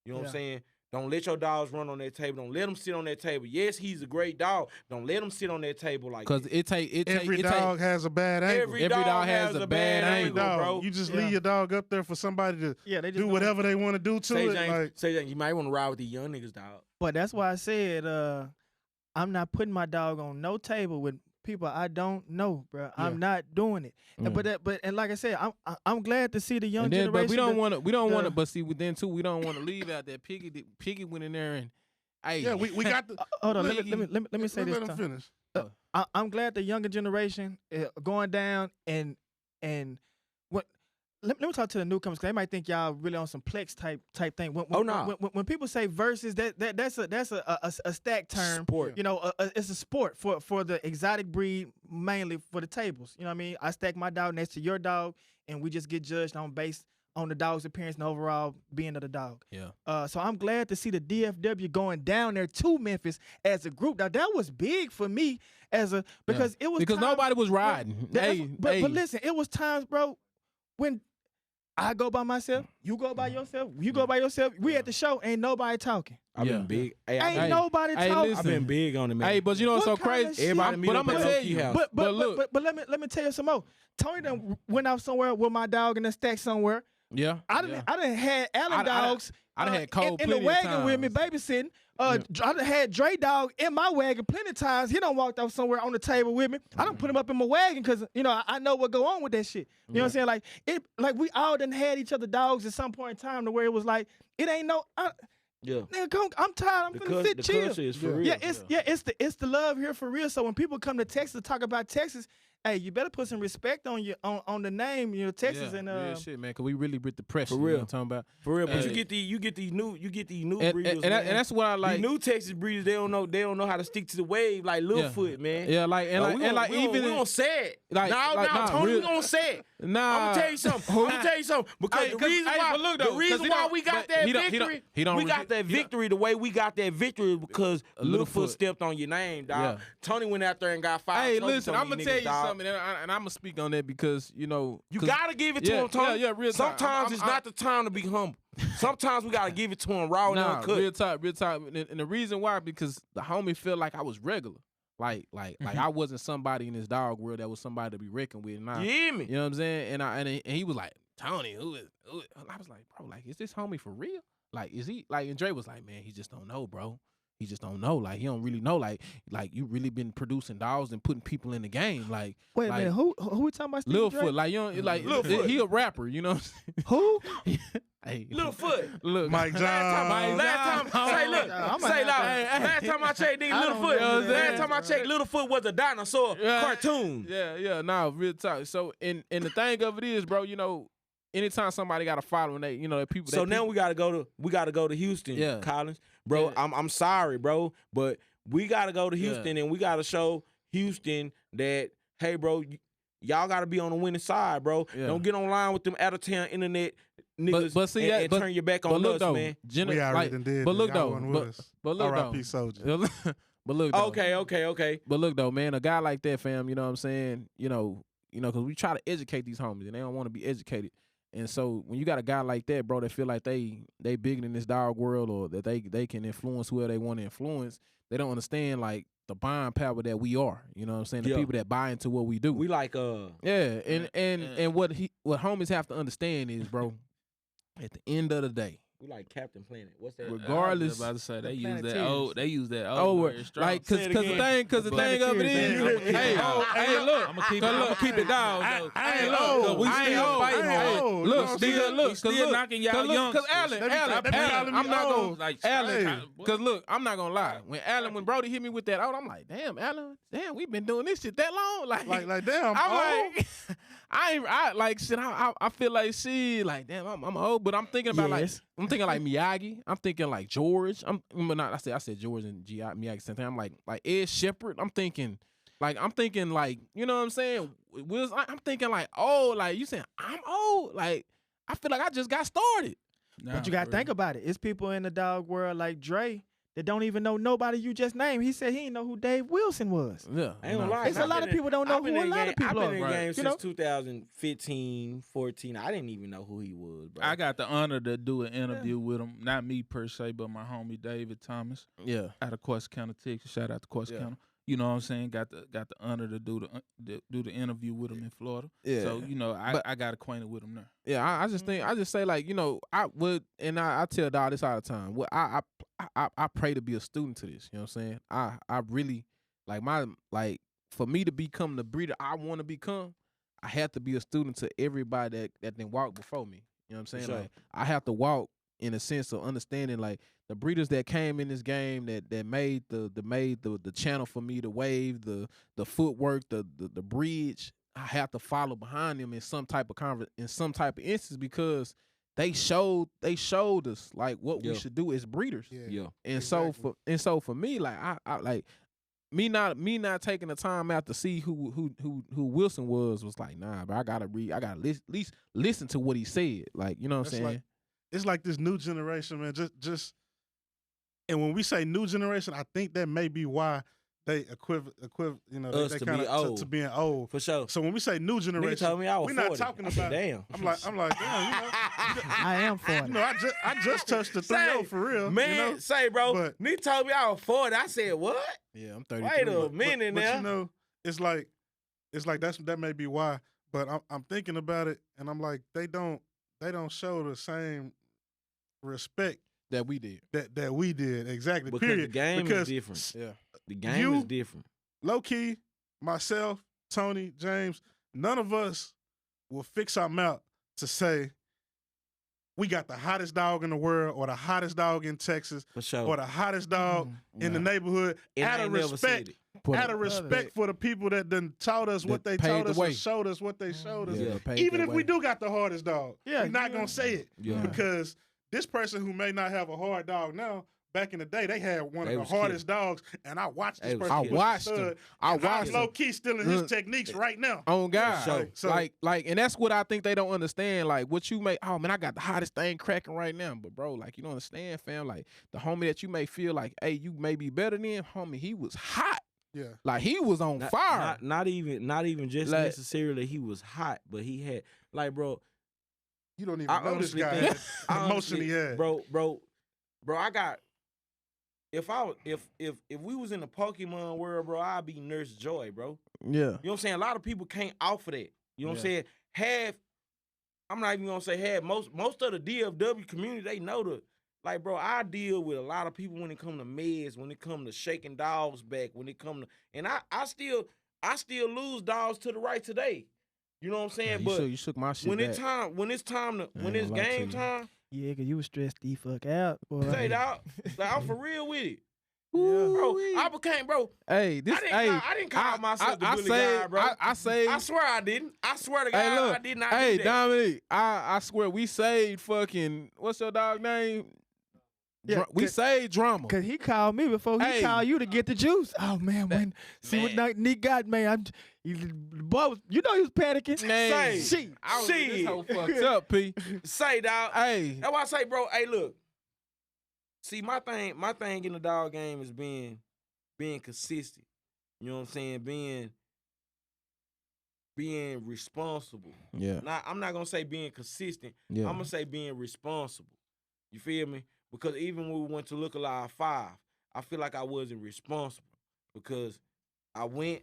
You know what I'm saying? Don't let your dogs run on that table. Don't let them sit on that table. Yes, he's a great dog. Don't let him sit on that table like Because that. Every dog has a bad angle. Every dog has a bad angle, Dog, bro. you just Yeah. leave your dog up there for somebody to Yeah, they just do gonna- whatever they want to do to Say it. James, Like, you might want to ride with the young niggas, dog. But that's why I said I'm not putting my dog on no table with people I don't know, bro. I'm not doing it. Mm. And like I said, I'm glad to see the young And then, generation. but we don't want to. We don't want to. the- But see, then too, we don't want to leave out that Piggy went in there and, hey, yeah, we got the. Hold on, Let- let me say this. Let him Tom. finish. I'm glad the younger generation going down and what. Let me talk to the newcomers because they might think y'all really on some Plex type thing. When people say versus, that's a stack term. Sport. You know, it's a sport for the exotic breed, mainly for the tables. You know what I mean? I stack my dog next to your dog, and we just get judged based on the dog's appearance and overall being of the dog. Yeah. So I'm glad to see the DFW going down there to Memphis as a group. Now that was big for me because it was because times- nobody was riding. But listen, it was times, bro, when I go by myself, you go by yourself, you go by yourself. We at the show, ain't nobody talking. I've Yeah. been big. Hey, Ain't nobody talking. listen. I've been big on it, man. Hey, but you know what's so What kind of crazy? shit? Everybody meet but up I'm gonna at tell Low-Key you. House. But look. let me tell you some more. Tony done went out somewhere with my dog in the stack somewhere. Yeah. I done had Allen dogs. I done had Cole in the plenty of wagon with me times. babysitting. I done had Dre dog in my wagon plenty of times. He done walked off somewhere on the table with me. I done put him up in my wagon because I know what go on with that shit. You know what I'm saying? Like we all done had each other dogs at some point in time to where it was like it ain't no. Yeah. Nigga, I'm tired. I'm The gonna sit chill. culture is for real. Yeah, it's the love here for real. So when people come to Texas to talk about Texas, Hey, you better put some respect on your on the name, Texas yeah, and real shit, man. Cause we really with the pressure. For You know real. what I'm talking about? For real, but Hey. you get these new And, breeders, and man. that's what I like. These new Texas breeders, they don't know how to stick to the wave like Littlefoot, man. Yeah, like and like we and like we even gonna say it. like- Nah, Tony, real- we gonna say it. nah. I'm gonna tell you something. Because Hey, the 'cause- reason hey, why, but look, the though, 'cause reason he why don't- we got but that he don't- victory, he don't we really- got that he don't- victory. The way we got that victory is because Littlefoot Littlefoot. stepped on your name, dog. Yeah. Tony went out there and got 5 Hey, trophies listen, on I'm gonna these tell niggas, you dog. something, and I'm gonna speak on that because You 'cause- gotta give it to yeah, him, Tony. yeah, real talk. Sometimes it's not the time to be humble. Sometimes we gotta give it to him raw and Nah, uncut. real talk. And the reason why, because the homie felt like I was regular. Like I wasn't somebody in this dog world that was somebody to be reckoned with. Nah, You hear me? you know what I'm saying? And he was like, Tony, who is? I was like, bro, like, is this homie for real? Like, is he? Like, and Dre was like, man, he just don't know, bro. He just don't know. Like, he don't really know. Like you really been producing dogs and putting people in the game. Like, Wait a like, minute, who we talking about? Steve Dre? Littlefoot, like you don't like Littlefoot. he a rapper, you know what I'm Who? saying? Hey, Littlefoot. look, Mike John. Last time, say look, I'm say gonna loud. have to- Last time I checked, nigga, I don't Littlefoot. know who that Last is, time I checked, Littlefoot was a dinosaur Yeah. cartoon. Yeah, nah, real talk. So, and the thing of it is, bro, anytime somebody got a following, they, the people. So now we gotta go to Houston, Yeah. Collins, bro. Yeah. I'm sorry, bro, but we gotta go to Houston and we gotta show Houston that, hey, bro, y'all gotta be on the winning side, bro. Yeah. Don't get online with them out of town internet niggas but see, and but- turn your back but on look us, though, man. We already done did. but that. look Y'all though, wasn't with us. but look R.I.P. though, Soldier. but look though, Okay. But look though, man, a guy like that, fam, you know what I'm saying? Because we try to educate these homies and they don't want to be educated. And so when you got a guy like that, bro, that feel like they bigger than this dog world or that they can influence whoever they want to influence, they don't understand like the buying power that we are. You know what I'm saying? The Yeah. people that buy into what we do. We like Yeah, and what homies have to understand is, bro, at the end of the day, we like Captain Planet. What's that? regardless, I was about to say The they use Planeteers. that old. They use that oh, old. word strong. like Say it cause again. the thing of it is, Planeteers, man. hey, look, I'm gonna keep it down. I ain't look, old. we I ain't still old. fighting I ain't hard. old. You know Look, what I'm still saying? look, We still cause knocking y'all cause youngsters. Allen, They be calling I'm me not old. gonna Like Allen, Hey. cause look, I'm not gonna lie. When Brody hit me with that out, I'm like, damn, Allen, we been doing this shit that long, Like damn. I'm like, I like shit. I feel like shit. Like damn, I'm old, but I'm thinking about Yes. I'm thinking like Miyagi. I'm thinking like George. I said George and Miyagi same thing. I'm like Ed Shepherd. I'm thinking like you know what I'm saying. I'm thinking like like you saying I'm old. Like I feel like I just got started. But you gotta think about it. It's people in the dog world like Dre that don't even know nobody you just named. He said he didn't know who Dave Wilson was. Yeah, I ain't gonna lie. It's a lot of people don't know who a lot of people I've are. been in the game You since know? 2015, 14. I didn't even know who he was, bro. I got the honor to do an interview with him. Not me per se, but my homie David Thomas Yeah. out of Corsicana, Texas. Shout out to Corsicana. Yeah. You know what I'm saying? Got the honor to do the interview with him in Florida. Yeah. So But- I got acquainted with him there. Yeah, I just think I just say like I would, and I tell Dog this all the time. What I pray to be a student to this. You know what I'm saying? I really for me to become the breeder I want to become, I have to be a student to everybody that then walk before me. You know what I'm saying? Sure. Like I have to walk in a sense of understanding like the breeders that came in this game that made the channel for me, the wave, the footwork, the bridge. I have to follow behind them in some type of instance because they showed us like what we Yeah. should do as breeders. Yeah. And Exactly. so for me, like I like me not taking the time out to see who Wilson was like, nah, but I gotta at least listen to what he said. Like, you know what I'm That's saying? like- It's like this new generation, man. Just and when we say new generation, I think that may be why they Us they to kind be of old. to being old. For sure. So when we say new Nigga generation, told me I was we're 40. not talking I said, about. damn. I'm like, damn, I am 40. I just touched the 3-0 for real, Man, say, bro. But- Nigga told me I was 40. I said, what? Yeah, I'm 33. Wait a minute but now. it's like that may be why. But I'm thinking about it, and I'm like, they don't show the same respect that we did. that we did exactly. Because period. the game because is different. Yeah. The game is different. Low key, myself, Tony, James, none of us will fix our mouth to say we got the hottest dog in the world or the hottest dog in Texas For sure. or the hottest dog in the neighborhood And I out of ain't never said respect. it. Put out a- of respect for the people that done taught us what That they paved taught the us way. and showed us what they showed us. Yeah, paved Even that if we way. do got the hardest dog, Yeah, we're not yeah. gonna say it Yeah. because this person who may not have a hard dog now, back in the day, they had one They of was the hardest dogs, and I watched this They was person. I push the watched stud, him. I and watched I'm low him. key stealing his Look. techniques right now. On God, sure. So- like, and that's what I think they don't understand. Like, what you may, oh man, I got the hottest thing cracking right now, but bro, like, you don't understand, fam. Like, the homie that you may feel like, hey, you may be better than, homie, he was hot. Yeah. Like, he was on fire. Not even just Like- necessarily he was hot, but he had like, bro. You don't even I know this honestly guy. think, The motion he had. bro. I got. If we was in the Pokemon world, bro, I'd be Nurse Joy, bro. Yeah. You know what I'm saying? A lot of people can't offer that. You know what I'm saying? I'm not even gonna say most of the DFW community, they know like, bro, I deal with a lot of people when it come to meds, when it come to shaking dogs back, when it come to, and I still lose dogs to the right today. You know what I'm saying? Yeah, but you shook my shit when back. it's time to, when ain't it's gonna lie to game you. time, Yeah, because you was stressed the fuck out. Boy. say dog, like, I'm for real with it. Ooh-wee. Bro, I became, bro. Hey, this, I didn't call myself the bully guy, bro. I saved. I swear I didn't. I swear to God, Hey, look. I did not Hey, do that. Dominique, I swear we saved fucking, what's your dog name? Yeah, We saved drama. Cause he called me before he Hey. called you to get the juice. Oh man, what Nick got, man. The boy was, you know he was panicking. Man, Say, I was shit. this whole fucked up, P. Say, dog. Hey, That's why I say, bro, hey, look. See, my thing in the dog game is being consistent. You know what I'm saying? Being responsible. yeah, I'm not gonna say being consistent. yeah. I'm gonna say being responsible. You feel me? Because even when we went to Look Alive 5, I feel like I wasn't responsible because I went,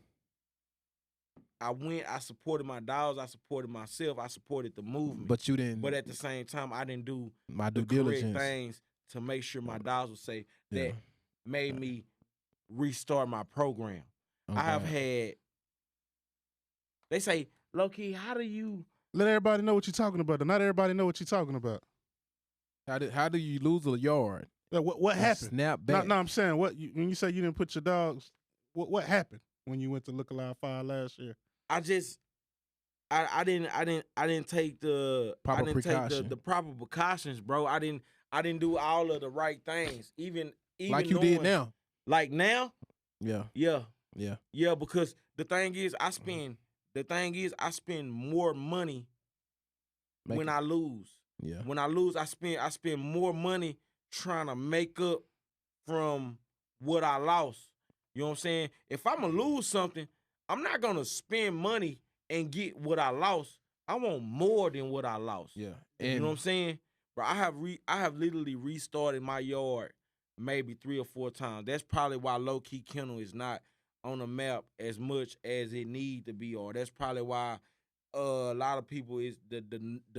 I supported my dogs, I supported myself, I supported the movement. But you didn't. But at the same time, I didn't do my the due correct diligence. things to make sure my dogs would say Yeah. that made me restart my program. Oh, I have God. had, they say, low-key, how do you, Let everybody know what you're talking about. Not everybody know what you're talking about. How do you lose a yard? Yeah, what and happened? Snap No, back. no, I'm saying when you say you didn't put your dogs, what happened when you went to Look Alive 5 last year? I didn't take the Proper I didn't take precaution. the proper precautions, bro. I didn't do all of the right things. Even Like you did knowing- now. Like now, Yeah, yeah, yeah. because the thing is I spend more money Make when it- I lose. Yeah. When I lose, I spend more money trying to make up from what I lost. You know what I'm saying? If I'm gonna lose something, I'm not gonna spend money and get what I lost. I want more than what I lost. Yeah. You know what I'm saying? Bro, I have literally restarted my yard maybe 3 or 4 times. That's probably why Low Key Kennel is not on the map as much as it need to be, or that's probably why a lot of people is the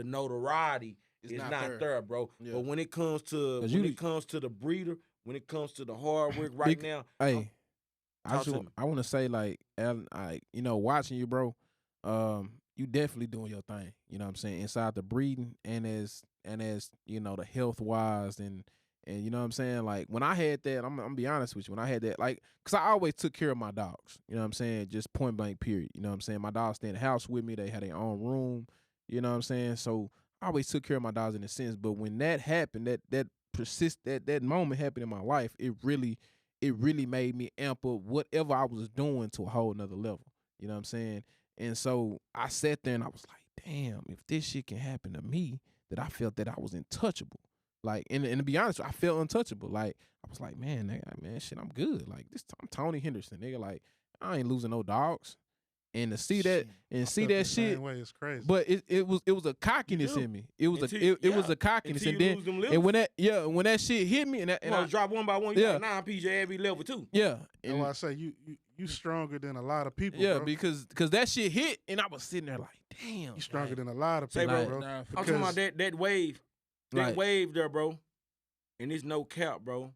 notoriety is not there, bro. Yeah. But when it comes to 'Cause when you- it comes to the breeder, when it comes to the hard work right Big- now, Hey, Talk to me. I want to say like, Alan, watching you, bro. You definitely doing your thing. You know what I'm saying, inside the breeding and as the health wise and you know what I'm saying. Like when I had that, I'm gonna be honest with you. When I had that, like, cause I always took care of my dogs. You know what I'm saying, just point blank period. You know what I'm saying. My dogs stay in the house with me. They had their own room. You know what I'm saying. So I always took care of my dogs in a sense. But when that happened, that moment happened in my life, it really made me amp up whatever I was doing to a whole nother level. You know what I'm saying? And so I sat there and I was like, damn, if this shit can happen to me, that I felt that I was untouchable. Like, and to be honest, I felt untouchable. Like, I was like, man, shit, I'm good. Like, I'm Tony Henderson, nigga. Like, I ain't losing no dogs. And to see that and see Felt that the same shit, way, it's crazy. but it was a cockiness do. in me. It was Until- it was yeah, a cockiness, until and you then lose them limbs. and when that shit hit me, and you I, want to drop one by one, you Yeah. got 9 PJ every level too. yeah, That's why I say you stronger than a lot of people. yeah, bro. because that shit hit, and I was sitting there like, damn, you stronger like, than a lot of Say, people, bro, bro. Nah, I'm talking about that wave, Like- wave there, bro. And it's no cap, bro.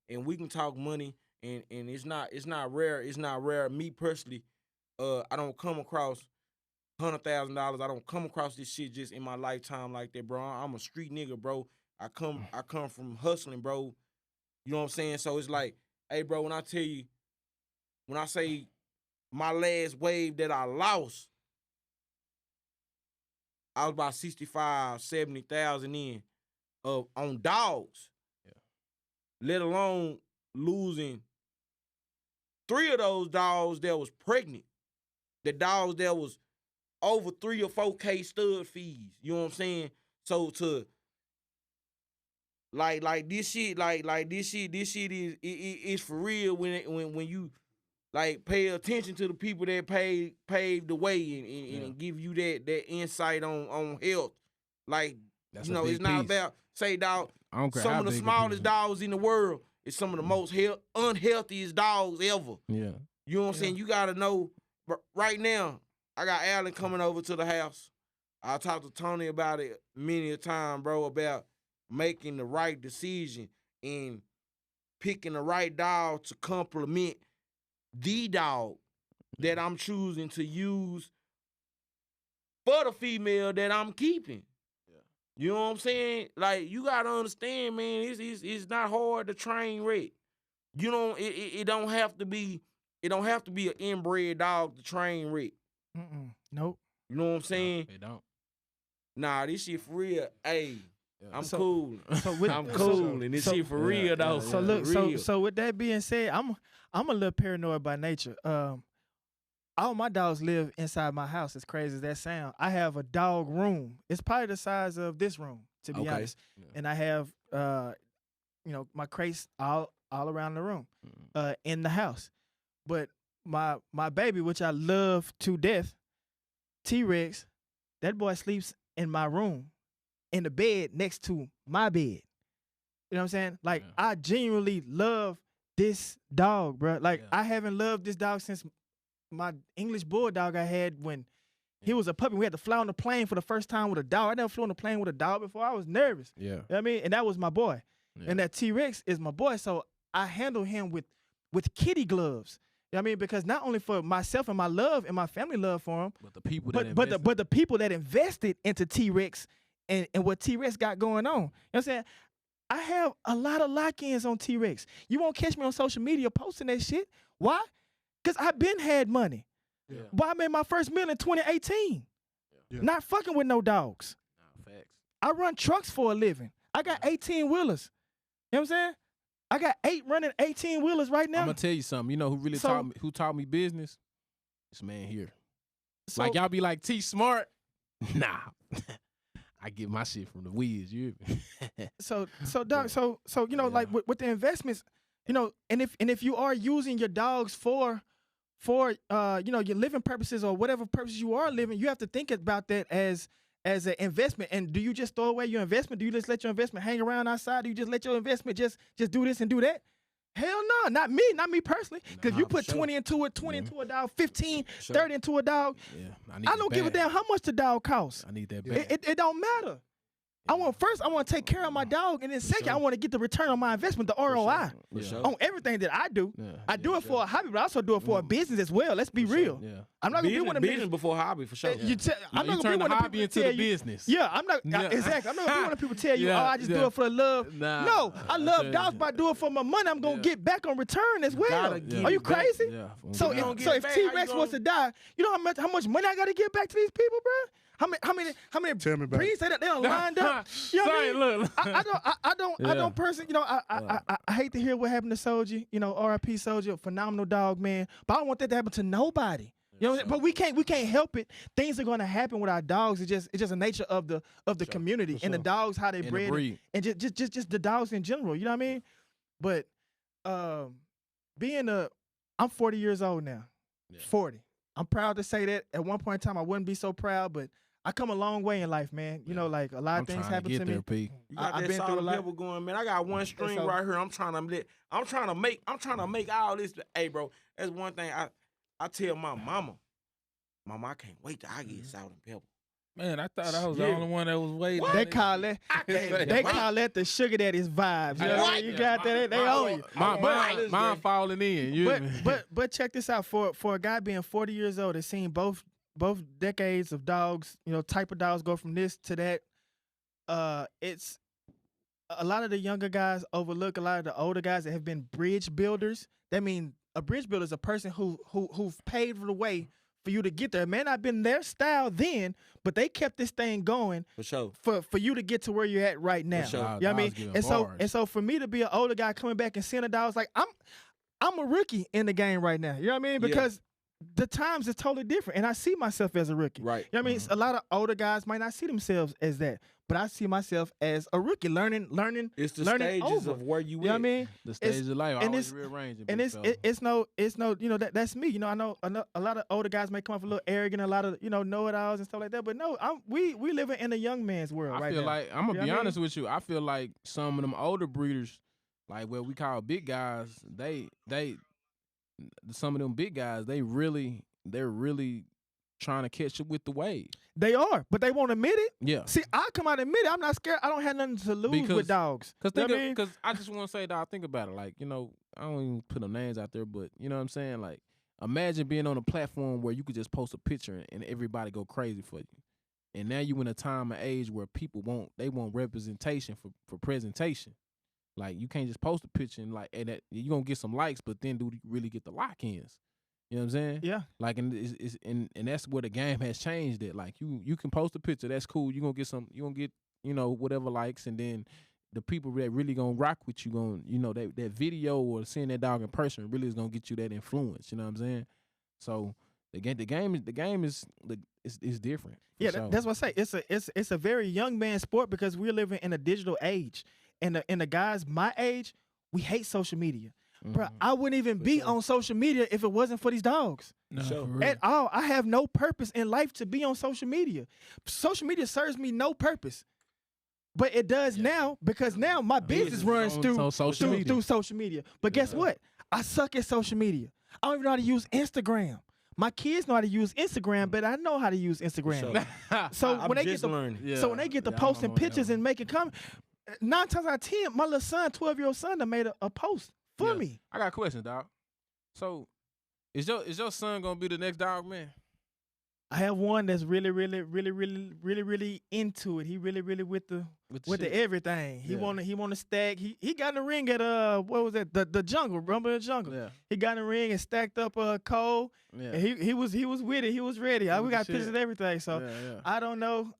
And we can talk money, and it's not rare. It's not rare. Me personally, I don't come across $100,000. I don't come across this shit just in my lifetime like that, bro. I'm a street nigga, bro. I come from hustling, bro. You know what I'm saying? So it's like Hey, bro, when I tell you, when I say my last wave that I lost, I was about 65, 70,000 in on dogs. Yeah. Let alone losing 3 of those dogs that was pregnant. The dogs that was over 3 or 4K stud fees. You know what I'm saying? So to like this shit, this shit is for real when you like pay attention to the people that paved the way and give you that insight on health. Like, That's you a know, big it's not piece. about say dog. I don't care Some how of the big a piece smallest is. dogs in the world is some of the most unhealthiest dogs ever. Yeah. You know what I'm saying? You gotta know. Right now, I got Alan coming over to the house. I talked to Tony about it many a time, bro, about making the right decision and picking the right dog to complement the dog that I'm choosing to use for the female that I'm keeping. Yeah. You know what I'm saying? Like, you gotta understand, man, it's not hard to train Rick. You know, it don't have to be an inbred dog to train Rick. Nope. You know what I'm saying? They don't. Nah, this shit for real. Hey, Yeah. I'm So- cool. So with, I'm cool, and this shit for real though. So for look, real. so with that being said, I'm a little paranoid by nature. All my dogs live inside my house. As crazy as that sound, I have a dog room. It's probably the size of this room, to be Okay. honest. Yeah. And I have my crates all around the room, in the house. But my baby, which I love to death, T-Rex, that boy sleeps in my room, in the bed next to my bed. You know what I'm saying? Like, Yeah. I genuinely love this dog, bro. Like, Yeah. I haven't loved this dog since my English bulldog I had when he was a puppy. We had to fly on the plane for the first time with a dog. I never flew on the plane with a dog before. I was nervous. Yeah. You know what I mean? And that was my boy. Yeah. And that T-Rex is my boy. So I handle him with kitty gloves. You know what I mean? Because not only for myself and my love and my family love for him, But the people but the people that invested into T-Rex and what T-Rex got going on. You know what I'm saying? I have a lot of lock-ins on T-Rex. You won't catch me on social media posting that shit. Why? Because I've been had money. Yeah. Boy, I made my first meal in 2018. Yeah. Not fucking with no dogs. Nah, facts. I run trucks for a living. I got 18 wheelers. You know what I'm saying? I got 8 running 18 wheelers right now. I'm gonna tell you something. You know who really So- taught me business? This man here. So- Like, y'all be like, T Smart. Nah. I get my shit from the Wiz. You hear me? So dog, so you know, like with the investments, you know, and if you are using your dogs for you know, your living purposes or whatever purposes you are living, you have to think about that as an investment. And do you just throw away your investment? Do you just let your investment hang around outside? Do you just let your investment just do this and do that? Hell no, not me personally. Because Nah, you for put sure. 20 into it, 20 into a dog, 15, Sure. 30 into a dog. Yeah. I don't give a damn how much the dog costs. I need that back. It don't matter. I want to take care of my dog, and then second, I want to get the return on my investment, the ROI, For sure. on everything that I do. Yeah. I do it for a hobby, but I also do it for a business as well. Let's be real. Yeah. I'm not gonna be one of them business niggas. before hobby for sure. I'm You not gonna turn be the one of the hobby people into tell the you. business. Yeah, I'm not Yeah. exactly. I'm not gonna be one of the people tell you, Yeah, oh, I just yeah. do it for the love. Nah. No, I love Yeah. dogs, but I do it for my money. I'm gonna Yeah. get back on return as well. gotta get Are you it back. crazy? Yeah. So you don't if, get it if back, how you T-Rex gonna- wants to die, you know how much money I gotta give back to these people, bro? How many Tell me about it. breeds they done lined up? You know what I Sorry, mean? look. I don't Yeah. personally, you know, I hate to hear what happened to Soldier, you know, RIP Soldier, phenomenal dog, man. But I don't want that to happen to nobody. You know, but we can't help it. Things are gonna happen with our dogs. It's just a nature of the community and the dogs how they And the bred breed. and just the dogs in general. You know what I mean? But I'm 40 years old now. Yeah. 40. I'm proud to say that. At one point in time, I wouldn't be so proud, but I come a long way in life, man. You know, like a lot I'm of things trying happen to to get me. there, P. You got I've that been through a solid lot. level going, man. I got one string so- right here. I'm trying to make all this. Hey, bro, that's one thing I tell my mama. Mama, I can't wait till I get salt and pepper. Man, I thought I was Yeah. the only one that was waiting. They on it. call that I can't. they call that the sugar daddy's vibes. You know what I mean? You got that? They own you. Mine falling in. You hear me? But check this out. For a guy being 40 years old, has seen both decades of dogs, you know, type of dogs go from this to that. It's a lot of the younger guys overlook a lot of the older guys that have been bridge builders. That mean a bridge builder is a person who've paved the way for you to get there. It may not have been their style then, but they kept this thing going For sure. for you to get to where you're at right now. sure. You know what I mean? And so for me to be an older guy coming back and seeing the dogs, like I'm a rookie in the game right now. You know what I mean? Yeah. Because the times is totally different, and I see myself as a rookie. Right. You know what I mean? A lot of older guys might not see themselves as that, but I see myself as a rookie, learning. It's the learning stages over. of where you You know what I at. mean? The stage of life, and always it's- rearranging. And big fella. it's no, you know, that's me. You know, I know a lot of older guys may come off a little arrogant, a lot of, you know it alls and stuff like that. But no, we living in a young man's world I right feel now. like I'm gonna You know be what I honest with you. I feel like some of them older breeders, like what we call big guys, some of them big guys, they're really trying to catch up with the wave. They are, but they won't admit it. Yeah. See, I come out and admit it. I'm not scared. I don't have nothing to lose with dogs. Cause You know what I mean? I just want to say, dog, think about it. Like, you know, I don't even put no names out there, but you know what I'm saying? Like, imagine being on a platform where you could just post a picture and everybody go crazy for you. And now you in a time and age where people want representation for presentation. Like, you can't just post a picture and like, and that you're gonna get some likes, but then do you really get the lock-ins? You know what I'm saying? Yeah. Like, and that's where the game has changed. It like you can post a picture, that's cool. You're gonna get whatever likes, and then the people that really gonna rock with you that video or seeing that dog in person really is gonna get you that influence. You know what I'm saying? So the game is different. Yeah, sure. that's what I say. It's a very young man sport because we're living in a digital age, and the guys my age, we hate social media. Bro, I wouldn't even be on social media if it wasn't for these dogs. Nah, Sure. for real. At all. I have no purpose in life to be on social media. Social media serves me no purpose. But it does now because now my business runs on through social media. through social media. But guess what? I suck at social media. I don't even know how to use Instagram. My kids know how to use Instagram, but I know how to use Instagram. Sure. So I'm when they get just the learning. so when they get to posting pictures and making comments, 9 times out of 10, my little son, 12-year-old son, done made a post for me. I got a question, dog. So is your son gonna be the next dog man? I have one that's really into it. He really with the shit? everything. He Yeah. wanna stack. He got in the ring at what was that? The jungle, Rumble in the Jungle. Yeah. He got in the ring and stacked up Cole. Yeah. And he was with it. He was ready. With We the got shit. pictures and everything. So yeah. I don't know.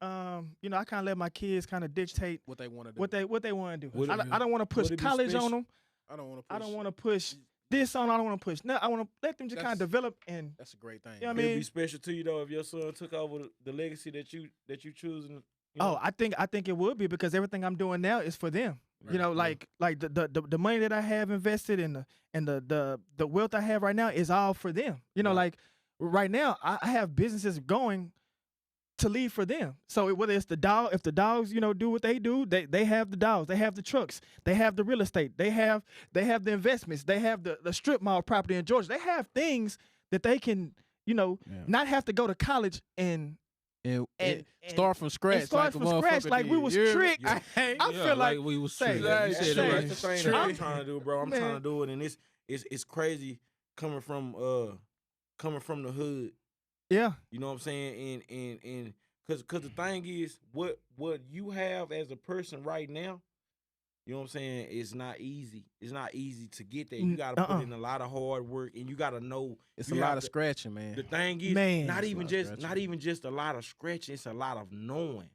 You know, I kind of let my kids kind of dictate What they want to do. what they want to do. Would it I don't want to push would it be college on special? them. I don't want to. I don't want to push this on. I don't want to push. No, I want to let them just kind of That's- develop and. That's a great thing. You know what I man. mean? It'd be special to you though if your son took over the legacy that you choosing. You Oh, know? I think it would be because everything I'm doing now is for them. You know, Right, like the money that I have invested in the wealth I have right now is all for them. You know, like right now I have businesses going to leave for them. So whether it's the dog, if the dogs, you know, do what they do, they have the dogs, they have the trucks, they have the real estate, they have the investments, they have the strip mall property in Georgia. They have things that they can, you know, not have to go to college and start from scratch. start like from a scratch motherfucker like we did. was Yeah. tricked. Yeah. I feel like we was say, tricked. say, You said it right. That's the thing Trick. that I'm trying to do, bro. I'm Man. trying to do it, and it's crazy coming from the hood. yeah. You know what I'm saying? And because the thing is, what you have as a person right now, you know what I'm saying, it's not easy. It's not easy to get there. You got to put in a lot of hard work, and you got to know. It's you a lot have of to- scratching, man. The thing is, Man. not It's a even lot of just scratching. a lot of scratching. It's a lot of knowing,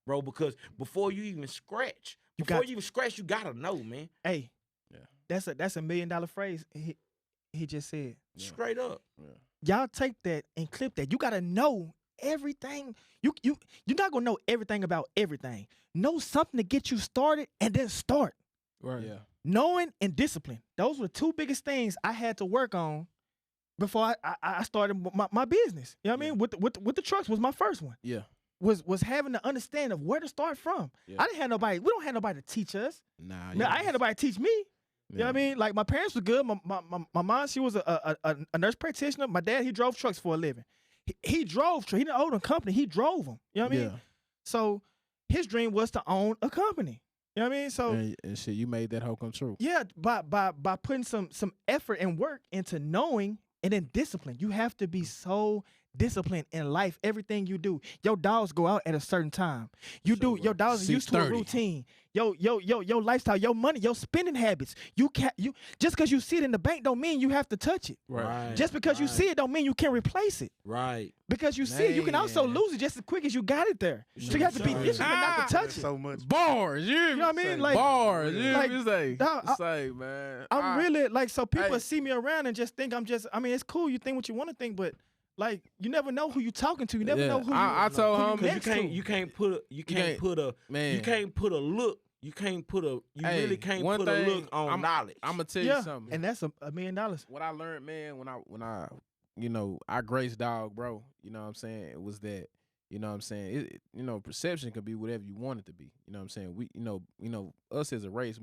bro. Because before you even scratch, You gotta know, man. Hey, Yeah. that's a $1 million phrase. He just said. Yeah. Straight up. Y'all take that and clip that. You gotta know everything. You're not gonna know everything about everything. Know something to get you started and then start. Right. Yeah. Knowing and discipline. Those were the 2 biggest things I had to work on before I started my business. You know what I mean? With the trucks was my first one. Yeah. Was having the understanding of where to start from. Yeah. I didn't have nobody. We don't have nobody to teach us. Nah. No, I ain't had nobody teach me. You know what I Yeah. mean? Like my parents were good. My mom, she was a nurse practitioner. My dad, he drove trucks for a living. He drove trucks. He didn't own a company. He drove them. You know what I mean? Yeah. So his dream was to own a company. You know what I mean? So And shit, you made that whole come true. yeah, by putting some effort and work into knowing and then discipline, you have to be so discipline in life. Everything you do, your dogs go out at a certain time. Your dogs are used to a 6:30. routine. Your lifestyle, your money, your spending habits. You just because you see it in the bank don't mean you have to touch it. Right. Just because you see it don't mean you can replace it. Right. Because you see it, you can also Man. lose it just as quick as you got it there. So you have to be disciplined not to touch There's it. so much. Bars, you know what I mean? Like- bars, you like, say, dog, say, man. I'm really like, so people Hey. see me around and just think I mean, it's cool. You think what you want to think, but like, you never know who you talking to. You never Yeah, know who I told who him- you Because next to. you can't put a man. you can't put a look. You can't put a Hey, really can't one put a thing look on knowledge. I'm gonna tell Yeah, you something. and that's $1 million. What I learned, man, when I I graced dog, bro. You know what I'm saying? It was that, you know what I'm saying? Perception can be whatever you want it to be. You know what I'm saying? We, us as a race,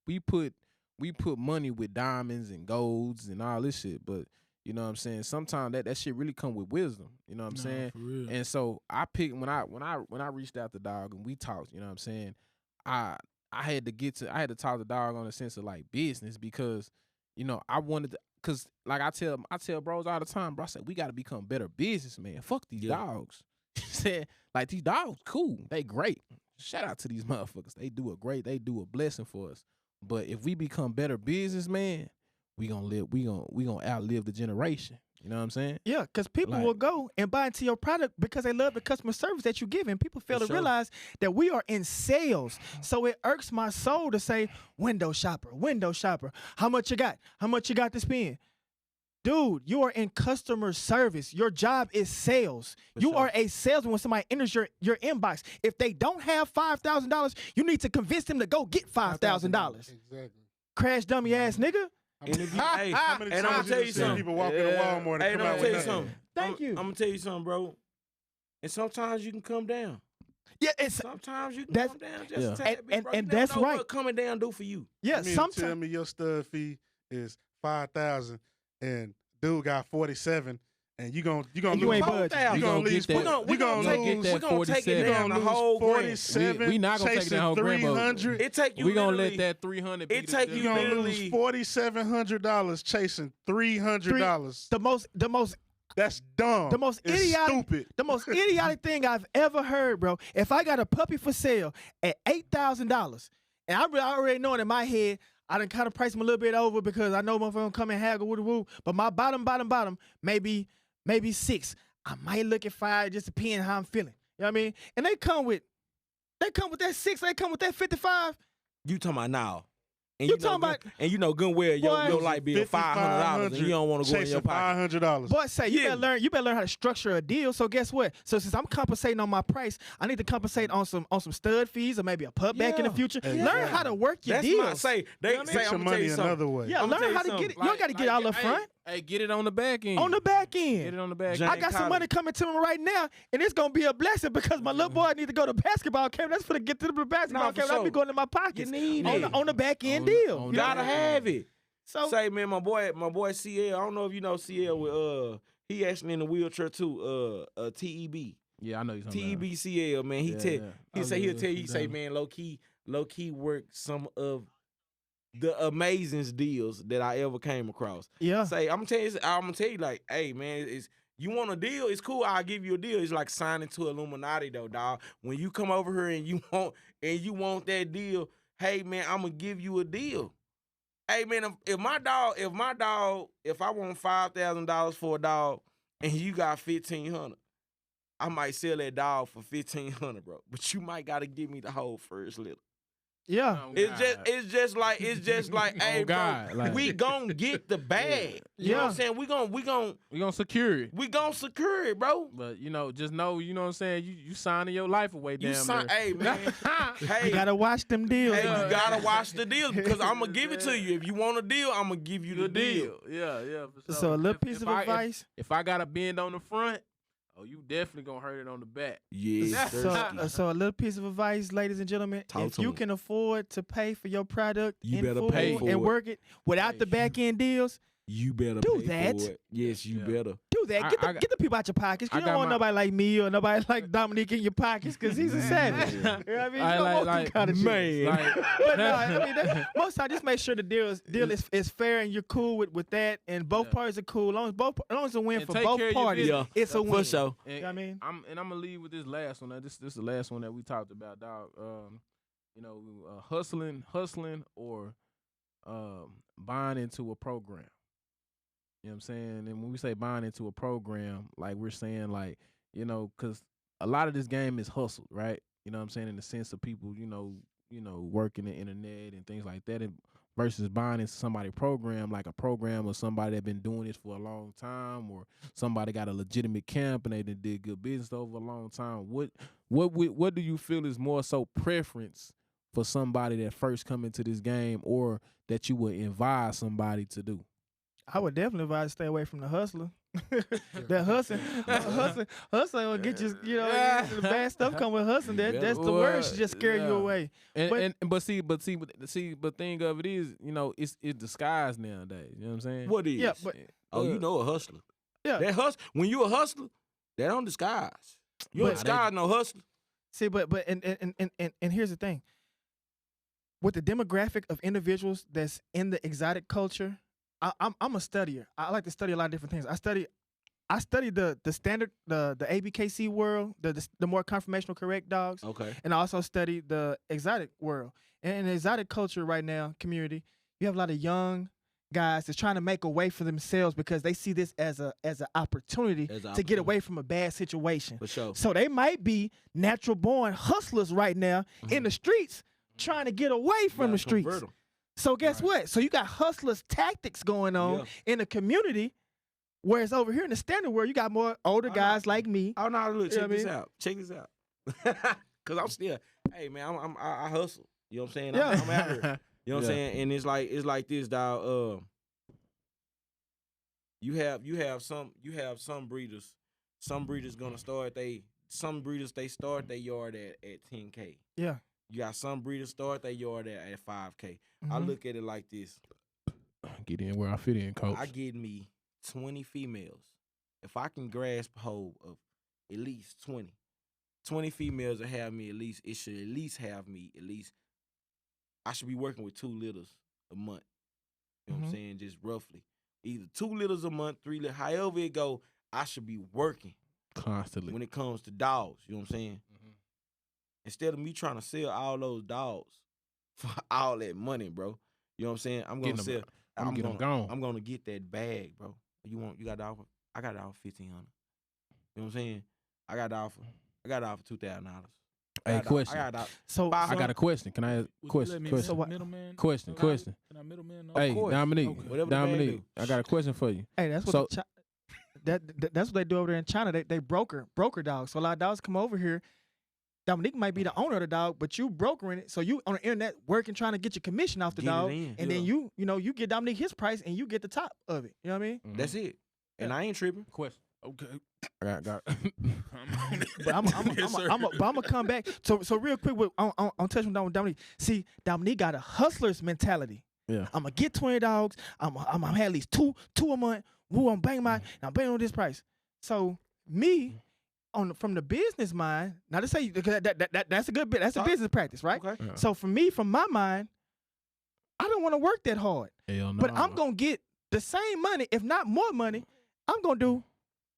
we put money with diamonds and golds and all this shit, but you know what I'm saying? Sometimes that shit really come with wisdom. You know what I'm saying? For real. And so I picked when I reached out to dog and we talked, you know what I'm saying? I had to talk to dog on the sense of like business because, I wanted to, cause like I tell bros all the time, bro, I said we gotta become better businessmen. Fuck these dogs. Said like these dogs cool. They great. Shout out to these motherfuckers. They do a blessing for us. But if we become better businessmen, we gonna outlive the generation. You know what I'm saying? Yeah, because people Like- will go and buy into your product because they love the customer service that you give, and people fail For to sure. realize that we are in sales. So it irks my soul to say, window shopper. How much you got? How much you got to spend? Dude, you are in customer service. Your job is sales. You are a salesman when somebody enters your inbox. If they don't have $5,000, you need to convince them to go get $5,000. Exactly. Crash dummy ass nigga. And if you, hey, How many and I'm times gonna tell you you see something. people walk into Walmart and Hey, come and I'm out gonna with tell you nothing? something. Thank you. I'm gonna tell you something, bro. And sometimes you can come down. Yeah, it's Sometimes you can That's- come down just Yeah. a tad bit, And- bro. and You never that's know right. What coming down do for you? yeah. You mean to tell Sometimes me your stud fee is 5,000 and dude got 47 and you gonna you lose ain't 4,000. budging. you gonna get lose that. We're gonna you gonna get lose that we're gonna take it 47. down the whole grand. 47 We not gonna take it chasing down whole grand, but 300. It take you. we gonna literally- let that 300 be it the take difference. you You gonna literally- lose $4,700 chasing $300. the most That's dumb. The most It's idiotic, stupid. the most idiotic thing I've ever heard, bro. If I got a puppy for sale at $8,000, and I already knowing in my head, I done kind of price them a little bit over because I know motherfuckers gonna come and haggle with the woo. But my bottom, maybe 6. I might look at 5, just depending how I'm feeling. You know what I mean? And they come with that 6. They come with that 55. You talking about now? And You know talking good- about- and you know good well your Boy, light bill $500 and you don't want to go in your chasing pocket. $500. Boy, say you Yeah. better learn how to structure a deal. So guess what? So since I'm compensating on my price, I need to compensate on some stud fees or maybe a putback in the Yeah. future. Exactly. Learn how to work your That's deals. my say. They You know what I say Get your I'm gonna tell money you something. another way. Yeah, I'ma tell learn you how to something. get it. You don't got to get it all up front. Hey, get it on the back end. On the back Get end. it on the back Jane I end. got some Collins. money coming to me right now, and it's gonna be a blessing because my little boy need to go to basketball camp. That's for to get to the basketball Nah, for camp. I'll be sure. going in my pockets. You need on it. the, on the back end On- deal. on You the- know? Gotta have it. So Say, man, my boy CL. I don't know if you know CL with he actually in the wheelchair too. TEB. Yeah, I know you're talking about. TEB CL, man. He Yeah, tell yeah. he I say he'll love tell you, he say, them. man, low key work some of the amazing deals that I ever came across. yeah, Say, I'm gonna tell you, like, hey, man, it's you want a deal? It's cool. I'll give you a deal. It's like signing to Illuminati, though, dog. When you come over here and you want that deal, hey, man, I'm gonna give you a deal. Hey, man, if I want $5,000 for a dog and you got $1,500, I might sell that dog for $1,500, bro. But you might gotta give me the whole first little. yeah. Oh, It's just like, hey, Oh, God, bro, like- we gonna get the bag. You know what I'm Yeah. saying? We gonna secure it. gonna secure it, bro. But just know, you know what I'm saying. You signing your life away, You damn sign, near. hey man, hey, You gotta watch them deals. hey, man. you gotta watch the deals because I'm gonna give it to you. If you want a deal, I'm gonna give you the deal. Yeah. For So a little If- piece if of I- advice. If I got a bend on the front, oh, you definitely gonna hurt it on the back. Yeah, So a little piece of advice, ladies and gentlemen. Talk If to you 'em. can afford to pay for your product You in better full pay for and it. work it without the back end deals, you better Do pay that. for it. Yes, you Yeah. better. do do that. Get the people out your pockets. You don't want nobody like me or nobody like Dominique in your pockets because he's a savage. You know what I mean? But no, I mean, most time just make sure the deal is fair and you're cool with that, and both parties are cool. As long as it's a win for both parties, it's a win. For sure. And, you know what I mean? I'm gonna leave with this last one. This is the last one that we talked about, dog. Hustling or buying into a program. You know what I'm saying? And when we say buying into a program, like we're saying, like, because a lot of this game is hustled, right? You know what I'm saying? In the sense of people, working the internet and things like that, and versus buying into somebody's program, like a program of somebody that been doing this for a long time, or somebody got a legitimate camp and they did good business over a long time. What do you feel is more so preference for somebody that first come into this game, or that you would advise somebody to do? I would definitely advise to stay away from the hustler. That hustling will get you. The bad stuff come with hustling. That's the worst. Just scare you away. But thing of it is, it's disguised nowadays. You know what I'm saying? What is? Yeah, but you know a hustler. Yeah, that when you a hustler, that don't disguise. You don't disguise no hustler. See, but here's the thing. With the demographic of individuals that's in the exotic culture, I'm a studier. I like to study a lot of different things. I study the standard, the ABKC world, the more conformational correct dogs. Okay. And I also study the exotic world. And in the exotic culture right now, community, you have a lot of young guys that's trying to make a way for themselves because they see this as an opportunity to get away from a bad situation. For sure. So they might be natural born hustlers right now in the streets trying to get away from the streets. So guess what? So you got hustlers tactics going on in the community, whereas over here in the standard world, you got more older guys like me. Oh no, look, check this out. Cause I'm still, hey man, I hustle. You know what I'm saying? Yeah. I'm out here. You know what I'm saying? And it's like this, dog. You have some breeders. Some breeders gonna start they start their yard at 10K. Yeah. You got some breeders start their yard at 5K. I look at it like this. Get in where I fit in, coach. I get me 20 females. If I can grasp hold of at least 20 females that have me it should at least have me I should be working with 2 litters a month. You know what I'm saying? Just roughly. Either 2 litters a month, 3 litters, however it go, I should be working. Constantly. When it comes to dogs, you know what I'm saying? Instead of me trying to sell all those dogs for all that money, bro. You know what I'm saying? I'm gonna sell. I'm gonna get that bag, bro. You got the offer? I got the offer $1,500. You know what I'm saying? I got the offer $2,000. Hey, question. I got a question. Can I ask question? Question. Can I middleman? Hey, Dominique. Okay. Dominique, I got a question for you. Hey, that's what that's what they do over there in China. They broker dogs. So a lot of dogs come over here. Dominique might be the owner of the dog, but you brokering it. So you on the internet working, trying to get your commission off the dog. And then you get Dominique his price and you get the top of it. You know what I mean? That's it. And I ain't tripping. Question. Okay. I got But I'm gonna come back. So real quick, I'm touching down with Dominique. See, Dominique got a hustler's mentality. Yeah. I'm gonna get 20 dogs. I'm gonna have at least two a month. Woo, I'm banging I'm banging on this price. So me, from the business mind, now to say that's a good bit. That's a business practice, right? Okay. Yeah. So for me, from my mind, I don't want to work that hard. Hell no. But I'm gonna get the same money, if not more money. I'm gonna do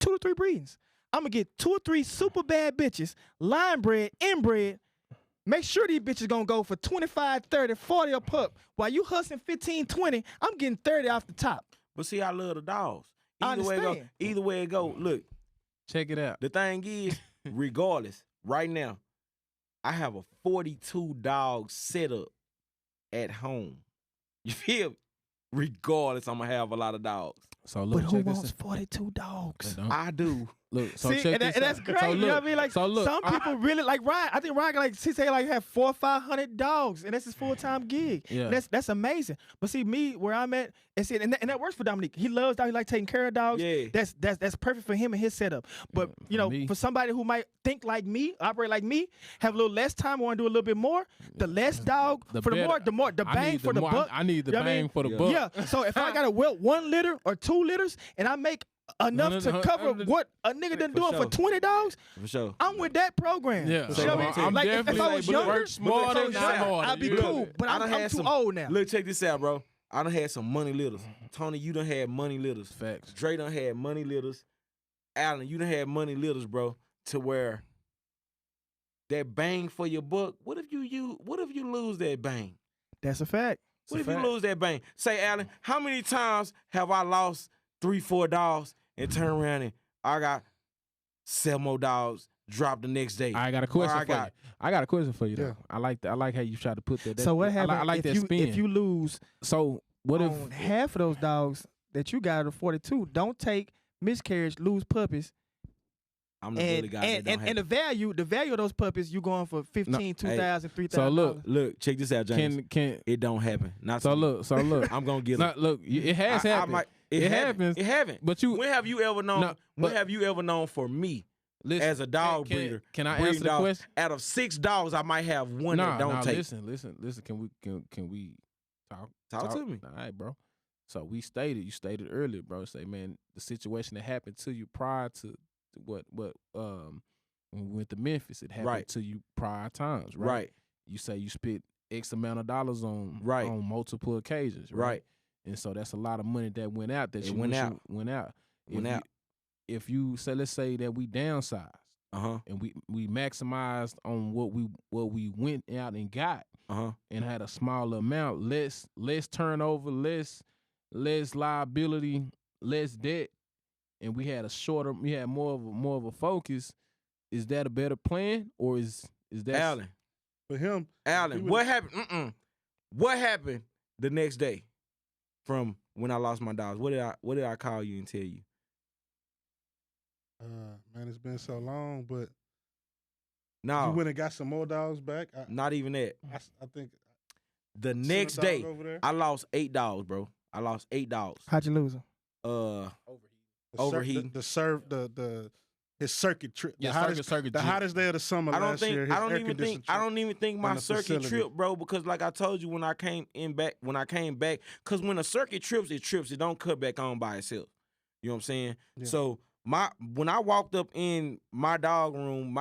2 to 3 breedings. I'm gonna get 2 or 3 super bad bitches, line bred, inbred. Make sure these bitches gonna go for 25, 30, 40 a pup. While you hustling 15, 20, I'm getting 30 off the top. But see, I love the dogs. I Either way it go. Look, check it out. the thing is, regardless, right now, I have a 42 dog setup at home. You feel me? Regardless, I'm gonna have a lot of dogs. So look, But who check this wants out. 42 dogs? I do. Look, so See, check and this that's out. great. So You know look, what I mean? Like so look, some people really like Ryan. I think Ryan like 400 or 500 dogs, and that's his full-time gig. Yeah. That's amazing. But see, me where I'm at, and that works for Dominique. He loves dogs. He like taking care of dogs. Yeah. That's perfect for him and his setup. But me. for somebody who might think like me, operate like me, have a little less time, want to do a little bit more, the less dog the bang for the buck. I need the You know what I bang mean? for the buck. Yeah. So if I got to welt 1 litter or 2 litters, and I make enough to cover what a nigga done doing for 20 dogs, For sure. I'm with that program. Yeah. You So know what I'm saying? I'm Like if definitely I was younger, work smarter, if I was not younger, harder. I'd be You cool. know? But I done I'm had too some- old now. Look, check this out, bro. I done had some money litters. Tony, you done had money litters. Facts. Dre done had money litters. Allen, you done had money litters, bro, to where that bang for your buck. What if you lose that bang? That's a fact. What if you lose that bang? Say, Allen, how many times have I lost 3-4 dogs and turn around and I got 7 more dogs, drop the next day? I got a question I for you. I got a question for you though. Yeah. I like that. I like how you try to put that. So what happens I like if that you spin. if you lose so what if on half of those dogs that you got out of 42? Don't take miscarriage, lose puppies, I'm the bully guy. that don't and have the value of those puppies, you going for 15, 2,000, 3,000. So look, Look, check this out, James. can It don't happen. Not so to me. look. I'm gonna get No, it. look, it has happened. It happens. It haven't. But you When have you ever known? No, when but- have you ever known for me listen, as a dog can- breeder? Can I breeding answer the dogs, question? Out of 6 dogs, I might have one that don't take. Listen. Can we talk? Talk to me. All right, bro. So you stated earlier, bro. Say, man, the situation that happened to you prior to what when we went to Memphis, it happened Right. to you prior times, right? Right. You say you spent X amount of dollars on Right. on multiple occasions, right? Right. And so that's a lot of money that went out. That It you went wish out. went out. Went out. If you say, let's say that we downsized Uh-huh. and we maximized on what we went out and got Uh-huh. and had a smaller amount, less turnover, less liability, less debt, and we had more of a focus. Is that a better plan, or is that Allen. For him, Allen, we what happened? What happened the next day from when I lost my dogs? What did I call you and tell you? man, it's been so long, but you No, went and got some more dogs back. not even that. I think The sent a next dog day, over there. I lost 8 dogs, bro. I lost 8 dogs. How'd you lose them? Overheating. His circuit trip. Yeah, the hottest, circuit the trip. hottest day of the summer I don't last think year. I don't even think my the circuit facility. trip, bro, because like I told you when I came back, because when a circuit trips, it don't cut back on by itself. You know what I'm saying? Yeah. So when I walked up in my dog room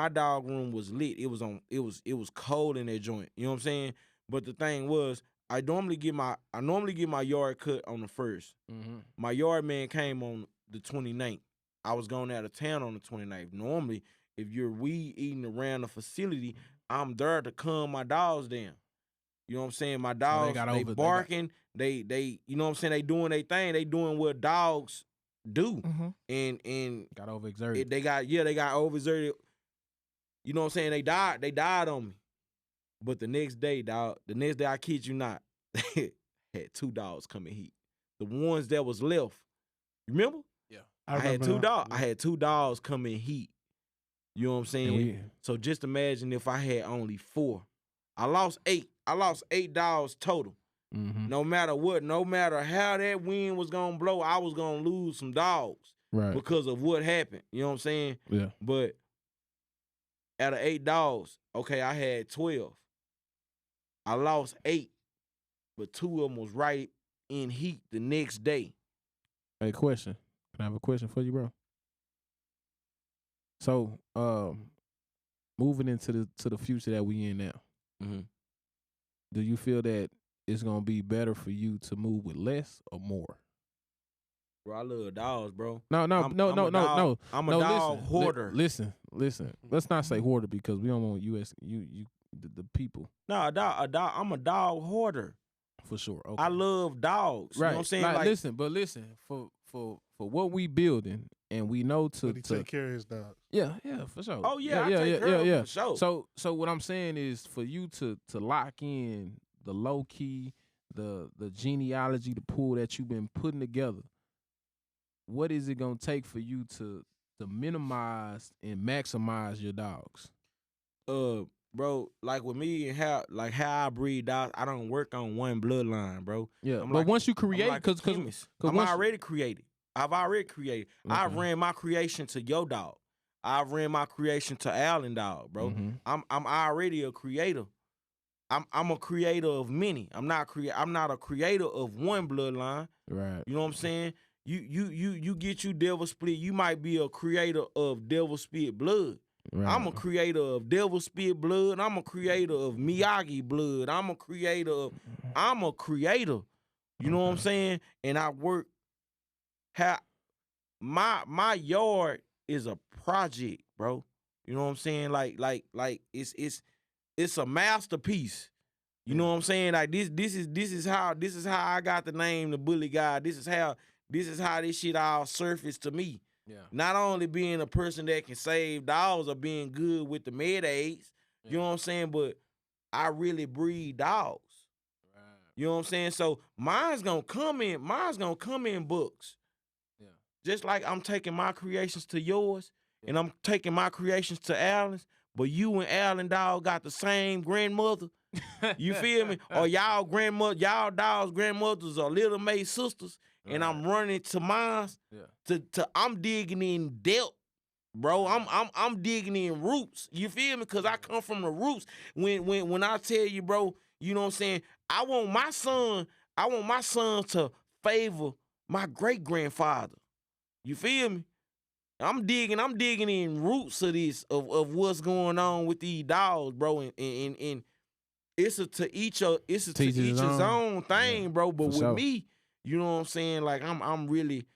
was lit. It was cold in that joint. You know what I'm saying? But the thing was, I normally get my yard cut on the 1st. Mm-hmm. My yard man came on the 29th. I was going out of town on the 29th. Normally, if you're weed eating around the facility, I'm there to calm my dogs down. You know what I'm saying? My dogs, they barking, they you know what I'm saying? They doing their thing. They doing what dogs do. Mm-hmm. And got overexerted. they got overexerted. You know what I'm saying? They died on me. But the next day, I kid you not, had 2 dogs come in heat. The ones that was left. You remember? I had 2 dogs. I had 2 dogs come in heat. You know what I'm saying? So just imagine if I had only 4. I lost 8. I lost 8 dogs total. Mm-hmm. No matter what, no matter how that wind was gonna blow, I was gonna lose some dogs Right. because of what happened. You know what I'm saying? Yeah. But out of 8 dogs, okay, I had 12. I lost 8, but 2 of them was right in heat the next day. Hey, question. Can I have a question for you, bro? So, moving into the future that we in now, Mm-hmm. do you feel that it's gonna be better for you to move with less or more? Bro, I love dogs, bro. No. I'm a I'm dog- a I'm a dog hoarder. Listen. Let's not say hoarder because we don't want the people No, I'm a dog hoarder. for sure. Okay. I love dogs. right. You know what I'm saying? Like, listen. For what we building and we know But he take care of his dogs. yeah, for sure. Oh yeah, I take care of them for sure. So what I'm saying is for you to lock in the low key, the genealogy, the pool that you've been putting together, what is it gonna take for you to minimize and maximize your dogs? Bro, like with me and how I breed dogs, I don't work on one bloodline, bro. Yeah, I'm but like- once you I'm create, like a because chemist. I'm already created. I've already created. I Okay. ran my creation to your dog. I ran my creation to Allen dog, bro. Mhm. I'm already a creator. I'm a creator of many. I'm not a creator of one bloodline. Right. You know what I'm saying? you get you Devil Spit. You might be a creator of Devil Spit Blood. Right. I'm a creator of Devil Spit Blood. I'm a creator of Miyagi Blood. I'm a creator. You know what I'm saying? And I work. My yard is a project, bro. You know what I'm saying? Like it's a masterpiece. You know what I'm saying? Like this is how I got the name the Bully Guy. This is how this shit all surfaced to me. Yeah. Not only being a person that can save dogs or being good with the med aids, you know what I'm saying, but I really breed dogs. Right. You know what I'm saying? So mine's gonna come in books. Yeah. Just like I'm taking my creations to yours, and I'm taking my creations to Allen's, but you and Allen dog got the same grandmother. You feel me? Or y'all dogs' grandmothers are Little May sisters, and I'm running to mine. Yeah. To I'm digging in depth, bro. I'm digging in roots. You feel me? Cause I come from the roots. When I tell you, bro, you know what I'm saying? I want my son to favor my great grandfather. You feel me? I'm digging in roots of this of what's going on with these dogs, bro, and it's a to each his own thing, bro. But with me, you know what I'm saying? Like I'm really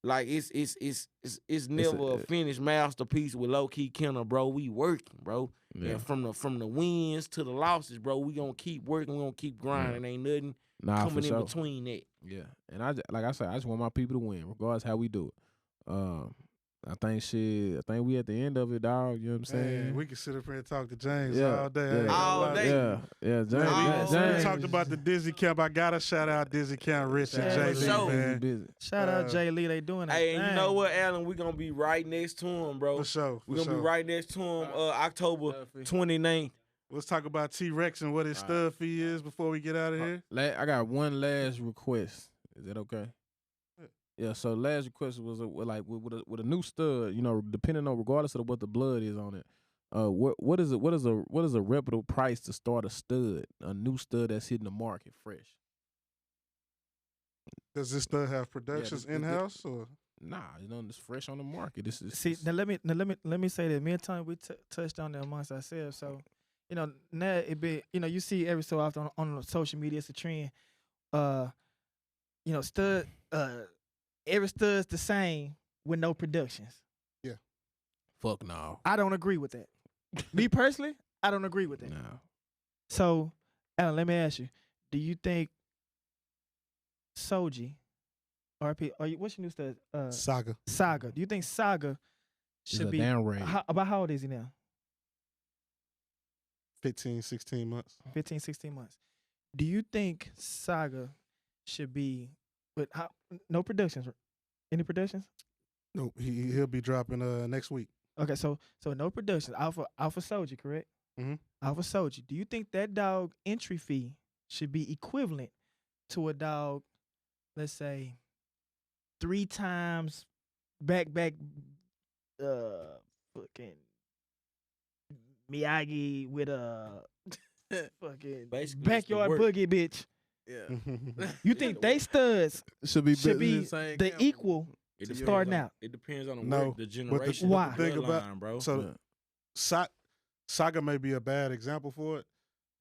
like it's never a finished masterpiece with Low Key Kenner, bro. We working, bro. Yeah. And from the wins to the losses, bro, we gonna keep working, we gonna keep grinding. Ain't nothing coming in between that. Yeah. And like I said, I just want my people to win, regardless how we do it. I think we at the end of it, dog. You know what I'm saying? Man, we can sit up here and talk to James Yeah, all day. yeah. All day. Yeah, We James. talked about the Dizzy Camp. I gotta shout out Dizzy Camp, Rich and Yeah, Jay-Z, sure. man. Busy. Shout out Jay Lee, they doing that. Hey, and you thing. know what, Alan? We gonna be right next to him, bro. For sure. We're gonna be right next to him October 29th. Let's talk about T-Rex and what his stud fee is before we get out of here. I got one last request. Is that okay? Yeah. So last request was with a new stud. You know, depending on regardless of what the blood is on it. What is a reputable price to start a stud, a new stud that's hitting the market fresh? Does this stud have productions in-house or? Nah, you know, it's fresh on the market. This is Now let me say that me and Tony we touched on that amongst ourselves. So, you know, now it be, you know, you see every so often on social media it's a trend. You know, every stud's the same with no productions. Yeah. fuck no. I don't agree with that. Me personally, I don't agree with that. No. So, Alan, let me ask you: do you think Soji, RP, what's your new stud? Saga. Saga. Do you think Saga It's should a be downgrade. about how old is he now? 15, 16 months. 15, 16 months. Do you think Saga should be with no productions? Any productions? No, he'll be dropping next week. Okay, so no productions. Alpha Soji, correct? Mhm. Alpha Soji. Do you think that dog entry fee should be equivalent to a dog, let's say, 3 times back fucking Miyagi with a fucking Basically, backyard boogie bitch? Yeah. You think they studs should be the equal It starting depends out? It depends on the No, work, the generation, Why? of the Think about- bloodline, bro. So Saga may be a bad example for it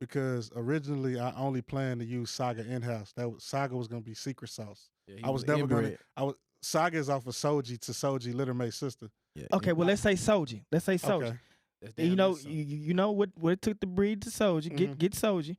because originally I only planned to use Saga in-house. Saga was going to be secret sauce. I was never going to. Saga is off of Soji to Soji, Little May's sister. Yeah, Okay, well let's say Soji. Let's say Soji. Okay. that's You damn know, near you know what it took to breed to Soji. Mhm. Get Soji.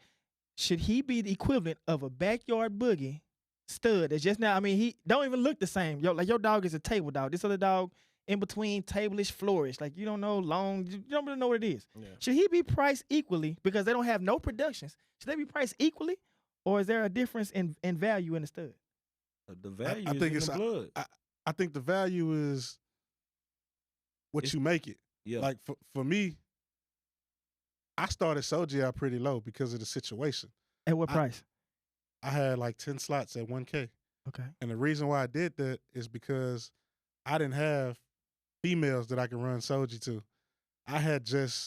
Should he be the equivalent of a backyard boogie stud? That's just now. I mean, he don't even look the same. Like your dog is a table dog. This other dog in between tableish, flourish. Like you don't know long. You don't really know what it is. Yeah. Should he be priced equally because they don't have no productions? Should they be priced equally, or is there a difference in value in the stud? The value I is think in it's the blood. I think the value is what you make it. Yeah. Like for me, I started Soji out pretty low because of the situation. At what price? I had like 10 slots at 1K. Okay. And the reason why I did that is because I didn't have females that I could run Soji to. I had just